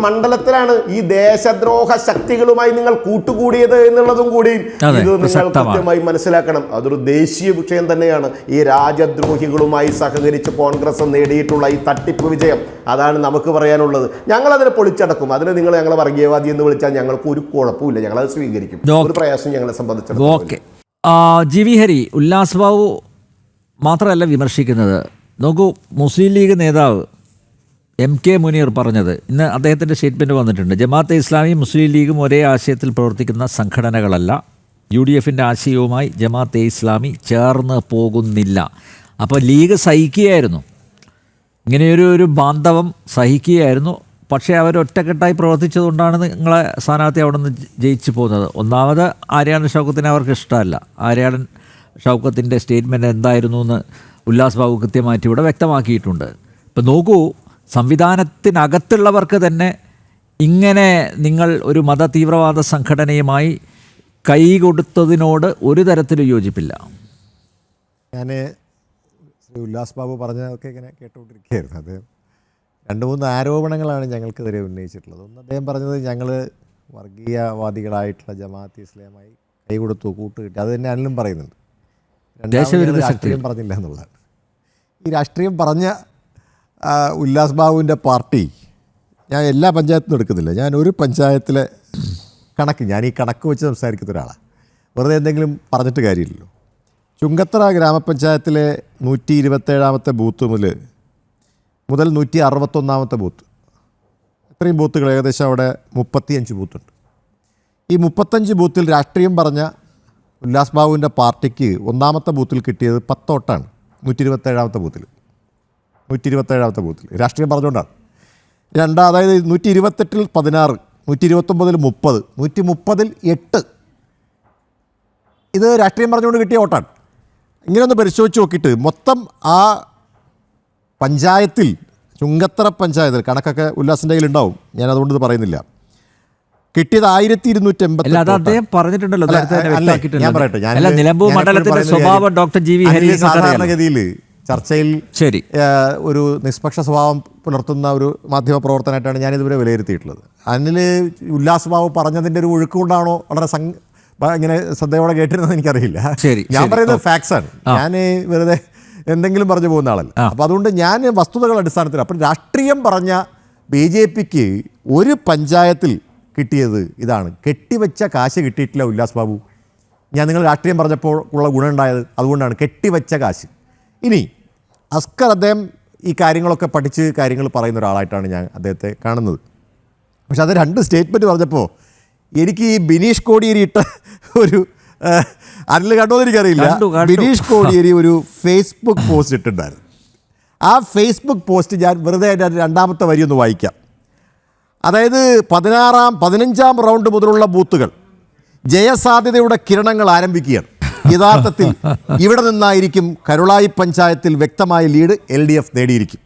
മണ്ഡലത്തിലാണ് ഈ ദേശദ്രോഹ ശക്തികളുമായി നിങ്ങൾ കൂട്ടുകൂടിയത് എന്നുള്ളതും കൂടി ഇത് നിങ്ങൾ കൃത്യമായി മനസ്സിലാക്കണം. അതൊരു ദേശീയ വിഷയം തന്നെയാണ്. ഈ രാജ്യദ്രോഹികളുമായി സഹകരിച്ച് കോൺഗ്രസ് നേടിയിട്ടുള്ള ഈ തട്ടിപ്പ് വിജയം, അതാണ് നമുക്ക് പറയാനുള്ളത്. ഞങ്ങളതിനെ പൊളിച്ചടക്കും. അതിന് നിങ്ങൾ ഞങ്ങളെ വർഗീയവാദി എന്ന് വിളിച്ചാൽ ഞങ്ങൾക്ക് ഒരു കുഴപ്പമില്ല, ഞങ്ങളത് സ്വീകരിക്കും. ഒരു പ്രയാസം ഞങ്ങളെ സംബന്ധിച്ചിടത്തോളം. ഓക്കെ, GV ഹരി, ഉല്ലാസ് ബാബു മാത്രമല്ല വിമർശിക്കുന്നത്. നോക്കൂ, മുസ്ലിം ലീഗ് നേതാവ് MK മുനീർ പറഞ്ഞത്, ഇന്ന് അദ്ദേഹത്തിൻ്റെ സ്റ്റേറ്റ്മെൻറ്റ് വന്നിട്ടുണ്ട്. ജമാഅത്തെ ഇസ്ലാമി മുസ്ലിം ലീഗും ഒരേ ആശയത്തിൽ പ്രവർത്തിക്കുന്ന സംഘടനകളല്ല. UDFൻ്റെ ആശയവുമായി ജമാഅത്തെ ഇസ്ലാമി ചേർന്ന് പോകുന്നില്ല. അപ്പോൾ ലീഗ് സഹിക്കുകയായിരുന്നു, ഇങ്ങനെയൊരു ബാന്ധവം സഹിക്കുകയായിരുന്നു. പക്ഷേ അവർ ഒറ്റക്കെട്ടായി പ്രവർത്തിച്ചതുകൊണ്ടാണ് നിങ്ങളെ സ്ഥാനാർത്ഥി അവിടെ നിന്ന് ജയിച്ചു പോകുന്നത്. ഒന്നാമത് ആര്യാടൻ ഷൗക്കത്തിനെ അവർക്ക് ഇഷ്ടമല്ല. ആര്യാടൻ ഷൗക്കത്തിൻ്റെ സ്റ്റേറ്റ്മെൻറ്റ് എന്തായിരുന്നു എന്ന് ഉല്ലാസ് ബാബു കൃത്യമായിട്ട് ഇവിടെ വ്യക്തമാക്കിയിട്ടുണ്ട്. ഇപ്പം നോക്കൂ, സംവിധാനത്തിനകത്തുള്ളവർക്ക് തന്നെ ഇങ്ങനെ നിങ്ങൾ ഒരു മത തീവ്രവാദ സംഘടനയുമായി കൈ കൊടുത്തതിനോട് ഒരു തരത്തിലും യോജിപ്പില്ല. ഞാൻ ശ്രീ ഉല്ലാസ് ബാബു പറഞ്ഞതൊക്കെ ഇങ്ങനെ കേട്ടുകൊണ്ടിരിക്കുകയായിരുന്നു. അദ്ദേഹം 2-3 ആരോപണങ്ങളാണ് ഞങ്ങൾക്കെതിരെ ഉന്നയിച്ചിട്ടുള്ളത്. ഒന്ന്, അദ്ദേഹം പറഞ്ഞത് ഞങ്ങൾ വർഗീയവാദികളായിട്ടുള്ള ജമാഅത്ത് ഇസ്ലാമായി കൈ കൊടുത്തു, കൂട്ടുകിട്ടി. അത് തന്നെ അനിലും പറയുന്നുണ്ട്. രാഷ്ട്രീയം പറഞ്ഞില്ല എന്നുള്ളതാണ്. ഈ രാഷ്ട്രീയം പറഞ്ഞ ഉല്ലാസ് ബാബുവിൻ്റെ പാർട്ടി, ഞാൻ എല്ലാ പഞ്ചായത്തിനും എടുക്കുന്നില്ല, ഞാൻ ഒരു പഞ്ചായത്തിലെ ഞാൻ ഈ കണക്ക് വെച്ച് സംസാരിക്കുന്ന ഒരാളാണ്. വെറുതെ എന്തെങ്കിലും പറഞ്ഞിട്ട് കാര്യമില്ലല്ലോ. ചുങ്കത്തറ ഗ്രാമപഞ്ചായത്തിലെ 127ാമത്തെ ബൂത്ത് മുതൽ 161ാമത്തെ ബൂത്ത്, ഇത്രയും ബൂത്തുകൾ, ഏകദേശം അവിടെ 35 ബൂത്തുണ്ട്. ഈ 35 ബൂത്തിൽ രാഷ്ട്രീയം പറഞ്ഞ ഉല്ലാസ് ബാബുവിൻ്റെ പാർട്ടിക്ക് 1ാമത്തെ ബൂത്തിൽ കിട്ടിയത് 10 വോട്ടാണ്. 127ാമത്തെ ബൂത്തിൽ രാഷ്ട്രീയം പറഞ്ഞുകൊണ്ടാണ്. അതായത് 128-ൽ 16, 129-ൽ 30, 130-ൽ 8, ഇത് രാഷ്ട്രീയം പറഞ്ഞുകൊണ്ട് കിട്ടിയ വോട്ടാണ്. ഇങ്ങനെയൊന്ന് പരിശോധിച്ച് നോക്കിയിട്ട് മൊത്തം ആ പഞ്ചായത്തിൽ, ചുങ്കത്തറ പഞ്ചായത്തിൽ, കണക്കൊക്കെ ഉല്ലാസിൻ്റെ കയ്യിൽ ഉണ്ടാവും, ഞാൻ അതുകൊണ്ട് ഇത് പറയുന്നില്ല, കിട്ടിയത് 1287. സാധാരണഗതിയിൽ ചർച്ചയിൽ ഒരു നിഷ്പക്ഷ സ്വഭാവം പുലർത്തുന്ന ഒരു മാധ്യമ പ്രവർത്തനമായിട്ടാണ് ഞാനിതുവരെ വിലയിരുത്തിയിട്ടുള്ളത്. അതിൽ ഉല്ലാസ് ബാബു പറഞ്ഞതിൻ്റെ ഒരു ഒഴുക്ക് കൊണ്ടാണോ വളരെ ഇങ്ങനെ ശ്രദ്ധയോടെ കേട്ടിരുന്നത് എനിക്കറിയില്ല. ഞാൻ പറയുന്നത് ഫാക്ട്സ് ആണ്, ഞാൻ വെറുതെ എന്തെങ്കിലും പറഞ്ഞു പോകുന്ന ആളല്ല. അപ്പോൾ അതുകൊണ്ട് ഞാൻ വസ്തുതകളുടെ അടിസ്ഥാനത്തിൽ, അപ്പോൾ രാഷ്ട്രീയം പറഞ്ഞ BJPക്ക് ഒരു പഞ്ചായത്തിൽ കിട്ടിയത് ഇതാണ്. കെട്ടിവെച്ച കാശ് കിട്ടിയിട്ടില്ല ഉല്ലാസ് ബാബു. ഞാൻ നിങ്ങൾ രാഷ്ട്രീയം പറഞ്ഞപ്പോൾ ഉള്ള ഗുണമുണ്ടായത് അതുകൊണ്ടാണ്. കെട്ടിവെച്ച കാശ്. ഇനി അസ്കർ അദ്ദേഹം ഈ കാര്യങ്ങളൊക്കെ പഠിച്ച് കാര്യങ്ങൾ പറയുന്ന ഒരാളായിട്ടാണ് ഞാൻ അദ്ദേഹത്തെ കാണുന്നത്. പക്ഷെ അത് 2 സ്റ്റേറ്റ്മെൻറ്റ് പറഞ്ഞപ്പോൾ എനിക്ക് ഈ ബിനീഷ് കോടിയേരി ഇട്ട ഒരു അതിൽ കണ്ടോന്ന് എനിക്കറിയില്ല. ബിനീഷ് കോടിയേരി ഒരു ഫേസ്ബുക്ക് പോസ്റ്റ് ഇട്ടിട്ടുണ്ടായിരുന്നു. ആ ഫേസ്ബുക്ക് പോസ്റ്റ് ഞാൻ വെറുതെ രണ്ടാമത്തെ വരി ഒന്ന് വായിക്കാം. അതായത് 15ാം റൗണ്ട് മുതലുള്ള ബൂത്തുകൾ ജയസാധ്യതയുടെ കിരണങ്ങൾ ആരംഭിക്കുകയാണ്. യഥാർത്ഥത്തിൽ ഇവിടെ നിന്നായിരിക്കും കരുളായി പഞ്ചായത്തിൽ വ്യക്തമായ ലീഡ് LDF നേടിയിരിക്കും.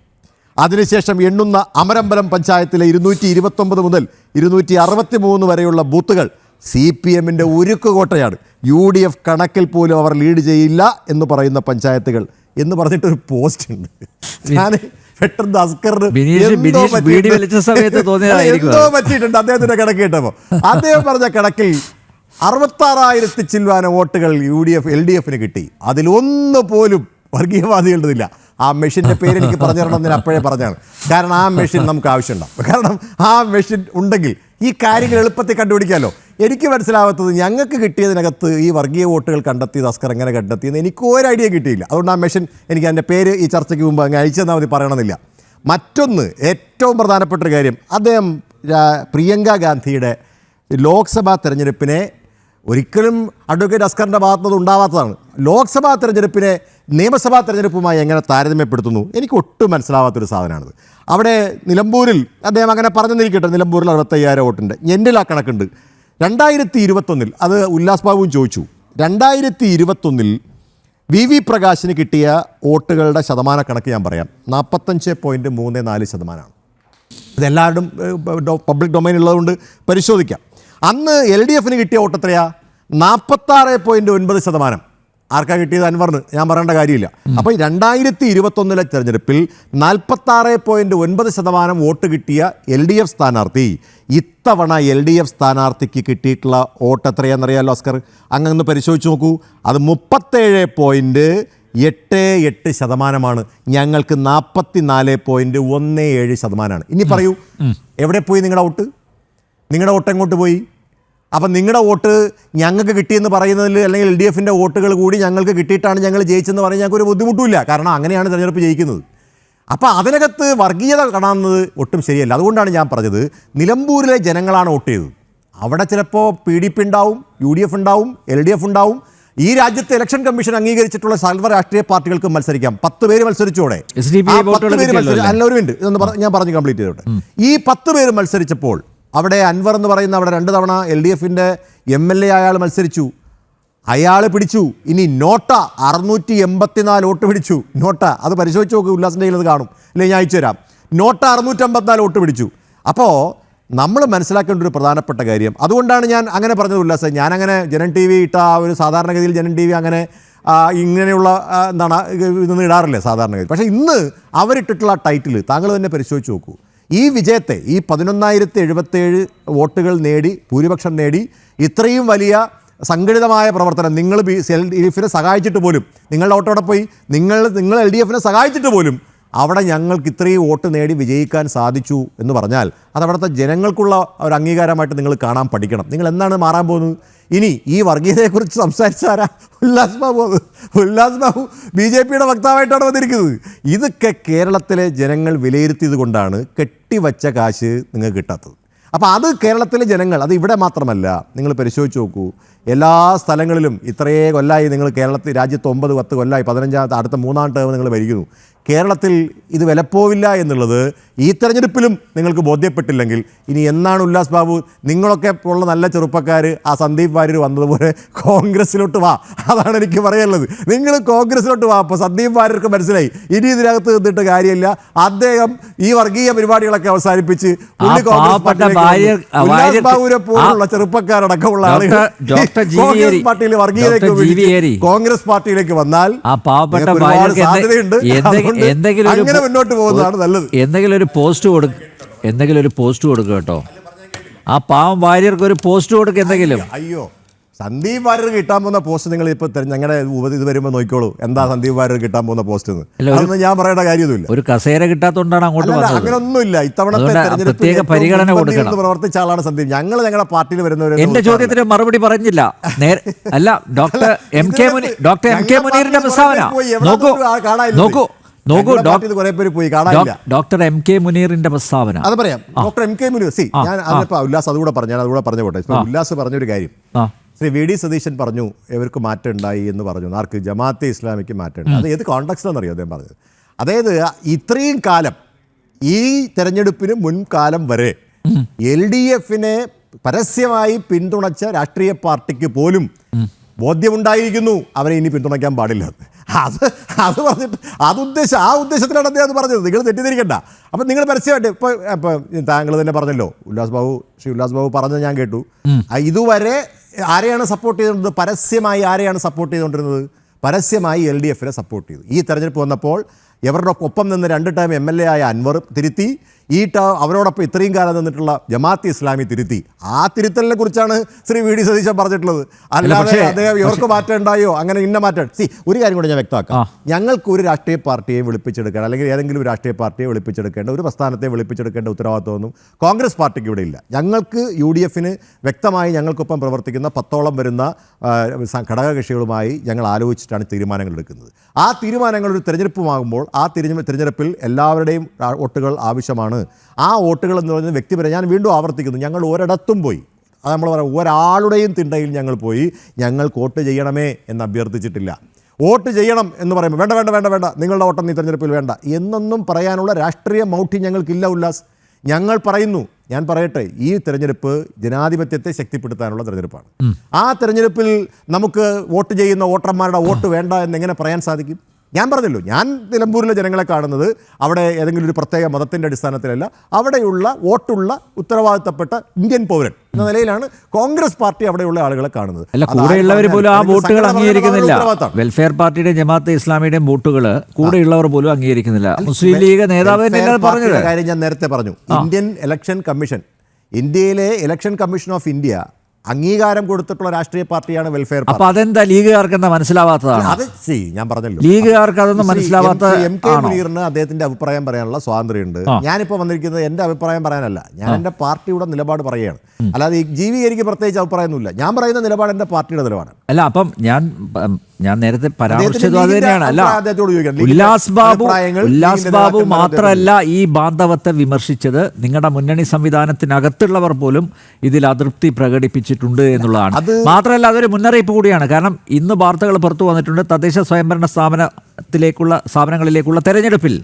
അതിനുശേഷം എണ്ണുന്ന അമരമ്പലം പഞ്ചായത്തിലെ 229 മുതൽ 263 വരെയുള്ള ബൂത്തുകൾ CPMൻ്റെ ഉരുക്കുകോട്ടയാണ്. UDF കണക്കിൽ പോലും അവർ ലീഡ് ചെയ്യില്ല എന്ന് പറയുന്ന പഞ്ചായത്തുകൾ എന്ന് പറഞ്ഞിട്ടൊരു പോസ്റ്റ് ഉണ്ട്. ഞാൻ പെട്ടെന്ന് അസ്കറിന് എന്തോ പറ്റിയിട്ടുണ്ട് അദ്ദേഹത്തിൻ്റെ കണക്ക് കേട്ടപ്പോൾ. അദ്ദേഹം പറഞ്ഞ കണക്കിൽ 66,000 ചില്ലുവാന വോട്ടുകൾ LDFന് കിട്ടി. അതിലൊന്നു പോലും വർഗീയവാദികളുടേതില്ല. ആ മെഷീൻ്റെ പേര് എനിക്ക് പറഞ്ഞു തരണമെന്ന് ഞാൻ അപ്പോഴേ പറഞ്ഞാണ്. കാരണം ആ മെഷീൻ നമുക്ക് ആവശ്യമുണ്ടാവും. കാരണം ആ മെഷീൻ ഉണ്ടെങ്കിൽ ഈ കാര്യങ്ങൾ എളുപ്പത്തിൽ കണ്ടുപിടിക്കാമല്ലോ. എനിക്ക് മനസ്സിലാവാത്തത് ഞങ്ങൾക്ക് കിട്ടിയതിനകത്ത് ഈ വർഗീയ വോട്ടുകൾ കണ്ടെത്തിയത് അസ്കർ എങ്ങനെ കണ്ടെത്തിയെന്ന് എനിക്ക് ഒരു ഐഡിയ കിട്ടിയില്ല. അതുകൊണ്ട് ആ മെഷീൻ എനിക്ക് അതിൻ്റെ പേര് ഈ ചർച്ചയ്ക്ക് മുമ്പ് അങ്ങ് അയച്ചെന്നാൽ മതി, പറയണമെന്നില്ല. മറ്റൊന്ന് ഏറ്റവും പ്രധാനപ്പെട്ട കാര്യം, അദ്ദേഹം പ്രിയങ്ക ഗാന്ധിയുടെ ലോക്സഭാ തെരഞ്ഞെടുപ്പിനെ ഒരിക്കലും അഡ്വക്കേറ്റ് അസ്കറിൻ്റെ ഭാഗത്തുനിന്ന് ഉണ്ടാവാത്തതാണ്. ലോക്സഭാ തെരഞ്ഞെടുപ്പിനെ നിയമസഭാ തെരഞ്ഞെടുപ്പുമായി എങ്ങനെ താരതമ്യപ്പെടുത്തുന്നു എനിക്ക് ഒട്ടും മനസ്സിലാവാത്തൊരു സാധനമാണിത്. അവിടെ നിലമ്പൂരിൽ അദ്ദേഹം അങ്ങനെ പറഞ്ഞെന്നിരിക്കട്ടെ, നിലമ്പൂരിൽ 65,000 വോട്ടുണ്ട്. എൻ്റെ ആ കണക്കുണ്ട്. 2021 അത് ഉല്ലാസ് ബാബുവും ചോദിച്ചു. 2021 VV പ്രകാശിന് കിട്ടിയ വോട്ടുകളുടെ ശതമാന കണക്ക് ഞാൻ പറയാം. 45.34%. ഇതെല്ലാവരും പബ്ലിക് ഡൊമൈൻ ഉള്ളതുകൊണ്ട് പരിശോധിക്കാം. അന്ന് LDFന് കിട്ടിയ വോട്ട് എത്രയാ? 46.9%. ആർക്കാ കിട്ടിയത്? അൻവറിന്. ഞാൻ പറയേണ്ട കാര്യമില്ല. അപ്പോൾ 2021 തെരഞ്ഞെടുപ്പിൽ 46.9% വോട്ട് കിട്ടിയ LDF സ്ഥാനാർത്ഥി ഇത്തവണ LDF സ്ഥാനാർത്ഥിക്ക് കിട്ടിയിട്ടുള്ള വോട്ട് എത്രയാണെന്നറിയാമല്ലോ അസ്കർ? അങ്ങ് പരിശോധിച്ച് നോക്കൂ. അത് 37.88%. ഞങ്ങൾക്ക് 44.17%. ഇനി പറയൂ, എവിടെ പോയി നിങ്ങളുടെ വോട്ട്? നിങ്ങളുടെ വോട്ട് എങ്ങോട്ട് പോയി? അപ്പം നിങ്ങളുടെ വോട്ട് ഞങ്ങൾക്ക് കിട്ടിയെന്ന് പറയുന്നതിൽ, അല്ലെങ്കിൽ LDFൻ്റെ വോട്ടുകൾ കൂടി ഞങ്ങൾക്ക് കിട്ടിയിട്ടാണ് ഞങ്ങൾ ജയിച്ചെന്ന് പറഞ്ഞാൽ ഞങ്ങൾക്കൊരു ബുദ്ധിമുട്ടുമില്ല. കാരണം അങ്ങനെയാണ് തെരഞ്ഞെടുപ്പ് ജയിക്കുന്നത്. അപ്പോൾ അതിനകത്ത് വർഗീയത കാണുന്നത് ഒട്ടും ശരിയല്ല. അതുകൊണ്ടാണ് ഞാൻ പറഞ്ഞത് നിലമ്പൂരിലെ ജനങ്ങളാണ് വോട്ട് ചെയ്തത്. അവിടെ ചിലപ്പോൾ PDP ഉണ്ടാവും, UDF ഉണ്ടാവും, LDF ഉണ്ടാവും. ഈ രാജ്യത്തെ ഇലക്ഷൻ കമ്മീഷൻ അംഗീകരിച്ചിട്ടുള്ള സർവ്വ രാഷ്ട്രീയ പാർട്ടികൾക്ക് മത്സരിക്കാം. 10 പേര് മത്സരിച്ചോടെ എല്ലാവരും ഉണ്ട്. ഞാൻ പറഞ്ഞു കംപ്ലീറ്റ് ചെയ്തോട്ടെ. ഈ 10 പേര് മത്സരിച്ചപ്പോൾ അവിടെ അൻവർ എന്ന് പറയുന്ന അവിടെ 2 തവണ LDFൻ്റെ MLA അയാൾ മത്സരിച്ചു, അയാൾ പിടിച്ചു. ഇനി നോട്ട 684 വോട്ട് പിടിച്ചു. നോട്ട അത് പരിശോധിച്ച് നോക്ക്, ഉല്ലാസിൻ്റെ കയ്യിൽ അത് കാണും, അല്ലെങ്കിൽ ഞാൻ അയച്ചു തരാം. നോട്ട 654 വോട്ട് പിടിച്ചു. അപ്പോൾ നമ്മൾ മനസ്സിലാക്കേണ്ട ഒരു പ്രധാനപ്പെട്ട കാര്യം, അതുകൊണ്ടാണ് ഞാൻ അങ്ങനെ പറഞ്ഞത് ഉല്ലാസ്. ഞാനങ്ങനെ ജനൻ TV ഇട്ട ആ ഒരു സാധാരണഗതിയിൽ ജനൻ TV അങ്ങനെ ഇങ്ങനെയുള്ള എന്താണ് ഇതൊന്നും ഇടാറില്ല സാധാരണഗതി. പക്ഷേ ഇന്ന് അവരിട്ടിട്ടുള്ള ടൈറ്റിൽ താങ്കൾ തന്നെ പരിശോധിച്ച് നോക്കൂ. ഈ വിജയത്തെ, ഈ 11,077 വോട്ടുകൾ നേടി, ഭൂരിപക്ഷം നേടി, ഇത്രയും വലിയ സംഘടിതമായ പ്രവർത്തനം നിങ്ങൾ LDFനെ സഹായിച്ചിട്ട് പോലും, നിങ്ങളുടെ വോട്ടോടെ പോയി നിങ്ങൾ LDFനെ സഹായിച്ചിട്ട് പോലും അവിടെ ഞങ്ങൾക്ക് ഇത്രയും വോട്ട് നേടി വിജയിക്കാൻ സാധിച്ചു എന്ന് പറഞ്ഞാൽ അത് അവിടുത്തെ ജനങ്ങൾക്കുള്ള ഒരു അംഗീകാരമായിട്ട് നിങ്ങൾ കാണാൻ പഠിക്കണം. നിങ്ങൾ എന്താണ് മാറാൻ പോകുന്നത്? ഇനി ഈ വർഗീയതയെക്കുറിച്ച് സംസാരിച്ചാരാ? ഉല്ലാസ് ബാബു BJPയുടെ വക്താവായിട്ടാണ് വന്നിരിക്കുന്നത്. ഇതൊക്കെ കേരളത്തിലെ ജനങ്ങൾ വിലയിരുത്തിയത് കൊണ്ടാണ് കെട്ടിവച്ച കാശ് നിങ്ങൾക്ക് കിട്ടാത്തത്. അപ്പോൾ അത് കേരളത്തിലെ ജനങ്ങൾ, അത് ഇവിടെ മാത്രമല്ല, നിങ്ങൾ പരിശോധിച്ച് നോക്കൂ. എല്ലാ സ്ഥലങ്ങളിലും ഇത്രയേ കൊല്ലമായി നിങ്ങൾ കേരളത്തിൽ, രാജ്യത്ത് 9-10 കൊല്ലമായി, 15ാമത്തെ അടുത്ത 3ാം ടേം നിങ്ങൾ ഭരിക്കുന്നു. കേരളത്തിൽ ഇത് വിലപ്പോവില്ല എന്നുള്ളത് ഈ തെരഞ്ഞെടുപ്പിലും നിങ്ങൾക്ക് ബോധ്യപ്പെട്ടില്ലെങ്കിൽ ഇനി എന്നാണ് ഉല്ലാസ് ബാബു, നിങ്ങളൊക്കെ ഉള്ള നല്ല ചെറുപ്പക്കാർ ആ സന്ദീപ് വാര്യർ വന്നതുപോലെ കോൺഗ്രസ്സിലോട്ട് വാ. അതാണ് എനിക്ക് പറയാനുള്ളത്. നിങ്ങൾ കോൺഗ്രസ്സിലോട്ട് വാ. അപ്പോൾ സന്ദീപ് വാര്യർക്ക് മനസ്സിലായി ഇനി ഇതിനകത്ത് നിന്നിട്ട് കാര്യമില്ല. അദ്ദേഹം ഈ വർഗീയ പരിപാടികളൊക്കെ അവസാനിപ്പിച്ച് ഉല്ലാസ് ബാബുവിനെ പോലുള്ള ചെറുപ്പക്കാരടക്കമുള്ള ആളുകൾ കോൺഗ്രസ് പാർട്ടിയിൽ വർഗീയതയ്ക്ക് കോൺഗ്രസ് പാർട്ടിയിലേക്ക് വന്നാൽ സാധ്യതയുണ്ട്. അങ്ങനെ മുന്നോട്ട് പോകുന്നതാണ് നല്ലത്. എന്തെങ്കിലും ഒരു പോസ്റ്റ് കൊടുക്കുക കേട്ടോ. ആ പാവം വാര്യർക്ക് ഒരു പോസ്റ്റ് കൊടുക്കുക എന്തെങ്കിലും. അയ്യോ, സന്ദീപ് വാര്യർ കിട്ടാൻ പോകുന്ന പോസ്റ്റ് നിങ്ങൾ ഇപ്പൊ ഞങ്ങളുടെ ഇത് വരുമ്പോൾ നോക്കിക്കോളൂ, എന്താ സന്ദീപ് വാര്യർ കിട്ടാൻ പോകുന്ന പോസ്റ്റ് എന്ന്. അതൊന്നും ഞാൻ പറയേണ്ട കാര്യമൊന്നുമില്ല. ഒരു കസേര കിട്ടാത്തോണ്ടാണ് അങ്ങോട്ട് വന്നത്. അങ്ങനെയൊന്നുമില്ല. ഇത്തവണത്തെ പ്രത്യേക പരിഗണന കൊടുക്കണം. പ്രവർത്തിച്ച ആളാണ് സന്ദീപ്. ഞങ്ങളുടെ പാർട്ടിയിൽ വരുന്നവർ. എന്റെ ചോദ്യത്തിന് മറുപടി പറഞ്ഞില്ല. അല്ല, ഡോക്ടർ എം കെ മുനീറിന്റെ പ്രസ്താവന നോക്കൂ, ഡോക്ടർ എം കെ മുനീറിന്റെ പ്രസ്താവന അത് പറയാം. ഡോക്ടർ എം കെ മുനീർ, ഞാൻ അതിപ്പോ ഉല്ലാസ് അതുകൂടെ പറഞ്ഞു, ഞാൻ അതുകൂടെ പറഞ്ഞു പോട്ടെ. ഉല്ലാസ് പറഞ്ഞൊരു കാര്യം, ശ്രീ വി ഡി സതീശൻ പറഞ്ഞു ഇവർക്ക് മാറ്റം ഉണ്ടായി എന്ന് പറഞ്ഞു. ആർക്ക്? ജമാഅത്തെ ഇസ്ലാമിക്ക് മാറ്റം ഉണ്ടായി. അത് ഏത് കോണ്ടെക്സ്റ്റിലാണെന്നറിയോ അദ്ദേഹം പറഞ്ഞത്? അതായത് ഇത്രയും കാലം, ഈ തെരഞ്ഞെടുപ്പിന് മുൻകാലം വരെ LDFനെ പരസ്യമായി പിന്തുണച്ച രാഷ്ട്രീയ പാർട്ടിക്ക് പോലും ബോധ്യമുണ്ടായിരിക്കുന്നു അവരെ ഇനി പിന്തുണയ്ക്കാൻ പാടില്ല. അത് പറഞ്ഞിട്ട് ആ ഉദ്ദേശത്തിലാണ് അദ്ദേഹം അത് പറഞ്ഞത്. നിങ്ങൾ തെറ്റിദ്ധരിക്കണ്ട. അപ്പം നിങ്ങൾ പരസ്യമായിട്ട് ഇപ്പം താങ്കൾ തന്നെ പറഞ്ഞല്ലോ, ശ്രീ ഉല്ലാസ് ബാബു പറഞ്ഞത് ഞാൻ കേട്ടു. ഇതുവരെ ആരെയാണ് സപ്പോർട്ട് ചെയ്തുകൊണ്ടിരുന്നത്? പരസ്യമായി ആരെയാണ് സപ്പോർട്ട് ചെയ്തുകൊണ്ടിരുന്നത്? പരസ്യമായി LDFനെ സപ്പോർട്ട് ചെയ്തു. ഈ തെരഞ്ഞെടുപ്പ് വന്നപ്പോൾ ഇവരുടെ ഒപ്പം നിന്ന് 2 ടൈം MLA ആയ അൻവർ തിരുത്തി, അവരോടൊപ്പം ഇത്രയും കാലം നിന്നിട്ടുള്ള ജമാഅത്തെ ഇസ്ലാമി തിരുത്തി. ആ തിരുത്തലിനെ കുറിച്ചാണ് ശ്രീ വി ഡി സതീശൻ പറഞ്ഞിട്ടുള്ളത്. അല്ലാതെ അദ്ദേഹം ഇവർക്ക് മാറ്റം ഉണ്ടായോ, അങ്ങനെ ഇന്ന മാറ്റം. ഒരു കാര്യം കൂടെ ഞാൻ വ്യക്തമാക്കാം. ഞങ്ങൾക്ക് ഒരു രാഷ്ട്രീയ പാർട്ടിയെ വിളിപ്പിച്ചെടുക്കണം, അല്ലെങ്കിൽ ഏതെങ്കിലും ഒരു രാഷ്ട്രീയ പാർട്ടിയെ വിളിപ്പിച്ചെടുക്കേണ്ട, ഒരു പ്രസ്ഥാനത്തെ വിളിപ്പിച്ചെടുക്കേണ്ട ഉത്തരവാദിത്വമൊന്നും കോൺഗ്രസ് പാർട്ടിക്ക് ഇവിടെ ഇല്ല. ഞങ്ങൾക്ക് UDFന് വ്യക്തമായി ഞങ്ങൾക്കൊപ്പം പ്രവർത്തിക്കുന്ന 10ഓളം വരുന്ന ഘടകകക്ഷികളുമായി ഞങ്ങൾ ആലോചിച്ചിട്ടാണ് തീരുമാനങ്ങൾ എടുക്കുന്നത്. ആ തീരുമാനങ്ങൾ ഒരു തിരഞ്ഞെടുപ്പുമാകുമ്പോൾ ആ തിരഞ്ഞെടുപ്പിൽ എല്ലാവരുടെയും വോട്ടുകൾ ആവശ്യമാണ്. ആ വോട്ടുകൾ എന്ന് പറയുന്നത് വ്യക്തിപരം. ഞാൻ വീണ്ടും ആവർത്തിക്കുന്നു, ഞങ്ങൾ ഒരിടത്തും പോയി, അത് നമ്മൾ പറയാം, ഒരാളുടെയും തിണ്ടയിൽ ഞങ്ങൾ പോയി ഞങ്ങൾക്ക് വോട്ട് ചെയ്യണമേ എന്ന് അഭ്യർത്ഥിച്ചിട്ടില്ല. വോട്ട് ചെയ്യണം എന്ന് പറയുമ്പോൾ വേണ്ട നിങ്ങളുടെ വോട്ടൊന്നും ഈ തെരഞ്ഞെടുപ്പിൽ വേണ്ട എന്നൊന്നും പറയാനുള്ള രാഷ്ട്രീയ മൗഢ്യം ഞങ്ങൾക്കില്ല. ഉല്ലാസ്, ഞങ്ങൾ പറയുന്നു, ഞാൻ പറയട്ടെ, ഈ തെരഞ്ഞെടുപ്പ് ജനാധിപത്യത്തെ ശക്തിപ്പെടുത്താനുള്ള തെരഞ്ഞെടുപ്പാണ്. ആ തെരഞ്ഞെടുപ്പിൽ നമുക്ക് വോട്ട് ചെയ്യുന്ന വോട്ടർമാരുടെ വോട്ട് വേണ്ട എന്നെങ്ങനെ പറയാൻ സാധിക്കും? ഞാൻ പറഞ്ഞല്ലോ, ഞാൻ നിലമ്പൂരിലെ ജനങ്ങളെ കാണുന്നത് അവിടെ ഏതെങ്കിലും ഒരു പ്രത്യേക മതത്തിൻ്റെ അടിസ്ഥാനത്തിലല്ല, അവിടെയുള്ള വോട്ടുള്ള ഉത്തരവാദിത്തപ്പെട്ട ഇന്ത്യൻ പൗരൻ എന്ന നിലയിലാണ് കോൺഗ്രസ് പാർട്ടി അവിടെയുള്ള ആളുകളെ കാണുന്നത്. അല്ല, കൂടെയുള്ളവർ പോലും ആ വോട്ടുകൾ അംഗീകരിക്കുന്നില്ല. വെൽഫെയർ പാർട്ടിയുടെ ജമാഅത്തെ ഇസ്ലാമിയുടെയും വോട്ടുകൾ കൂടെയുള്ളവർ പോലും അംഗീകരിക്കുന്നില്ല. മുസ്ലിം ലീഗ് നേതാവ് പറഞ്ഞത് കാര്യം ഞാൻ നേരത്തെ പറഞ്ഞു. ഇന്ത്യൻ ഇലക്ഷൻ കമ്മീഷൻ, ഇന്ത്യയിലെ ഇലക്ഷൻ കമ്മീഷൻ ഓഫ് ഇന്ത്യ അംഗീകാരം കൊടുത്തിട്ടുള്ള രാഷ്ട്രീയ പാർട്ടിയാണ് വെൽഫെയർ പാർട്ടി. അപ്പൊ അതെന്താ ലീഗുകാർക്ക് എന്താ മനസ്സിലാവാത്തതാണ്? അത് ഞാൻ പറഞ്ഞല്ലോ, ലീഗുകാർക്ക് അതൊന്നും മനസ്സിലാവാത്ത. എം കെ മുനീറിന് അദ്ദേഹത്തിന്റെ അഭിപ്രായം പറയാനുള്ള സ്വാതന്ത്ര്യമുണ്ട്. ഞാനിപ്പോൾ വന്നിരിക്കുന്നത് എൻ്റെ അഭിപ്രായം പറയാനല്ല, ഞാൻ എൻ്റെ പാർട്ടിയുടെ നിലപാട് പറയുകയാണ്. അല്ലാതെ ഈ ജീവിക്ക് പ്രത്യേകിച്ച് അഭിപ്രായമൊന്നുമില്ല. ഞാൻ പറയുന്ന നിലപാട് എൻ്റെ പാർട്ടിയുടെ നിലപാടാണ്. അല്ല, അപ്പം ഞാൻ നേരത്തെ പരാമർശിച്ചത് അത് തന്നെയാണ്. അല്ല, ഉല്ലാസ് ബാബു മാത്രമല്ല ഈ ബാന്ധവത്തെ വിമർശിച്ചത്, നിങ്ങളുടെ മുന്നണി സംവിധാനത്തിനകത്തുള്ളവർ പോലും ഇതിൽ അതൃപ്തി പ്രകടിപ്പിച്ചിട്ടുണ്ട് എന്നുള്ളതാണ്. മാത്രമല്ല, അതൊരു മുന്നറിയിപ്പ് കൂടിയാണ്. കാരണം ഇന്ന് വാർത്തകൾ പുറത്തു വന്നിട്ടുണ്ട്, തദ്ദേശ സ്വയംഭരണ സ്ഥാപനങ്ങളിലേക്കുള്ള തെരഞ്ഞെടുപ്പിൽ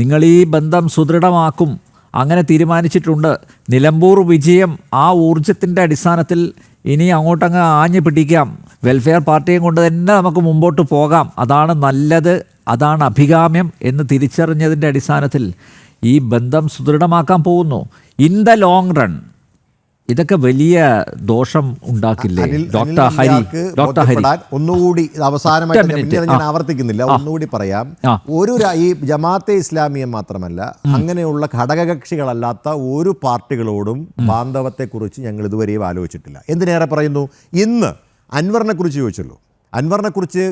നിങ്ങൾ ഈ ബന്ധം സുദൃഢമാക്കും, അങ്ങനെ തീരുമാനിച്ചിട്ടുണ്ട്. നിലമ്പൂർ വിജയം ആ ഊർജത്തിൻ്റെ അടിസ്ഥാനത്തിൽ ഇനി അങ്ങോട്ടങ്ങ് ആഞ്ഞു പിടിക്കാം, വെൽഫെയർ പാർട്ടിയും കൊണ്ട് തന്നെ നമുക്ക് മുമ്പോട്ട് പോകാം, അതാണ് നല്ലത്, അതാണ് അഭികാമ്യം എന്ന് തിരിച്ചറിഞ്ഞതിൻ്റെ അടിസ്ഥാനത്തിൽ ഈ ബന്ധം സുദൃഢമാക്കാൻ പോകുന്നു. ഇൻ ദ ലോങ് റൺ ഇതൊക്കെ വലിയ ദോഷം ഉണ്ടാക്കില്ലേ ഡോക്ടർ ഹരി? ഒന്നുകൂടി അവസാനമായിട്ട് ഞാൻ ആവർത്തിക്കുന്നില്ല, ഒന്നുകൂടി പറയാം. ഈ ജമാഅത്തെ ഇസ്ലാമിയെ മാത്രമല്ല, അങ്ങനെയുള്ള ഘടകകക്ഷികളല്ലാത്ത ഒരു പാർട്ടികളോടും ബാന്ധവത്തെക്കുറിച്ച് ഞങ്ങൾ ഇതുവരെയും ആലോചിച്ചിട്ടില്ല. എന്തിനേറെ പറയുന്നു, ഇന്ന് അൻവറിനെ കുറിച്ച് ചോദിച്ചല്ലോ, അൻവറിനെ കുറിച്ച്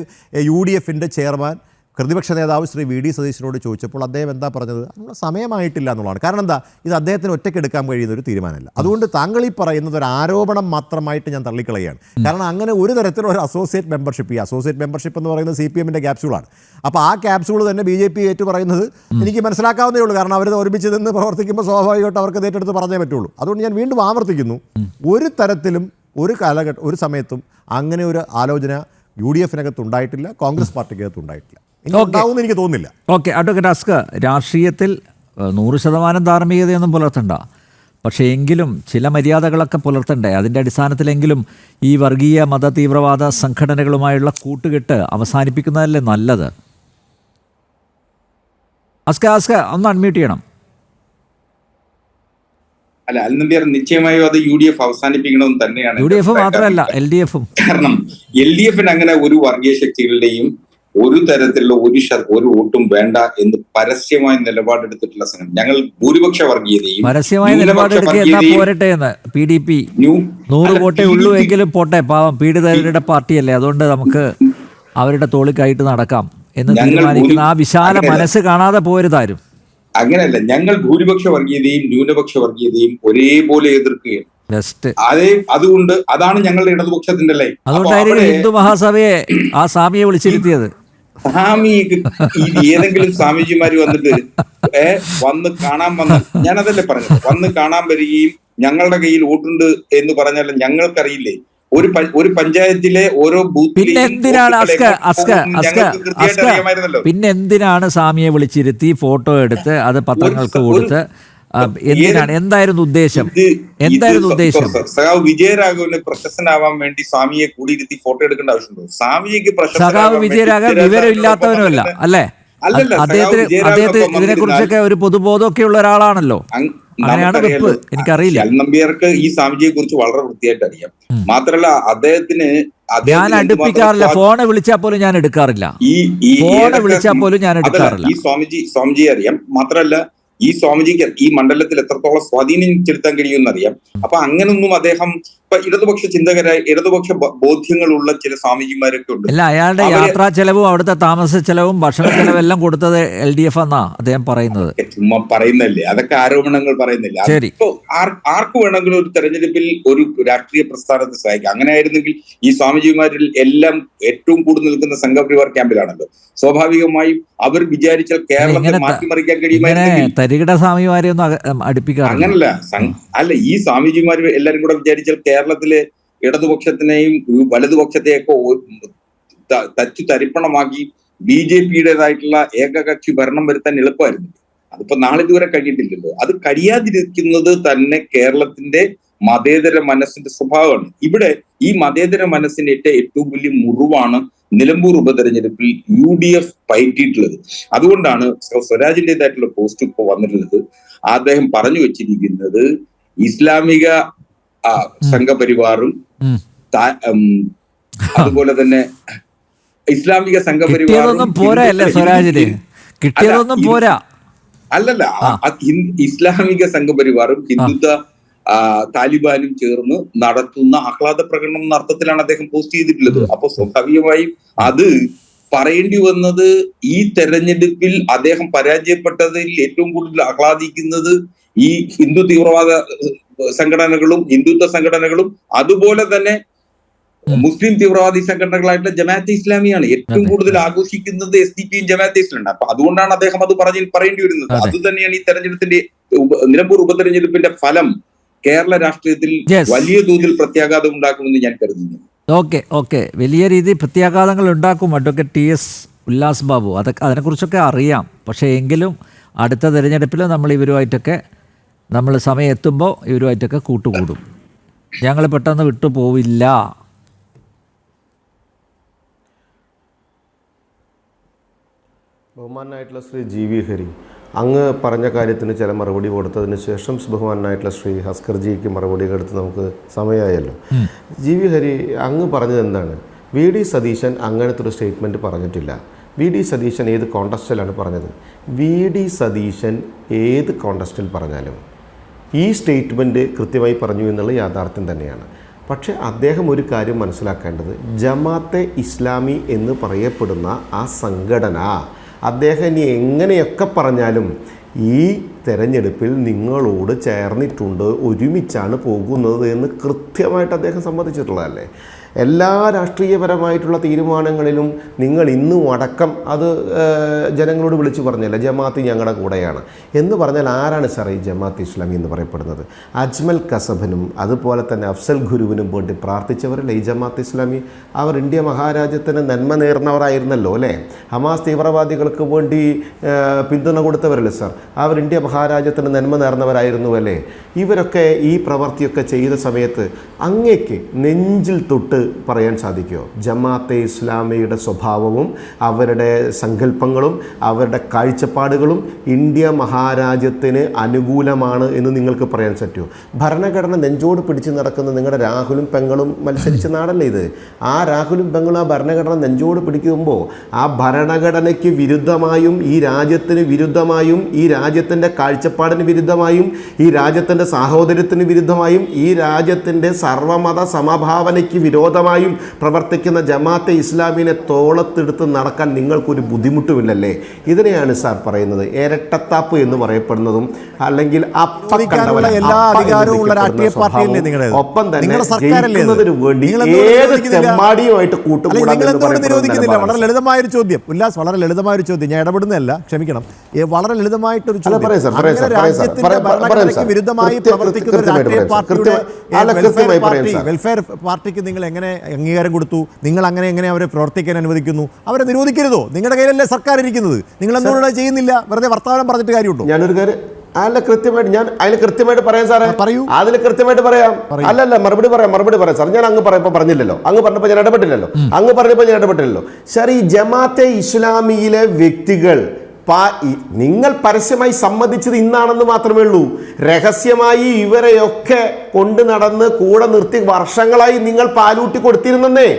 UDFന്റെ ചെയർമാൻ പ്രതിപക്ഷ നേതാവ് ശ്രീ വി ഡി സതീശനോട് ചോദിച്ചപ്പോൾ അദ്ദേഹം എന്താ പറഞ്ഞത്? അതിനുള്ള സമയമായിട്ടില്ല എന്നുള്ളതാണ്. കാരണം എന്താ, ഇത് അദ്ദേഹത്തിന് ഒറ്റയ്ക്ക് എടുക്കാൻ കഴിയുന്ന ഒരു തീരുമാനമല്ല. അതുകൊണ്ട് താങ്കൾ ഈ പറയുന്നത് ഒരു ആരോപണം മാത്രമായിട്ട് ഞാൻ തള്ളിക്കളയാണ്. കാരണം അങ്ങനെ ഒരു തരത്തിലുള്ള ഒരു അസോസിയേറ്റ് മെമ്പർഷിപ്പ്, ഈ അസോസിയേറ്റ് മെമ്പർഷിപ്പ് എന്ന് പറയുന്നത് CPMന്റെ ക്യാപ്സ്യൂളാണ്. അപ്പോൾ ആ ക്യാപ്സ്യൂൾ തന്നെ BJP ഏറ്റു പറയുന്നത് എനിക്ക് മനസ്സിലാക്കാവുന്നേ ഉള്ളൂ. കാരണം അവർ ഒരുമിച്ച് നിന്ന് പ്രവർത്തിക്കുമ്പോൾ സ്വാഭാവികമായിട്ട് അവർക്ക് ഏറ്റെടുത്ത് പറഞ്ഞേ പറ്റുള്ളൂ. അതുകൊണ്ട് ഞാൻ വീണ്ടും ആവർത്തിക്കുന്നു, ഒരു തരത്തിലും ഒരു സമയത്തും അങ്ങനെ ഒരു ആലോചന UDFനകത്ത് ഉണ്ടായിട്ടില്ല, കോൺഗ്രസ് പാർട്ടിക്കകത്ത് ഉണ്ടായിട്ടില്ല, ഉണ്ടാവുമെന്ന് എനിക്ക് തോന്നുന്നില്ല. ഓക്കെ, അഡ്വക്കേറ്റ് അസ്കർ, രാഷ്ട്രീയത്തിൽ 100% ധാർമ്മികതയൊന്നും പുലർത്തണ്ട, പക്ഷേ എങ്കിലും ചില മര്യാദകളൊക്കെ പുലർത്തണ്ടേ? അതിൻ്റെ അടിസ്ഥാനത്തിലെങ്കിലും ഈ വർഗീയ മത തീവ്രവാദ സംഘടനകളുമായുള്ള കൂട്ടുകെട്ട് അവസാനിപ്പിക്കുന്നതല്ലേ നല്ലത്? അസ്കർ ഒന്ന് അൺമ്യൂട്ട് ചെയ്യണം. അല്ല, അൽനബിയാർ നിശ്ചയമായും അത് UDF അവസാനിപ്പിക്കണമെന്ന് തന്നെയാണ്. UDF മാത്രമല്ല LDF. കാരണം LDFന് അങ്ങനെ ഒരു വർഗീയ ശക്തികളുടെയും ഒരു തരത്തിലുള്ള ഒരു വോട്ടും വേണ്ട എന്ന് പരസ്യമായ നിലപാടെടുത്തിട്ടുള്ള സംഘം. ഞങ്ങൾ ഭൂരിപക്ഷ വർഗീയതയും പരസ്യമായ നിലപാടെടുക്കുക എന്നാ പോരട്ടെ എന്ന് PDP 100 വോട്ടേ ഉള്ളൂ എങ്കിലും പോട്ടെ, പാവം പീഡിതരുടെ പാർട്ടിയല്ലേ, അതുകൊണ്ട് നമുക്ക് അവരുടെ തോളിക്കായിട്ട് നടക്കാം എന്ന് തീരുമാനിക്കുന്ന ആ വിശാല മനസ്സ് കാണാതെ പോരുതാരും. അങ്ങനെയല്ല, ഞങ്ങൾ ഭൂരിപക്ഷ വർഗീയതയും ന്യൂനപക്ഷ വർഗീയതയും ഒരേപോലെ എതിർക്കുകയാണ്. അതുകൊണ്ട് അതാണ് ഞങ്ങളുടെ ഇടതുപക്ഷത്തിന്റെ ലൈൻ. അതുകൊണ്ടായിരിക്കും ഹിന്ദു മഹാസഭയെ ആ സ്വാമിയെ വിളിച്ചിരുത്തിയത്. സ്വാമി ഏതെങ്കിലും സ്വാമിജിമാര് വന്നിട്ട് വന്ന് കാണാൻ ഞാനതല്ലേ പറഞ്ഞത്, വന്ന് കാണാൻ വരികയും ഞങ്ങളുടെ കയ്യിൽ വോട്ടുണ്ട് എന്ന് പറഞ്ഞാൽ ഞങ്ങൾക്കറിയില്ലേ ഒരു പഞ്ചായത്തിലെ ഓരോ പിന്നെന്തിനാണ് സ്വാമിയെ വിളിച്ചിരുത്തി ഫോട്ടോ എടുത്ത് അത് പത്രങ്ങൾക്ക് കൊടുത്ത് എന്തിനാണ്? എന്തായിരുന്നു ഉദ്ദേശം? സഖാവ് വിജയരാഘവന് പ്രശസ്തനാവാൻ വേണ്ടി സ്വാമിയെ കൂടിയിരുത്തി ഫോട്ടോ എടുക്കേണ്ട ആവശ്യമുണ്ടോ? സ്വാമിക്ക് സഖാവ് വിജയരാഘവൻ വിവരമില്ലാത്തവനുമല്ല അല്ലേ? അദ്ദേഹത്തിന് ഇതിനെ കുറിച്ചൊക്കെ ഒരു പൊതുബോധമൊക്കെ ഉള്ള ഒരാളാണല്ലോ. എനിക്കറിയില്ല. നമ്പ്യാർക്ക് ഈ സ്വാമിജിയെ കുറിച്ച് വളരെ വൃത്തിയായിട്ട് അറിയാം. മാത്രല്ല അദ്ദേഹത്തിന് ഞാൻ അടുപ്പിക്കാറില്ല, ഫോണ് വിളിച്ചാൽ പോലും ഞാൻ എടുക്കാറില്ല. ഈ സ്വാമിജിയെ അറിയാം. മാത്രല്ല ഈ സ്വാമിജിക്ക് ഈ മണ്ഡലത്തിൽ എത്രത്തോളം സ്വാധീനം ചെലുത്താൻ കഴിയുമെന്നറിയാം. അപ്പൊ അങ്ങനൊന്നും അദ്ദേഹം ഇപ്പൊ ഇടതുപക്ഷ ചിന്തകരായ ഇടതുപക്ഷ ബോധ്യങ്ങളുള്ള ചില സ്വാമിജിമാരൊക്കെ ഉണ്ട്. അല്ല, അയാളുടെ യാത്രാ ചെലവും അവിടുത്തെ താമസ ചെലവും ഭക്ഷണ ചെലവും എല്ലാം കൊടുത്തത് LDF എന്നാ അദ്ദേഹം പറയുന്നത്. ചുമ്മാ പറയുന്നല്ലേ, അതൊക്കെ ആരോപണങ്ങൾ പറയുന്നില്ല. ഇപ്പൊ ആർക്ക് വേണമെങ്കിലും ഒരു തെരഞ്ഞെടുപ്പിൽ ഒരു രാഷ്ട്രീയ പ്രസ്ഥാനത്തെ സഹായിക്കാം. അങ്ങനെ ആയിരുന്നെങ്കിൽ ഈ സ്വാമിജിമാരിൽ എല്ലാം ഏറ്റവും കൂടുതൽ നിൽക്കുന്ന സംഘപരിവാർ ക്യാമ്പിലാണല്ലോ. സ്വാഭാവികമായും അവർ വിചാരിച്ചാൽ കേരളത്തെ മാറ്റിമറിക്കാൻ കഴിയുമായിരുന്നെങ്കിൽ തരികിട സ്വാമിമാരെ ഒന്നും അടുപ്പിക്കാറ് അങ്ങനല്ല. അല്ല, ഈ സ്വാമിജിമാർ എല്ലാരും കൂടെ വിചാരിച്ചാൽ കേരളത്തിലെ ഇടതുപക്ഷത്തിനെയും വലതുപക്ഷത്തെയൊക്കെ തച്ചു തരിപ്പണമാക്കി BJPയുടേതായിട്ടുള്ള ഏകകക്ഷി ഭരണം വരുത്താൻ എളുപ്പമായിരുന്നു. അതിപ്പോ നാളിതുവരെ കഴിയിട്ടില്ലല്ലോ. അത് കഴിയാതിരിക്കുന്നത് തന്നെ കേരളത്തിന്റെ മതേതര മനസ്സിന്റെ സ്വഭാവമാണ്. ഇവിടെ ഈ മതേതര മനസ്സിന്റെ ഏറ്റവും വലിയ മുറിവാണ് നിലമ്പൂർ ഉപതെരഞ്ഞെടുപ്പിൽ UDF പയറ്റിയിട്ടുള്ളത്. അതുകൊണ്ടാണ് സ്വരാജിന്റേതായിട്ടുള്ള പോസ്റ്റ് ഇപ്പോൾ വന്നിട്ടുള്ളത്. അദ്ദേഹം പറഞ്ഞു വെച്ചിരിക്കുന്നത് ഇസ്ലാമിക സംഘപരിവാറും അതുപോലെ തന്നെ ഇസ്ലാമിക സംഘപരിവാറും അല്ലല്ല, ഇസ്ലാമിക സംഘപരിവാറും ഹിന്ദുത്വ താലിബാനും ചേർന്ന് നടത്തുന്ന ആഹ്ലാദ പ്രകടനം എന്ന അർത്ഥത്തിലാണ് അദ്ദേഹം പോസ്റ്റ് ചെയ്തിട്ടുള്ളത്. അപ്പൊ സ്വാഭാവികമായും അത് പറയേണ്ടി വന്നത് ഈ തെരഞ്ഞെടുപ്പിൽ അദ്ദേഹം പരാജയപ്പെട്ടതിൽ ഏറ്റവും കൂടുതൽ ആഹ്ലാദിക്കുന്നത് ഈ ഹിന്ദു തീവ്രവാദ സംഘടനകളും ഹിന്ദുത്വ സംഘടനകളും അതുപോലെ തന്നെ മുസ്ലിം തീവ്രവാദി സംഘടനകളായിട്ടുള്ള ജമാഅത്തെ ഇസ്ലാമിയാണ്. ഏറ്റവും കൂടുതൽ ആഘോഷിക്കുന്നത് SDP-യും ജമാഅത്തെ ഇസ്ലാമിയാണ്. അപ്പൊ അതുകൊണ്ടാണ് അദ്ദേഹം അത് പറയേണ്ടി വരുന്നത്. അത് തന്നെയാണ് ഈ തെരഞ്ഞെടുപ്പിന്റെ നിലമ്പൂർ ഉപതെരഞ്ഞെടുപ്പിന്റെ ഫലം കേരള രാഷ്ട്രീയത്തിൽ വലിയ തോതിൽ പ്രത്യാഘാതം ഉണ്ടാക്കുമെന്ന് ഞാൻ കരുതുന്നു. ഓക്കെ വലിയ രീതിയിൽ പ്രത്യാഘാതങ്ങൾ ഉണ്ടാക്കും. അഡ്വക്കേറ്റ് TS ഉല്ലാസ് ബാബു, അതിനെക്കുറിച്ചൊക്കെ അറിയാം. പക്ഷേ എങ്കിലും അടുത്ത തിരഞ്ഞെടുപ്പിൽ നമ്മൾ സമയം എത്തുമ്പോൾ ഇവരുമായിട്ടൊക്കെ കൂട്ടുകൂടും. ഞങ്ങൾ പെട്ടെന്ന് വിട്ടുപോവില്ല. ബഹുമാനായിട്ടുള്ള ശ്രീ GV ഹരി അങ്ങ് പറഞ്ഞ കാര്യത്തിന് ചില മറുപടി കൊടുത്തതിന് ശേഷം ബഹുമാനായിട്ടുള്ള ശ്രീ ഹസ്കർജിക്ക് മറുപടി എടുത്ത് നമുക്ക് സമയമായല്ലോ. GV ഹരി അങ്ങ് പറഞ്ഞത് എന്താണ്? VD സതീശൻ അങ്ങനത്തെ ഒരു സ്റ്റേറ്റ്മെൻറ്റ് പറഞ്ഞിട്ടില്ല. VD സതീശൻ ഏത് കോണ്ടസ്റ്റിലാണ് പറഞ്ഞത്? VD സതീശൻ ഏത് കോണ്ടസ്റ്റിൽ പറഞ്ഞാലും ഈ സ്റ്റേറ്റ്മെൻറ്റ് കൃത്യമായി പറഞ്ഞു എന്നുള്ള യാഥാർത്ഥ്യം തന്നെയാണ്. പക്ഷേ അദ്ദേഹം ഒരു കാര്യം മനസ്സിലാക്കേണ്ടത്, ജമാഅത്തെ ഇസ്ലാമി എന്ന് പറയപ്പെടുന്ന ആ സംഘടന അദ്ദേഹം ഇനി എങ്ങനെയൊക്കെ പറഞ്ഞാലും ഈ തെരഞ്ഞെടുപ്പിൽ നിങ്ങളോട് ചേർന്നിട്ടുണ്ട്, ഒരുമിച്ചാണ് പോകുന്നത് എന്ന് കൃത്യമായിട്ട് അദ്ദേഹം സമ്മതിച്ചിട്ടുള്ളതല്ലേ. എല്ലാ രാഷ്ട്രീയപരമായിട്ടുള്ള തീരുമാനങ്ങളിലും നിങ്ങൾ ഇന്നും അടക്കം അത് ജനങ്ങളോട് വിളിച്ചു പറഞ്ഞല്ല, ജമാഅത്ത് ഞങ്ങളുടെ കൂടെയാണ് എന്ന് പറഞ്ഞാൽ ആരാണ് സാർ ഈ ജമാഅത്ത് ഇസ്ലാമി എന്ന് പറയപ്പെടുന്നത്? അജ്മൽ കസബനും അതുപോലെ തന്നെ അഫ്സൽ ഗുരുവിനും വേണ്ടി പ്രാർത്ഥിച്ചവരല്ലേ ഈ ജമാഅത്ത് ഇസ്ലാമി? അവർ ഇന്ത്യ മഹാരാജ്യത്തിന് നന്മ നേർന്നവരായിരുന്നല്ലോ അല്ലേ? ഹമാസ് തീവ്രവാദികൾക്ക് വേണ്ടി പിന്തുണ കൊടുത്തവരല്ലേ സാർ? അവർ ഇന്ത്യ മഹാരാജ്യത്തിന് നന്മ നേർന്നവരായിരുന്നു അല്ലേ? ഇവരൊക്കെ ഈ പ്രവൃത്തിയൊക്കെ ചെയ്ത സമയത്ത് അങ്ങേക്ക് നെഞ്ചിൽ തൊട്ട് പറയാൻ സാധിക്കുമോ? ജമാഅത്തെ ഇസ്ലാമിയുടെ സ്വഭാവവും അവരുടെ സങ്കല്പങ്ങളും അവരുടെ കാഴ്ചപ്പാടുകളും ഇന്ത്യ മഹാരാജ്യത്തിന് അനുകൂലമാണ് എന്ന് നിങ്ങൾക്ക് പറയാൻ പറ്റുമോ? ഭരണഘടന നെഞ്ചോട് പിടിച്ച് നടക്കുന്ന നിങ്ങളുടെ രാഹുലും പെങ്ങളും മത്സരിച്ച നാടല്ലേ ഇത്? ആ രാഹുലും പെങ്ങളും ആ ഭരണഘടന നെഞ്ചോട് പിടിക്കുമ്പോൾ ആ ഭരണഘടനയ്ക്ക് വിരുദ്ധമായും ഈ രാജ്യത്തിന് വിരുദ്ധമായും ഈ രാജ്യത്തിൻ്റെ കാഴ്ചപ്പാടിന് വിരുദ്ധമായും ഈ രാജ്യത്തിൻ്റെ സാഹോദര്യത്തിന് വിരുദ്ധമായും ഈ രാജ്യത്തിൻ്റെ സർവമത സമഭാവനയ്ക്ക് വിരോധമായും പ്രവർത്തിക്കുന്ന ജമാഅത്തെ ഇസ്ലാമിനെ തോളത്തെടുത്ത് നടക്കാൻ നിങ്ങൾക്കൊരു ബുദ്ധിമുട്ടുമില്ലല്ലേ? ഇതിനെയാണ് സാർ പറയുന്നത് ഇരട്ടത്താപ്പ് എന്ന് പറയപ്പെടുന്നതും അല്ലെങ്കിൽ എല്ലാ അധികാരവും ഉള്ള രാഷ്ട്രീയ പാർട്ടിയല്ലേ നിങ്ങളുടെ? ഒപ്പം തന്നെ നിങ്ങളുടെ സർക്കാരല്ലേ? ഏത് തെമ്മാടിയുമായിട്ട് നിരോധിക്കുന്നില്ല. വളരെ ലളിതമായൊരു ചോദ്യം ഉല്ലാസ്, വളരെ ലളിതമായൊരു ചോദ്യം, ഞാൻ ഇടപെടുന്നല്ല, ക്ഷമിക്കണം. വളരെ ലളിതമായിട്ടൊരു ചോദ്യം. രാജ്യത്തിന്റെ ഭരണഘടനയ്ക്ക് വിരുദ്ധമായി പ്രവർത്തിക്കുന്ന രാഷ്ട്രീയ പാർട്ടിയുടെ വെൽഫെയർ പാർട്ടിക്ക് നിങ്ങൾ എങ്ങനെ അംഗീകാരം കൊടുത്തു? നിങ്ങൾ അങ്ങനെ അവരെ പ്രവർത്തിക്കാൻ അനുവദിക്കുന്നു? അവരെ നിരോധിക്കരുതോ? നിങ്ങളുടെ കയ്യിലല്ലേ സർക്കാർ ഇരിക്കുന്നത്? നിങ്ങൾ എന്തുകൊണ്ടാണ് ചെയ്യുന്നില്ല? വെറുതെ വർത്തമാനം പറഞ്ഞിട്ട് കാര്യമുണ്ടോ? ഞാനൊരു കാര്യം കൃത്യമായിട്ട് ഞാൻ അതിന് കൃത്യമായിട്ട് പറയാം സാറേ. പറയൂ. അതിൽ കൃത്യമായിട്ട് പറയാം. അല്ലല്ല മറുപടി പറയാം സാർ. ഞാൻ അങ്ങ് പറയുമ്പോൾ പറഞ്ഞില്ലല്ലോ, അങ്ങ് പറഞ്ഞപ്പോൾ ഞാൻ ഇടപെട്ടില്ലല്ലോ, അങ്ങ് പറഞ്ഞപ്പോൾ ഞാൻ ഇടപെട്ടില്ലല്ലോ. സാർ, ഈ ജമാഅത്തെ ഇസ്ലാമിയിലെ വ്യക്തികൾ നിങ്ങൾ പരസ്യമായി സമ്മതിച്ചത് ഇന്നാണെന്ന് മാത്രമേ ഉള്ളൂ. രഹസ്യമായി ഇവരെയൊക്കെ കൊണ്ട് നടന്ന് കൂടെ നിർത്തി വർഷങ്ങളായി നിങ്ങൾ പാലൂട്ടി കൊടുത്തിരുന്നേ.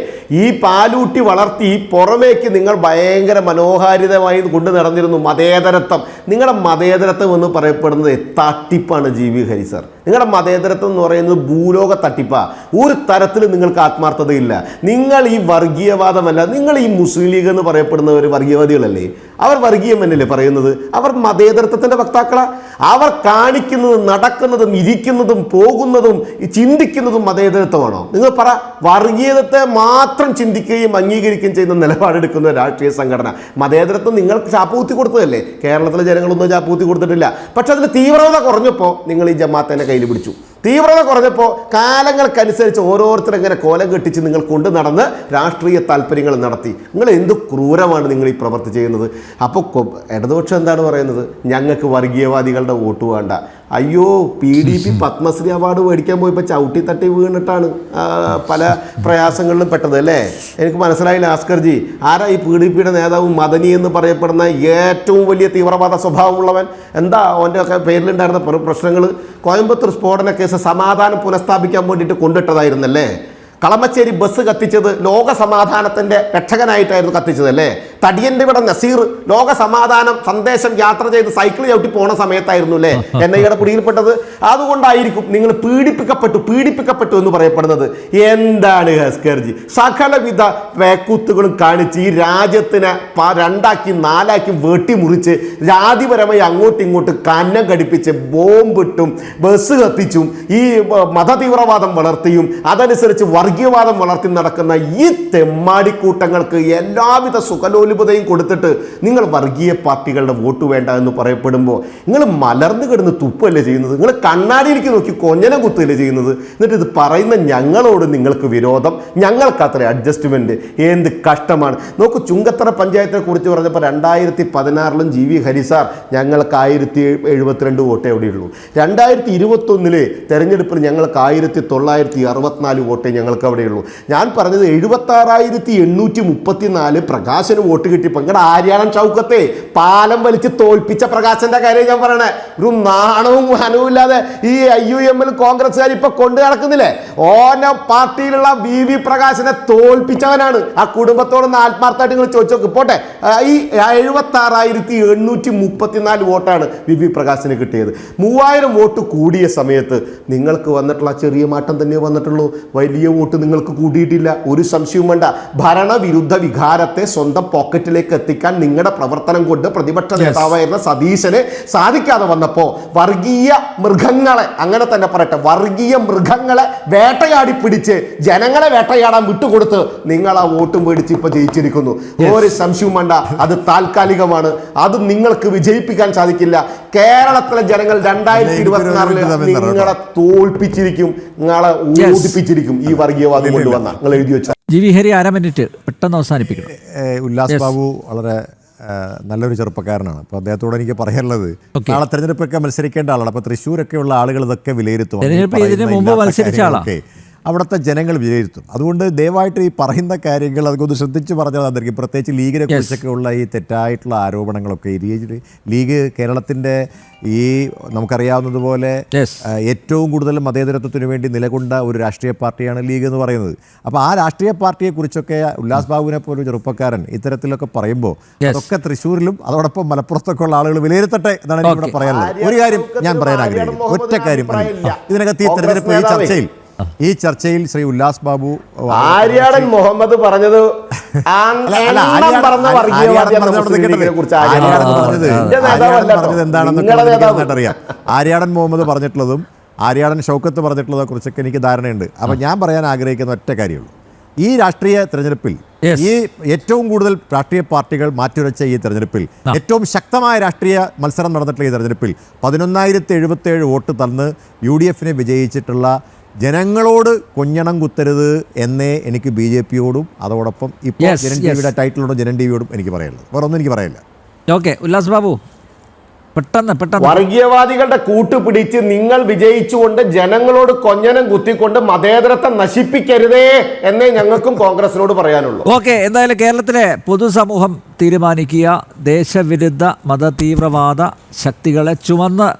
ഈ പാലൂട്ടി വളർത്തി പുറമേക്ക് നിങ്ങൾ ഭയങ്കര മനോഹാരിതമായി കൊണ്ട് നടന്നിരുന്നു മതേതരത്വം. നിങ്ങളുടെ മതേതരത്വം എന്ന് പറയപ്പെടുന്നത് തട്ടിപ്പാണ് GB ഹരി സാർ. നിങ്ങളുടെ മതേതരത്വം എന്ന് പറയുന്നത് ഭൂലോക തട്ടിപ്പാ. ഒരു തരത്തിൽ നിങ്ങൾക്ക് ആത്മാർത്ഥതയില്ല. നിങ്ങൾ ഈ വർഗീയവാദമല്ല, നിങ്ങൾ ഈ മുസ്ലിം ലീഗ് എന്ന് പറയപ്പെടുന്ന ഒരു വർഗീയവാദികളല്ലേ? അവർ വർഗീയമല്ലേ പറയുന്നത്? അവർ മതേതരത്വത്തിന്റെ വക്താക്കളാ. അവർ കാണിക്കുന്നതും നടക്കുന്നതും ഇരിക്കുന്നതും പോകുന്നതും ചിന്തിക്കുന്നതും മതേതരത്വമാണോ? നിങ്ങൾ പറ. വർഗീയതത്തെ മാത്രം ചിന്തിക്കുകയും അംഗീകരിക്കുകയും ചെയ്യുന്ന നിലപാടെടുക്കുന്ന രാഷ്ട്രീയ സംഘടന. മതേതരത്വം നിങ്ങൾക്ക് ചാപ്പൂത്തി കൊടുത്തതല്ലേ? കേരളത്തിലെ ജനങ്ങളൊന്നും ചാപ്പൂത്തി കൊടുത്തിട്ടില്ല. പക്ഷെ അതിൽ തീവ്രത കുറഞ്ഞപ്പോൾ നിങ്ങൾ ഈ ജമാഅത്തിനെ കയ്യിൽ പിടിച്ചു. തീവ്രത കുറഞ്ഞപ്പോൾ കാലങ്ങൾക്കനുസരിച്ച് ഓരോരുത്തരും ഇങ്ങനെ കോലം കെട്ടിച്ച് നിങ്ങൾ കൊണ്ട് നടന്ന് രാഷ്ട്രീയ താല്പര്യങ്ങൾ നടത്തി. നിങ്ങൾ എന്ത് ക്രൂരമാണ് നിങ്ങൾ ഈ പ്രവൃത്തി ചെയ്യുന്നത്? അപ്പോൾ ഇടതുപക്ഷം എന്താണ് പറയുന്നത്? ഞങ്ങൾക്ക് വർഗീയവാദികളുടെ വോട്ട് വേണ്ട. അയ്യോ, PDP പത്മശ്രീ അവാർഡ് മേടിക്കാൻ പോയപ്പോൾ ചവിട്ടി തട്ടി വീണിട്ടാണ് പല പ്രയാസങ്ങളിലും പെട്ടത് അല്ലേ? എനിക്ക് മനസ്സിലായില്ല ആസ്കർജി. ആരാ ഈ PDPയുടെ നേതാവ്? മദനി എന്ന് പറയപ്പെടുന്ന ഏറ്റവും വലിയ തീവ്രവാദ സ്വഭാവമുള്ളവൻ. എന്താ അവൻ്റെ ഒക്കെ പേരിലുണ്ടായിരുന്ന പ്രശ്നങ്ങൾ? കോയമ്പത്തൂർ സ്ഫോടന കേസ് സമാധാനം പുനഃസ്ഥാപിക്കാൻ വേണ്ടിയിട്ട് കൊണ്ടിട്ടതായിരുന്നല്ലേ? കളമശ്ശേരി ബസ് കത്തിച്ചത് ലോക സമാധാനത്തിന്റെ രക്ഷകനായിട്ടായിരുന്നു കത്തിച്ചതല്ലേ? തടിയന്റെ ഇവിടെ നസീർ ലോക സമാധാനം സന്ദേശം യാത്ര ചെയ്ത് സൈക്കിൾ ചവിട്ടി പോണ സമയത്തായിരുന്നു അല്ലേ NIA പിടിയിൽപ്പെട്ടത്? അതുകൊണ്ടായിരിക്കും നിങ്ങൾ പീഡിപ്പിക്കപ്പെട്ടു എന്ന് പറയപ്പെടുന്നത്. എന്താണ് ഹസ്കർജി? സകലവിധ വേക്കൂത്തുകളും കാണിച്ച് ഈ രാജ്യത്തിനെ രണ്ടാക്കി നാലാക്കി വെട്ടിമുറിച്ച് ജാതിപരമായി അങ്ങോട്ടും ഇങ്ങോട്ടും കന്നം കടിപ്പിച്ച് ബോംബിട്ടും ബസ് കത്തിച്ചും ഈ മതതീവ്രവാദം വളർത്തിയും അതനുസരിച്ച് വർഗീയവാദം വളർത്തി നടക്കുന്ന ഈ തെമ്മാടിക്കൂട്ടങ്ങൾക്ക് എല്ലാവിധ സുഖലോലുപതയും കൊടുത്തിട്ട് നിങ്ങൾ വർഗീയ പാർട്ടികളുടെ വോട്ട് വേണ്ട എന്ന് പറയപ്പെടുമ്പോൾ നിങ്ങൾ മലർന്നു കിടന്ന് തുപ്പല്ലേ ചെയ്യുന്നത്? നിങ്ങൾ കണ്ണാടിയിലേക്ക് നോക്കി കൊഞ്ഞനം കുത്തല്ലേ ചെയ്യുന്നത്? എന്നിട്ട് ഇത് പറയുന്ന ഞങ്ങളോട് നിങ്ങൾക്ക് വിരോധം, ഞങ്ങൾക്കത്ര അഡ്ജസ്റ്റ്മെന്റ്. എന്ത് കഷ്ടമാണ് നോക്കൂ. ചുങ്കത്തറ പഞ്ചായത്തിനെ കുറിച്ച് പറഞ്ഞപ്പോൾ 2016 GB ഹരി സാർ ഞങ്ങൾക്ക് 1072 വോട്ടേ എവിടെയുള്ളൂ. 2021 തെരഞ്ഞെടുപ്പിൽ ഞങ്ങൾക്ക് 1964 വോട്ടേ ഞങ്ങൾക്ക് അവിടെയുള്ളൂ. ഞാൻ പറഞ്ഞത് 76,834 പ്രകാശന് വോട്ട് കിട്ടിയപ്പോൾ നിങ്ങളുടെ ആര്യാടൻ ഷൗക്കത്തെ പാലം വലിച്ച് തോൽപ്പിച്ച പ്രകാശന്റെ കാര്യം ഞാൻ പറയണേ. ഒരു നാണവും ഹനവും ഇല്ലാതെ ഈ IUML കോൺഗ്രസ്സുകാർ ഇപ്പൊ കൊണ്ടു നടക്കുന്നില്ലേ? ഓന പാർട്ടിയിലുള്ള VV പ്രകാശനെ തോൽപ്പിച്ചവനാണ്. ആ കുടുംബത്തോടൊന്ന് ആത്മാർത്ഥമായിട്ട് നിങ്ങൾ ചോദിച്ചു നോക്ക്. പോട്ടെ, ഈ 76,834 വോട്ടാണ് VV പ്രകാശിന് കിട്ടിയത്. 3000 വോട്ട് കൂടിയ സമയത്ത് നിങ്ങൾക്ക് വന്നിട്ടുള്ള ചെറിയ മാറ്റം തന്നെ വന്നിട്ടുള്ളൂ. വലിയ വോട്ട് നിങ്ങൾക്ക് കൂടിയിട്ടില്ല. ഒരു സംശയവും വേണ്ട. ഭരണവിരുദ്ധ വികാരത്തെ സ്വന്തം പോക്കറ്റിലേക്ക് എത്തിക്കാൻ നിങ്ങളുടെ പ്രവർത്തനം കൊണ്ട് പ്രതിപക്ഷ നേതാവായിരുന്ന സതീശന് സാധിക്കാതെ വന്നപ്പോൾ വർഗീയ മൃഗങ്ങളെ, അങ്ങനെ തന്നെ പറയട്ടെ, വർഗീയ മൃഗങ്ങളെ വേട്ടയാടി പിടിച്ച് ജനങ്ങളെ വേട്ടയാടാൻ വിട്ടുകൊടുത്ത് നിങ്ങൾ ആ വോട്ടും മേടിച്ച് ഇപ്പൊ ജയിച്ചിരിക്കുന്നു. ഒരു സംശയവും വേണ്ട. അത് താൽക്കാലികമാണ്. അത് നിങ്ങൾക്ക് വിജയിപ്പിക്കാൻ സാധിക്കില്ല. കേരളത്തിലെ ജനങ്ങൾ 2024 നിങ്ങളെ തോൽപ്പിച്ചിരിക്കും, നിങ്ങളെ ഊതിപ്പിച്ചിരിക്കും. ഈ വർഗീയവാദം കൊണ്ടുവന്ന നിങ്ങൾ എഴുതി വെച്ച GB ഹരി 1/2 മിനിറ്റ് പെട്ടെന്ന് അവസാനിപ്പിക്കണം. ഉല്ലാസ് ബാബു വളരെ നല്ലൊരു ചെറുപ്പക്കാരനാണ്. അപ്പോൾ അദ്ദേഹത്തോട് എനിക്ക് പറയാനുള്ളത്, നാളെ തെരഞ്ഞെടുപ്പൊക്കെ മത്സരിക്കേണ്ട ആളാണ്. അപ്പോൾ തൃശ്ശൂരൊക്കെ ഉള്ള ആളുകൾ ഇതൊക്കെ വിലയിരുത്തും. അവിടുത്തെ ജനങ്ങൾ വിലയിരുത്തും. അതുകൊണ്ട് ദയവായിട്ട് ഈ പറയുന്ന കാര്യങ്ങൾ അതൊക്കെ ശ്രദ്ധിച്ച് പറഞ്ഞാൽ അതായിരിക്കും. പ്രത്യേകിച്ച് ലീഗിനെ കുറിച്ചൊക്കെ ഉള്ള ഈ തെറ്റായിട്ടുള്ള ആരോപണങ്ങളൊക്കെ ലീഗ് കേരളത്തിൻ്റെ ഈ നമുക്കറിയാവുന്നതുപോലെ ഏറ്റവും കൂടുതൽ മതേതരത്വത്തിന് വേണ്ടി നിലകൊണ്ട ഒരു രാഷ്ട്രീയ പാർട്ടിയാണ് ലീഗ് എന്ന് പറയുന്നത്. അപ്പോൾ ആ രാഷ്ട്രീയ പാർട്ടിയെക്കുറിച്ചൊക്കെ ഉല്ലാസ് ബാബുവിനെ പോലെ ചെറുപ്പക്കാരൻ ഇത്തരത്തിലൊക്കെ പറയുമ്പോൾ അതൊക്കെ തൃശ്ശൂരിലും അതോടൊപ്പം മലപ്പുറത്തൊക്കെ ഉള്ള ആളുകൾ വിലയിരുത്തട്ടെ എന്നാണ് എനിക്ക് ഇവിടെ പറയാനുള്ളത്. ഒരു കാര്യം ഞാൻ പറയാൻ ആഗ്രഹിക്കുന്നു, ഒറ്റ കാര്യം. ഇതിനകത്ത് ഈ തെരഞ്ഞെടുപ്പ് ഈ ചർച്ചയിൽ ശ്രീ ഉല്ലാസ് ബാബു ആര്യാടൻ മുഹമ്മദ് പറഞ്ഞത് എന്താണെന്നൊക്കെ ആര്യാടൻ മുഹമ്മദ് പറഞ്ഞിട്ടുള്ളതും ആര്യാടൻ ഷൗക്കത്ത് പറഞ്ഞിട്ടുള്ളതിനെ കുറിച്ചൊക്കെ എനിക്ക് ധാരണയുണ്ട്. അപ്പം ഞാൻ പറയാൻ ആഗ്രഹിക്കുന്ന ഒറ്റ കാര്യമുള്ളൂ, ഈ രാഷ്ട്രീയ തെരഞ്ഞെടുപ്പിൽ ഈ ഏറ്റവും കൂടുതൽ രാഷ്ട്രീയ പാർട്ടികൾ മാറ്റുരച്ച ഈ തെരഞ്ഞെടുപ്പിൽ ഏറ്റവും ശക്തമായ രാഷ്ട്രീയ മത്സരം നടന്നിട്ടുള്ള ഈ തെരഞ്ഞെടുപ്പിൽ 11,077 വോട്ട് തന്ന് UDF വിജയിച്ചിട്ടുള്ള ജനങ്ങളോട് കൊഞ്ഞണം കുത്തരുത് എന്നേ എനിക്ക് BJPയോടും അതോടൊപ്പം ഇപ്പോൾ ജനൻ ടിവിയുടെ ടൈറ്റിലോടും ജനൻ ടിവിയോടും എനിക്ക് പറയാനുള്ളത്. വേറെ ഒന്നും എനിക്ക് പറയാനില്ല. ഓക്കെ, ഉല്ലാസ് ബാബു പെട്ടെന്ന് വർഗീയവാദികളുടെ കൂട്ടുപിടിച്ച് നിങ്ങൾ വിജയിച്ചുകൊണ്ട് ജനങ്ങളോട് കൊഞ്ഞനം കുത്തിക്കൊണ്ട് മതേതരത്വം നശിപ്പിക്കരുതേ എന്നേ ഞങ്ങൾക്കും കോൺഗ്രസിനോട് പറയാനുള്ളൂ. ഓക്കെ, എന്തായാലും കേരളത്തിലെ പൊതുസമൂഹം തീരുമാനിക്കുക ദേശവിരുദ്ധ മതതീവ്രവാദ ശക്തികളെ ചുമന്ന്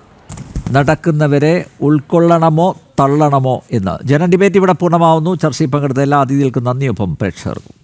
നടക്കുന്നവരെ ഉൾക്കൊള്ളണമോ തള്ളണമോ എന്ന്. ജനൻ ഡിബേറ്റ് ഇവിടെ പൂർണ്ണമാവുന്നു. ചർച്ചയിൽ പങ്കെടുത്ത എല്ലാ അതിഥികൾക്കും നന്ദിയൊപ്പം പ്രേക്ഷകർക്കും.